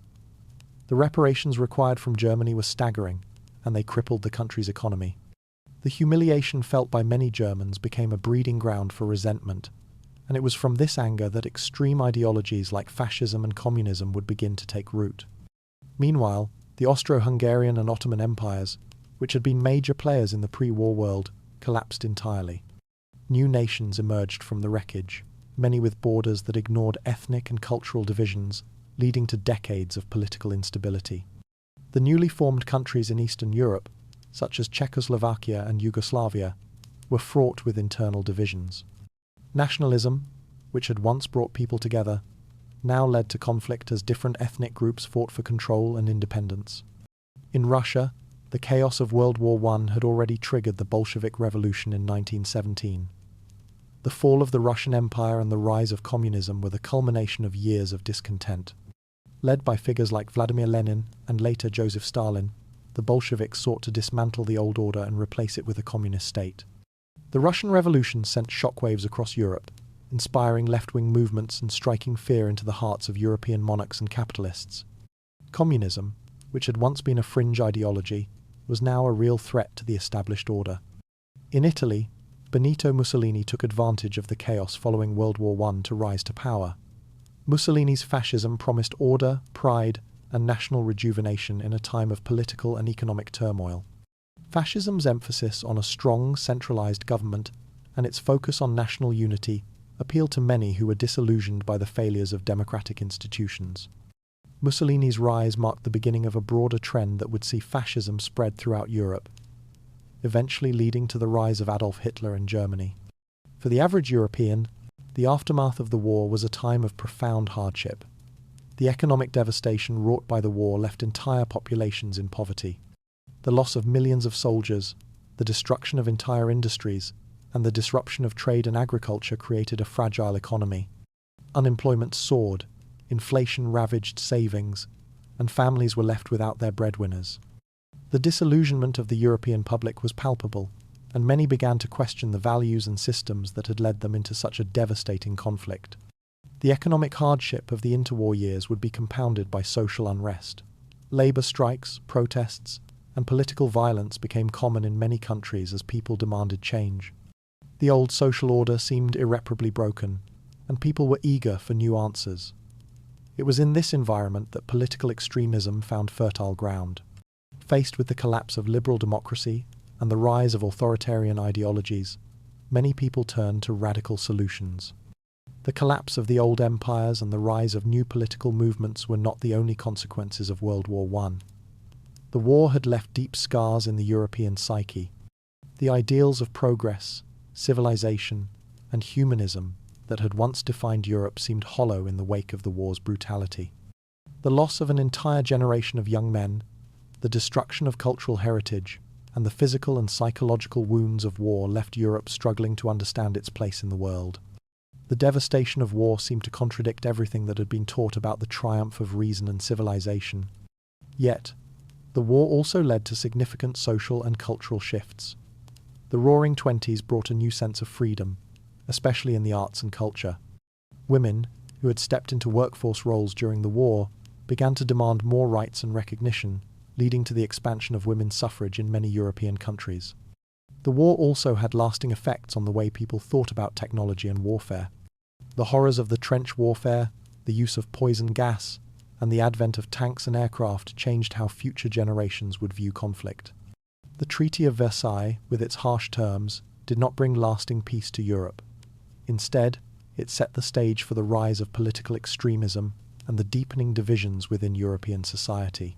Speaker 1: The reparations required from Germany were staggering, and they crippled the country's economy. The humiliation felt by many Germans became a breeding ground for resentment, and it was from this anger that extreme ideologies like fascism and communism would begin to take root. Meanwhile, the Austro-Hungarian and Ottoman empires, which had been major players in the pre-war world, collapsed entirely. New nations emerged from the wreckage, many with borders that ignored ethnic and cultural divisions, leading to decades of political instability. The newly formed countries in Eastern Europe, such as Czechoslovakia and Yugoslavia, were fraught with internal divisions. Nationalism, which had once brought people together, now led to conflict as different ethnic groups fought for control and independence. In Russia, the chaos of World War I had already triggered the Bolshevik Revolution in 1917. The fall of the Russian Empire and the rise of communism were the culmination of years of discontent. Led by figures like Vladimir Lenin and later Joseph Stalin, the Bolsheviks sought to dismantle the old order and replace it with a communist state. The Russian Revolution sent shockwaves across Europe, inspiring left-wing movements and striking fear into the hearts of European monarchs and capitalists. Communism, which had once been a fringe ideology, was now a real threat to the established order. In Italy, Benito Mussolini took advantage of the chaos following World War I to rise to power. Mussolini's fascism promised order, pride, and national rejuvenation in a time of political and economic turmoil. Fascism's emphasis on a strong, centralized government and its focus on national unity appealed to many who were disillusioned by the failures of democratic institutions. Mussolini's rise marked the beginning of a broader trend that would see fascism spread throughout Europe. eventually leading to the rise of Adolf Hitler in Germany. For the average European, the aftermath of the war was a time of profound hardship. The economic devastation wrought by the war left entire populations in poverty. The loss of millions of soldiers, the destruction of entire industries, and the disruption of trade and agriculture created a fragile economy. Unemployment soared, inflation ravaged savings, and families were left without their breadwinners. The disillusionment of the European public was palpable, and many began to question the values and systems that had led them into such a devastating conflict. The economic hardship of the interwar years would be compounded by social unrest. Labour strikes, protests, and political violence became common in many countries as people demanded change. The old social order seemed irreparably broken, and people were eager for new answers. It was in this environment that political extremism found fertile ground. Faced with the collapse of liberal democracy and the rise of authoritarian ideologies, many people turned to radical solutions. The collapse of the old empires and the rise of new political movements were not the only consequences of World War I. The war had left deep scars in the European psyche. The ideals of progress, civilization, and humanism that had once defined Europe seemed hollow in the wake of the war's brutality. The loss of an entire generation of young men, the destruction of cultural heritage, and the physical and psychological wounds of war left Europe struggling to understand its place in the world. The devastation of war seemed to contradict everything that had been taught about the triumph of reason and civilization. Yet, the war also led to significant social and cultural shifts. The Roaring Twenties brought a new sense of freedom, especially in the arts and culture. Women, who had stepped into workforce roles during the war, began to demand more rights and recognition, leading to the expansion of women's suffrage in many European countries. The war also had lasting effects on the way people thought about technology and warfare. The horrors of the trench warfare, the use of poison gas, and the advent of tanks and aircraft changed how future generations would view conflict. The Treaty of Versailles, with its harsh terms, did not bring lasting peace to Europe. Instead, it set the stage for the rise of political extremism and the deepening divisions within European society.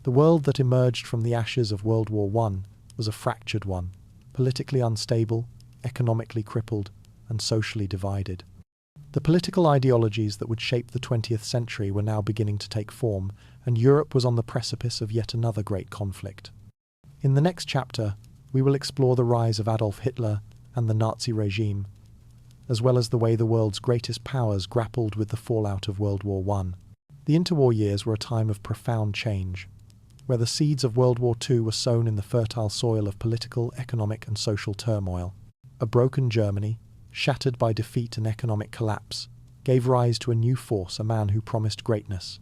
Speaker 1: The world that emerged from the ashes of World War I was a fractured one, politically unstable, economically crippled, and socially divided. The political ideologies that would shape the 20th century were now beginning to take form, and Europe was on the precipice of yet another great conflict. In the next chapter, we will explore the rise of Adolf Hitler and the Nazi regime, as well as the way the world's greatest powers grappled with the fallout of World War I. The interwar years were a time of profound change, where the seeds of World War II were sown in the fertile soil of political, economic, and social turmoil. A broken Germany, shattered by defeat and economic collapse, gave rise to a new force, a man who promised greatness.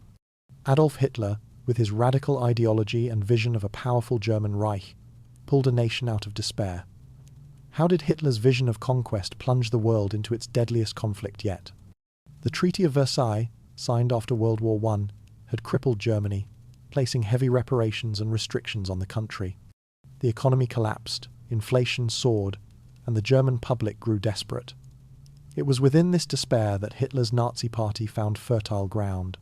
Speaker 1: Adolf Hitler, with his radical ideology and vision of a powerful German Reich, pulled a nation out of despair. How did Hitler's vision of conquest plunge the world into its deadliest conflict yet? The Treaty of Versailles, signed after World War I, had crippled Germany, placing heavy reparations and restrictions on the country. The economy collapsed, inflation soared, and the German public grew desperate. It was within this despair that Hitler's Nazi Party found fertile ground.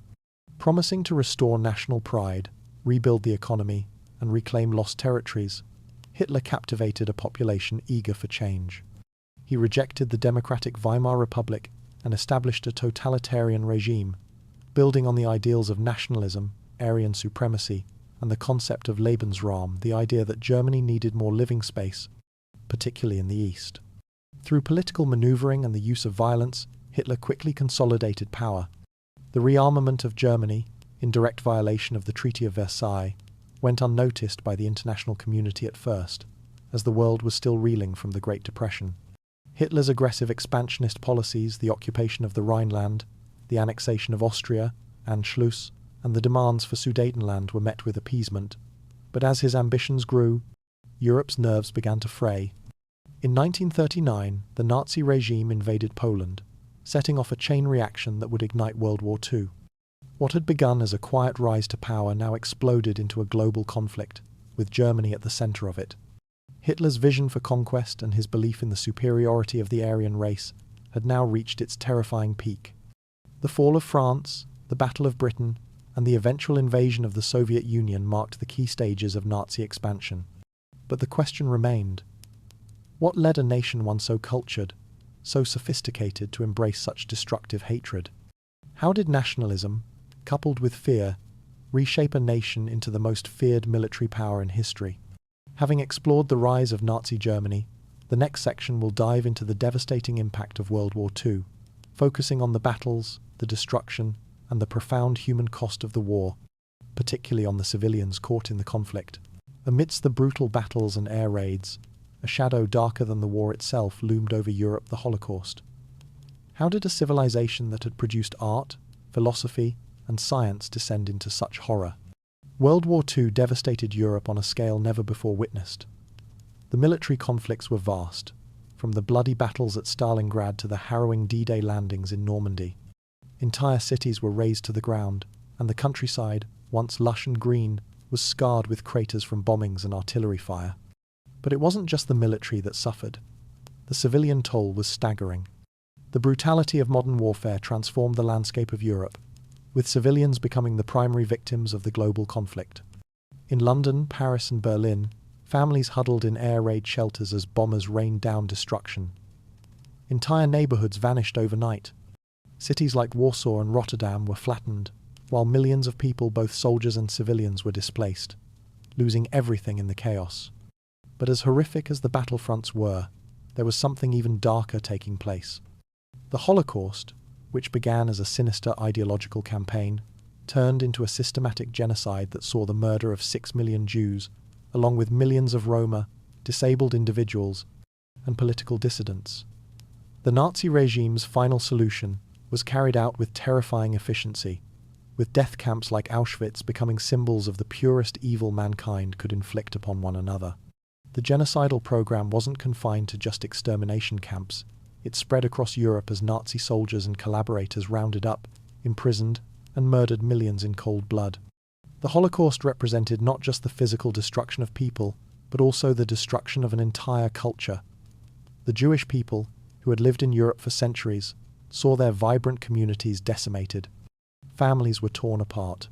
Speaker 1: Promising to restore national pride, rebuild the economy, and reclaim lost territories, Hitler captivated a population eager for change. He rejected the democratic Weimar Republic and established a totalitarian regime, building on the ideals of nationalism, Aryan supremacy, and the concept of Lebensraum, the idea that Germany needed more living space, particularly in the East. Through political maneuvering and the use of violence, Hitler quickly consolidated power. The rearmament of Germany, in direct violation of the Treaty of Versailles, went unnoticed by the international community at first, as the world was still reeling from the Great Depression. Hitler's aggressive expansionist policies, the occupation of the Rhineland, the annexation of Austria, Anschluss, and the demands for Sudetenland were met with appeasement, but as his ambitions grew, Europe's nerves began to fray. In 1939, the Nazi regime invaded Poland, setting off a chain reaction that would ignite World War II. What had begun as a quiet rise to power now exploded into a global conflict, with Germany at the center of it. Hitler's vision for conquest and his belief in the superiority of the Aryan race had now reached its terrifying peak. The fall of France, the Battle of Britain, and the eventual invasion of the Soviet Union marked the key stages of Nazi expansion. But the question remained: what led a nation once so cultured, so sophisticated, to embrace such destructive hatred? How did nationalism, coupled with fear, reshape a nation into the most feared military power in history? Having explored the rise of Nazi Germany, the next section will dive into the devastating impact of World War II, focusing on the battles, the destruction, and the profound human cost of the war, particularly on the civilians caught in the conflict. Amidst the brutal battles and air raids, a shadow darker than the war itself loomed over Europe: the Holocaust. How did a civilization that had produced art, philosophy, and science descend into such horror? World War II devastated Europe on a scale never before witnessed. The military conflicts were vast, from the bloody battles at Stalingrad to the harrowing D-Day landings in Normandy. Entire cities were razed to the ground, and the countryside, once lush and green, was scarred with craters from bombings and artillery fire. But it wasn't just the military that suffered. The civilian toll was staggering. The brutality of modern warfare transformed the landscape of Europe, with civilians becoming the primary victims of the global conflict. In London, Paris, and Berlin, families huddled in air raid shelters as bombers rained down destruction. Entire neighborhoods vanished overnight. Cities like Warsaw and Rotterdam were flattened, while millions of people, both soldiers and civilians, were displaced, losing everything in the chaos. But as horrific as the battlefronts were, there was something even darker taking place. The Holocaust, which began as a sinister ideological campaign, turned into a systematic genocide that saw the murder of 6 million Jews, along with millions of Roma, disabled individuals, and political dissidents. The Nazi regime's final solution was carried out with terrifying efficiency, with death camps like Auschwitz becoming symbols of the purest evil mankind could inflict upon one another. The genocidal program wasn't confined to just extermination camps. It spread across Europe as Nazi soldiers and collaborators rounded up, imprisoned, and murdered millions in cold blood. The Holocaust represented not just the physical destruction of people, but also the destruction of an entire culture. The Jewish people, who had lived in Europe for centuries, saw their vibrant communities decimated. Families were torn apart,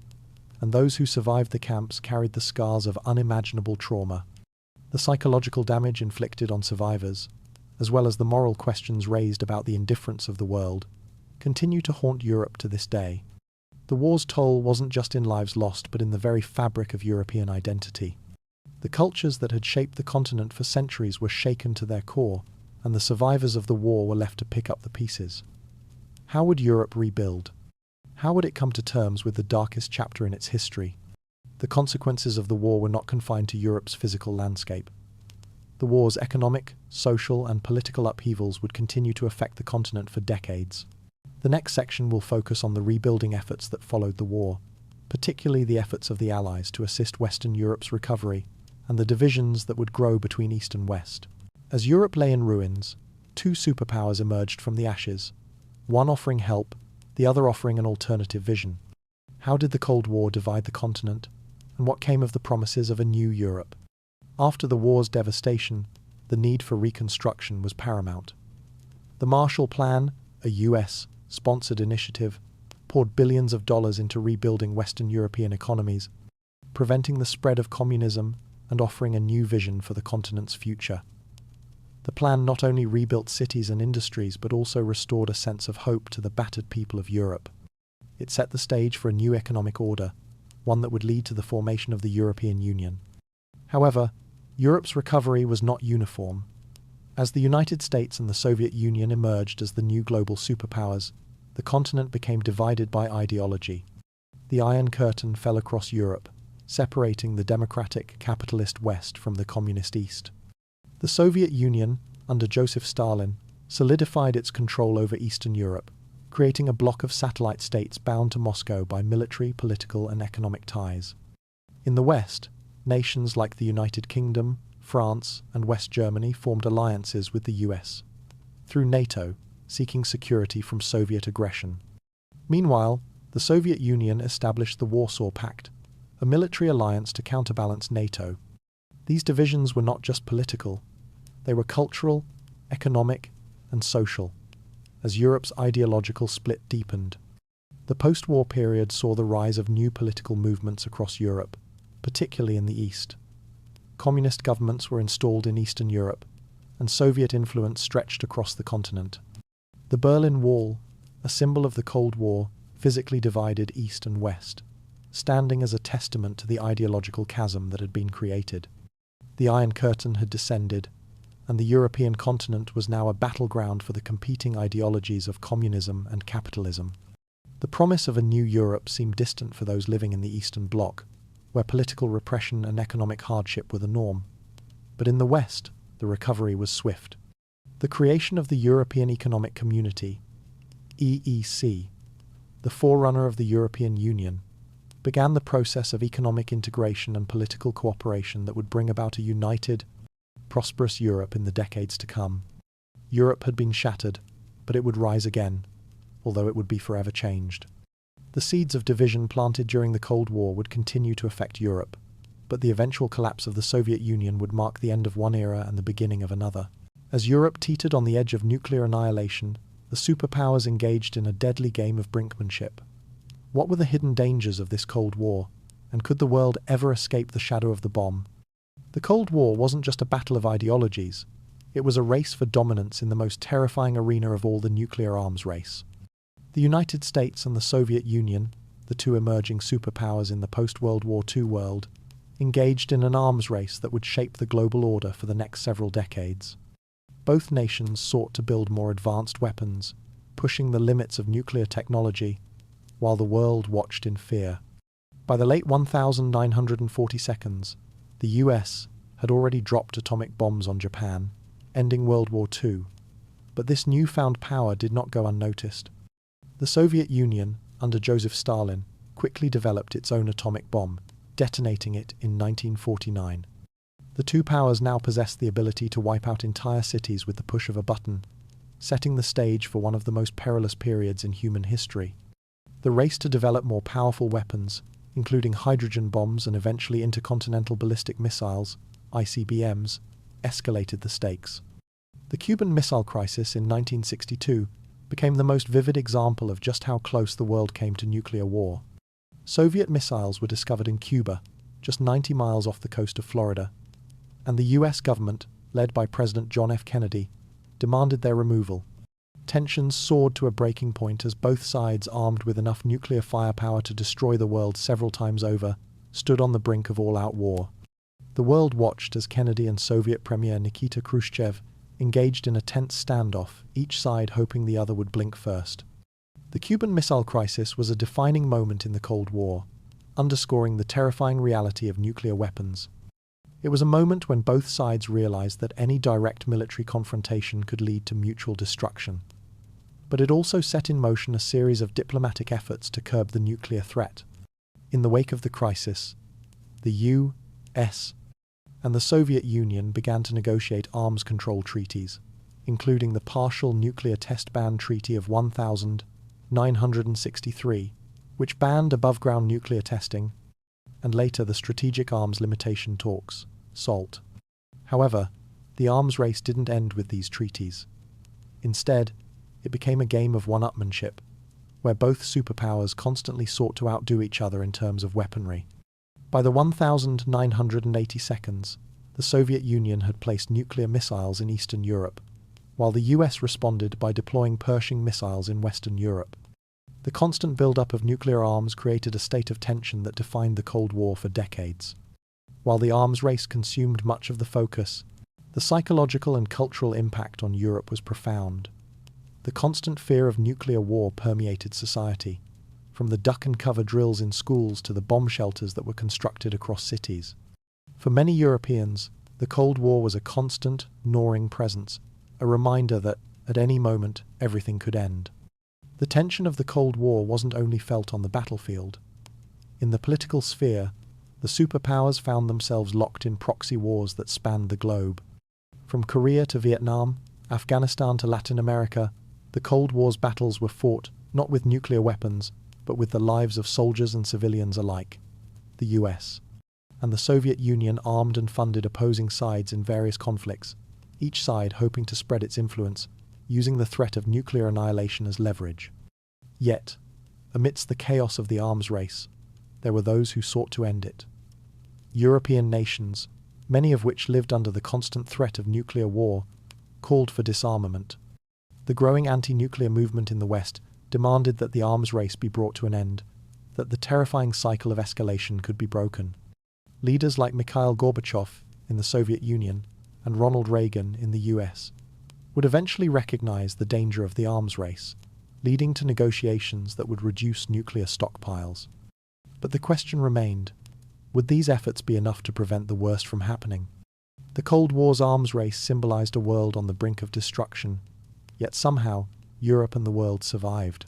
Speaker 1: and those who survived the camps carried the scars of unimaginable trauma. The psychological damage inflicted on survivors, as well as the moral questions raised about the indifference of the world, continue to haunt Europe to this day. The war's toll wasn't just in lives lost, but in the very fabric of European identity. The cultures that had shaped the continent for centuries were shaken to their core, and the survivors of the war were left to pick up the pieces. How would Europe rebuild? How would it come to terms with the darkest chapter in its history? The consequences of the war were not confined to Europe's physical landscape. The war's economic, social, and political upheavals would continue to affect the continent for decades. The next section will focus on the rebuilding efforts that followed the war, particularly the efforts of the Allies to assist Western Europe's recovery, and the divisions that would grow between East and West. As Europe lay in ruins, two superpowers emerged from the ashes, one offering help, the other offering an alternative vision. How did the Cold War divide the continent, and what came of the promises of a new Europe? After the war's devastation, the need for reconstruction was paramount. The Marshall Plan, a US-sponsored initiative, poured billions of dollars into rebuilding Western European economies, preventing the spread of communism and offering a new vision for the continent's future. The plan not only rebuilt cities and industries, but also restored a sense of hope to the battered people of Europe. It set the stage for a new economic order, one that would lead to the formation of the European Union. However, Europe's recovery was not uniform. As the United States and the Soviet Union emerged as the new global superpowers, the continent became divided by ideology. The Iron Curtain fell across Europe, separating the democratic, capitalist West from the communist East. The Soviet Union, under Joseph Stalin, solidified its control over Eastern Europe, creating a bloc of satellite states bound to Moscow by military, political, and economic ties. In the West, nations like the United Kingdom, France, and West Germany formed alliances with the US, through NATO, seeking security from Soviet aggression. Meanwhile, the Soviet Union established the Warsaw Pact, a military alliance to counterbalance NATO. These divisions were not just political, they were cultural, economic, and social, as Europe's ideological split deepened. The post-war period saw the rise of new political movements across Europe, particularly in the East. Communist governments were installed in Eastern Europe, and Soviet influence stretched across the continent. The Berlin Wall, a symbol of the Cold War, physically divided East and West, standing as a testament to the ideological chasm that had been created. The Iron Curtain had descended, and the European continent was now a battleground for the competing ideologies of communism and capitalism. The promise of a new Europe seemed distant for those living in the Eastern Bloc, where political repression and economic hardship were the norm. But in the West, the recovery was swift. The creation of the European Economic Community, EEC, the forerunner of the European Union, began the process of economic integration and political cooperation that would bring about a united, prosperous Europe in the decades to come. Europe had been shattered, but it would rise again, although it would be forever changed. The seeds of division planted during the Cold War would continue to affect Europe, but the eventual collapse of the Soviet Union would mark the end of one era and the beginning of another. As Europe teetered on the edge of nuclear annihilation, the superpowers engaged in a deadly game of brinkmanship. What were the hidden dangers of this Cold War, and could the world ever escape the shadow of the bomb? The Cold War wasn't just a battle of ideologies, it was a race for dominance in the most terrifying arena of all, the nuclear arms race. The United States and the Soviet Union, the two emerging superpowers in the post-World War II world, engaged in an arms race that would shape the global order for the next several decades. Both nations sought to build more advanced weapons, pushing the limits of nuclear technology, while the world watched in fear. By the late 1942, the US had already dropped atomic bombs on Japan, ending World War II. But this newfound power did not go unnoticed. The Soviet Union, under Joseph Stalin, quickly developed its own atomic bomb, detonating it in 1949. The two powers now possessed the ability to wipe out entire cities with the push of a button, setting the stage for one of the most perilous periods in human history. The race to develop more powerful weapons, including hydrogen bombs and eventually intercontinental ballistic missiles, ICBMs, escalated the stakes. The Cuban Missile Crisis in 1962 became the most vivid example of just how close the world came to nuclear war. Soviet missiles were discovered in Cuba, just 90 miles off the coast of Florida, and the US government, led by President John F. Kennedy, demanded their removal. Tensions soared to a breaking point as both sides, armed with enough nuclear firepower to destroy the world several times over, stood on the brink of all-out war. The world watched as Kennedy and Soviet Premier Nikita Khrushchev engaged in a tense standoff, each side hoping the other would blink first. The Cuban Missile Crisis was a defining moment in the Cold War, underscoring the terrifying reality of nuclear weapons. It was a moment when both sides realized that any direct military confrontation could lead to mutual destruction. But it also set in motion a series of diplomatic efforts to curb the nuclear threat. In the wake of the crisis, the US and the Soviet Union began to negotiate arms control treaties, including the Partial Nuclear Test Ban Treaty of 1963, which banned above-ground nuclear testing, and later the Strategic Arms Limitation Talks, SALT. However, the arms race didn't end with these treaties. Instead, it became a game of one-upmanship, where both superpowers constantly sought to outdo each other in terms of weaponry. By the 1982, the Soviet Union had placed nuclear missiles in Eastern Europe, while the US responded by deploying Pershing missiles in Western Europe. The constant build-up of nuclear arms created a state of tension that defined the Cold War for decades. While the arms race consumed much of the focus, the psychological and cultural impact on Europe was profound. The constant fear of nuclear war permeated society, from the duck-and-cover drills in schools to the bomb shelters that were constructed across cities. For many Europeans, the Cold War was a constant, gnawing presence, a reminder that, at any moment, everything could end. The tension of the Cold War wasn't only felt on the battlefield. In the political sphere, the superpowers found themselves locked in proxy wars that spanned the globe. From Korea to Vietnam, Afghanistan to Latin America, the Cold War's battles were fought not with nuclear weapons, but with the lives of soldiers and civilians alike. The US and the Soviet Union armed and funded opposing sides in various conflicts, each side hoping to spread its influence, using the threat of nuclear annihilation as leverage. Yet, amidst the chaos of the arms race, there were those who sought to end it. European nations, many of which lived under the constant threat of nuclear war, called for disarmament. The growing anti-nuclear movement in the West demanded that the arms race be brought to an end, that the terrifying cycle of escalation could be broken. Leaders like Mikhail Gorbachev in the Soviet Union and Ronald Reagan in the US would eventually recognize the danger of the arms race, leading to negotiations that would reduce nuclear stockpiles. But the question remained, would these efforts be enough to prevent the worst from happening? The Cold War's arms race symbolized a world on the brink of destruction, yet somehow Europe and the world survived.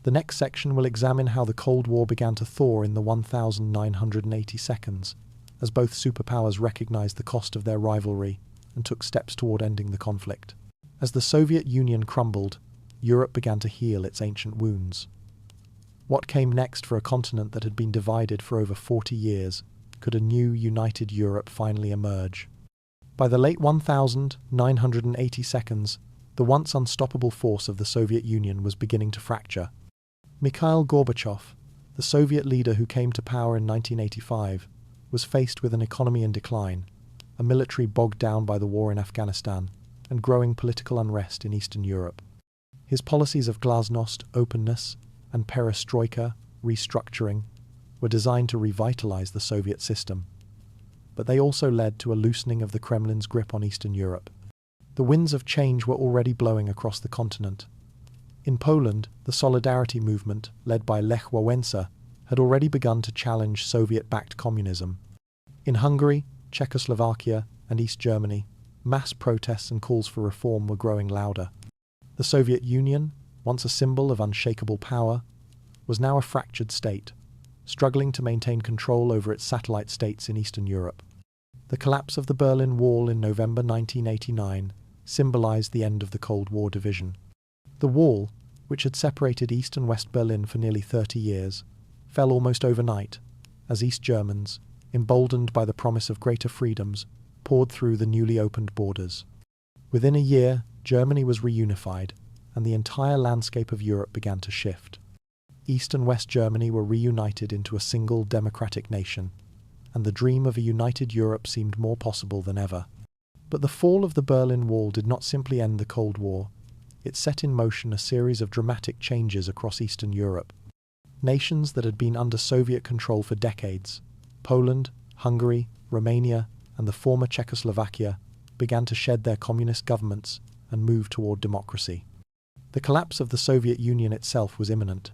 Speaker 1: The next section will examine how the Cold War began to thaw in the 1980 seconds, as both superpowers recognized the cost of their rivalry and took steps toward ending the conflict. As the Soviet Union crumbled, Europe began to heal its ancient wounds. What came next for a continent that had been divided for over 40 years? Could a new, united Europe finally emerge? By the late 1980 seconds, the once unstoppable force of the Soviet Union was beginning to fracture. Mikhail Gorbachev, the Soviet leader who came to power in 1985, was faced with an economy in decline, a military bogged down by the war in Afghanistan, and growing political unrest in Eastern Europe. His policies of glasnost, openness, and perestroika, restructuring, were designed to revitalize the Soviet system. But they also led to a loosening of the Kremlin's grip on Eastern Europe. The winds of change were already blowing across the continent. In Poland, the Solidarity movement, led by Lech Wałęsa, had already begun to challenge Soviet-backed communism. In Hungary, Czechoslovakia, and East Germany, mass protests and calls for reform were growing louder. The Soviet Union, once a symbol of unshakable power, was now a fractured state, struggling to maintain control over its satellite states in Eastern Europe. The collapse of the Berlin Wall in November 1989 symbolized the end of the Cold War division. The wall, which had separated East and West Berlin for nearly 30 years, fell almost overnight, as East Germans, emboldened by the promise of greater freedoms, poured through the newly opened borders. Within a year, Germany was reunified, and the entire landscape of Europe began to shift. East and West Germany were reunited into a single democratic nation, and the dream of a united Europe seemed more possible than ever. But the fall of the Berlin Wall did not simply end the Cold War. It set in motion a series of dramatic changes across Eastern Europe. Nations that had been under Soviet control for decades, Poland, Hungary, Romania, and the former Czechoslovakia, began to shed their communist governments and move toward democracy. The collapse of the Soviet Union itself was imminent.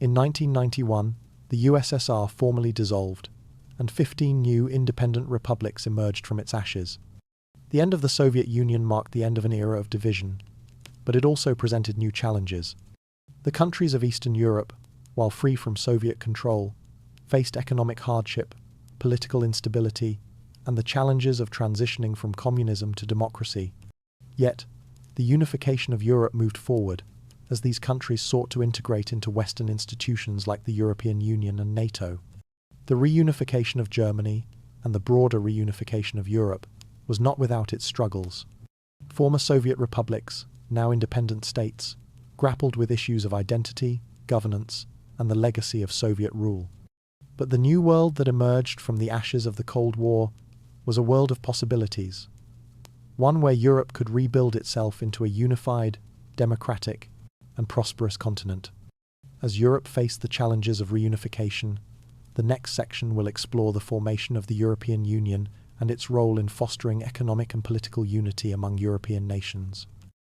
Speaker 1: In 1991, the USSR formally dissolved, and 15 new independent republics emerged from its ashes. The end of the Soviet Union marked the end of an era of division, but it also presented new challenges. The countries of Eastern Europe, while free from Soviet control, faced economic hardship, political instability, and the challenges of transitioning from communism to democracy. Yet, the unification of Europe moved forward, as these countries sought to integrate into Western institutions like the European Union and NATO. The reunification of Germany, and the broader reunification of Europe, was not without its struggles. Former Soviet republics, now independent states, grappled with issues of identity, governance, and the legacy of Soviet rule. But the new world that emerged from the ashes of the Cold War was a world of possibilities, one where Europe could rebuild itself into a unified, democratic, and prosperous continent. As Europe faced the challenges of reunification, the next section will explore the formation of the European Union and its role in fostering economic and political unity among European nations.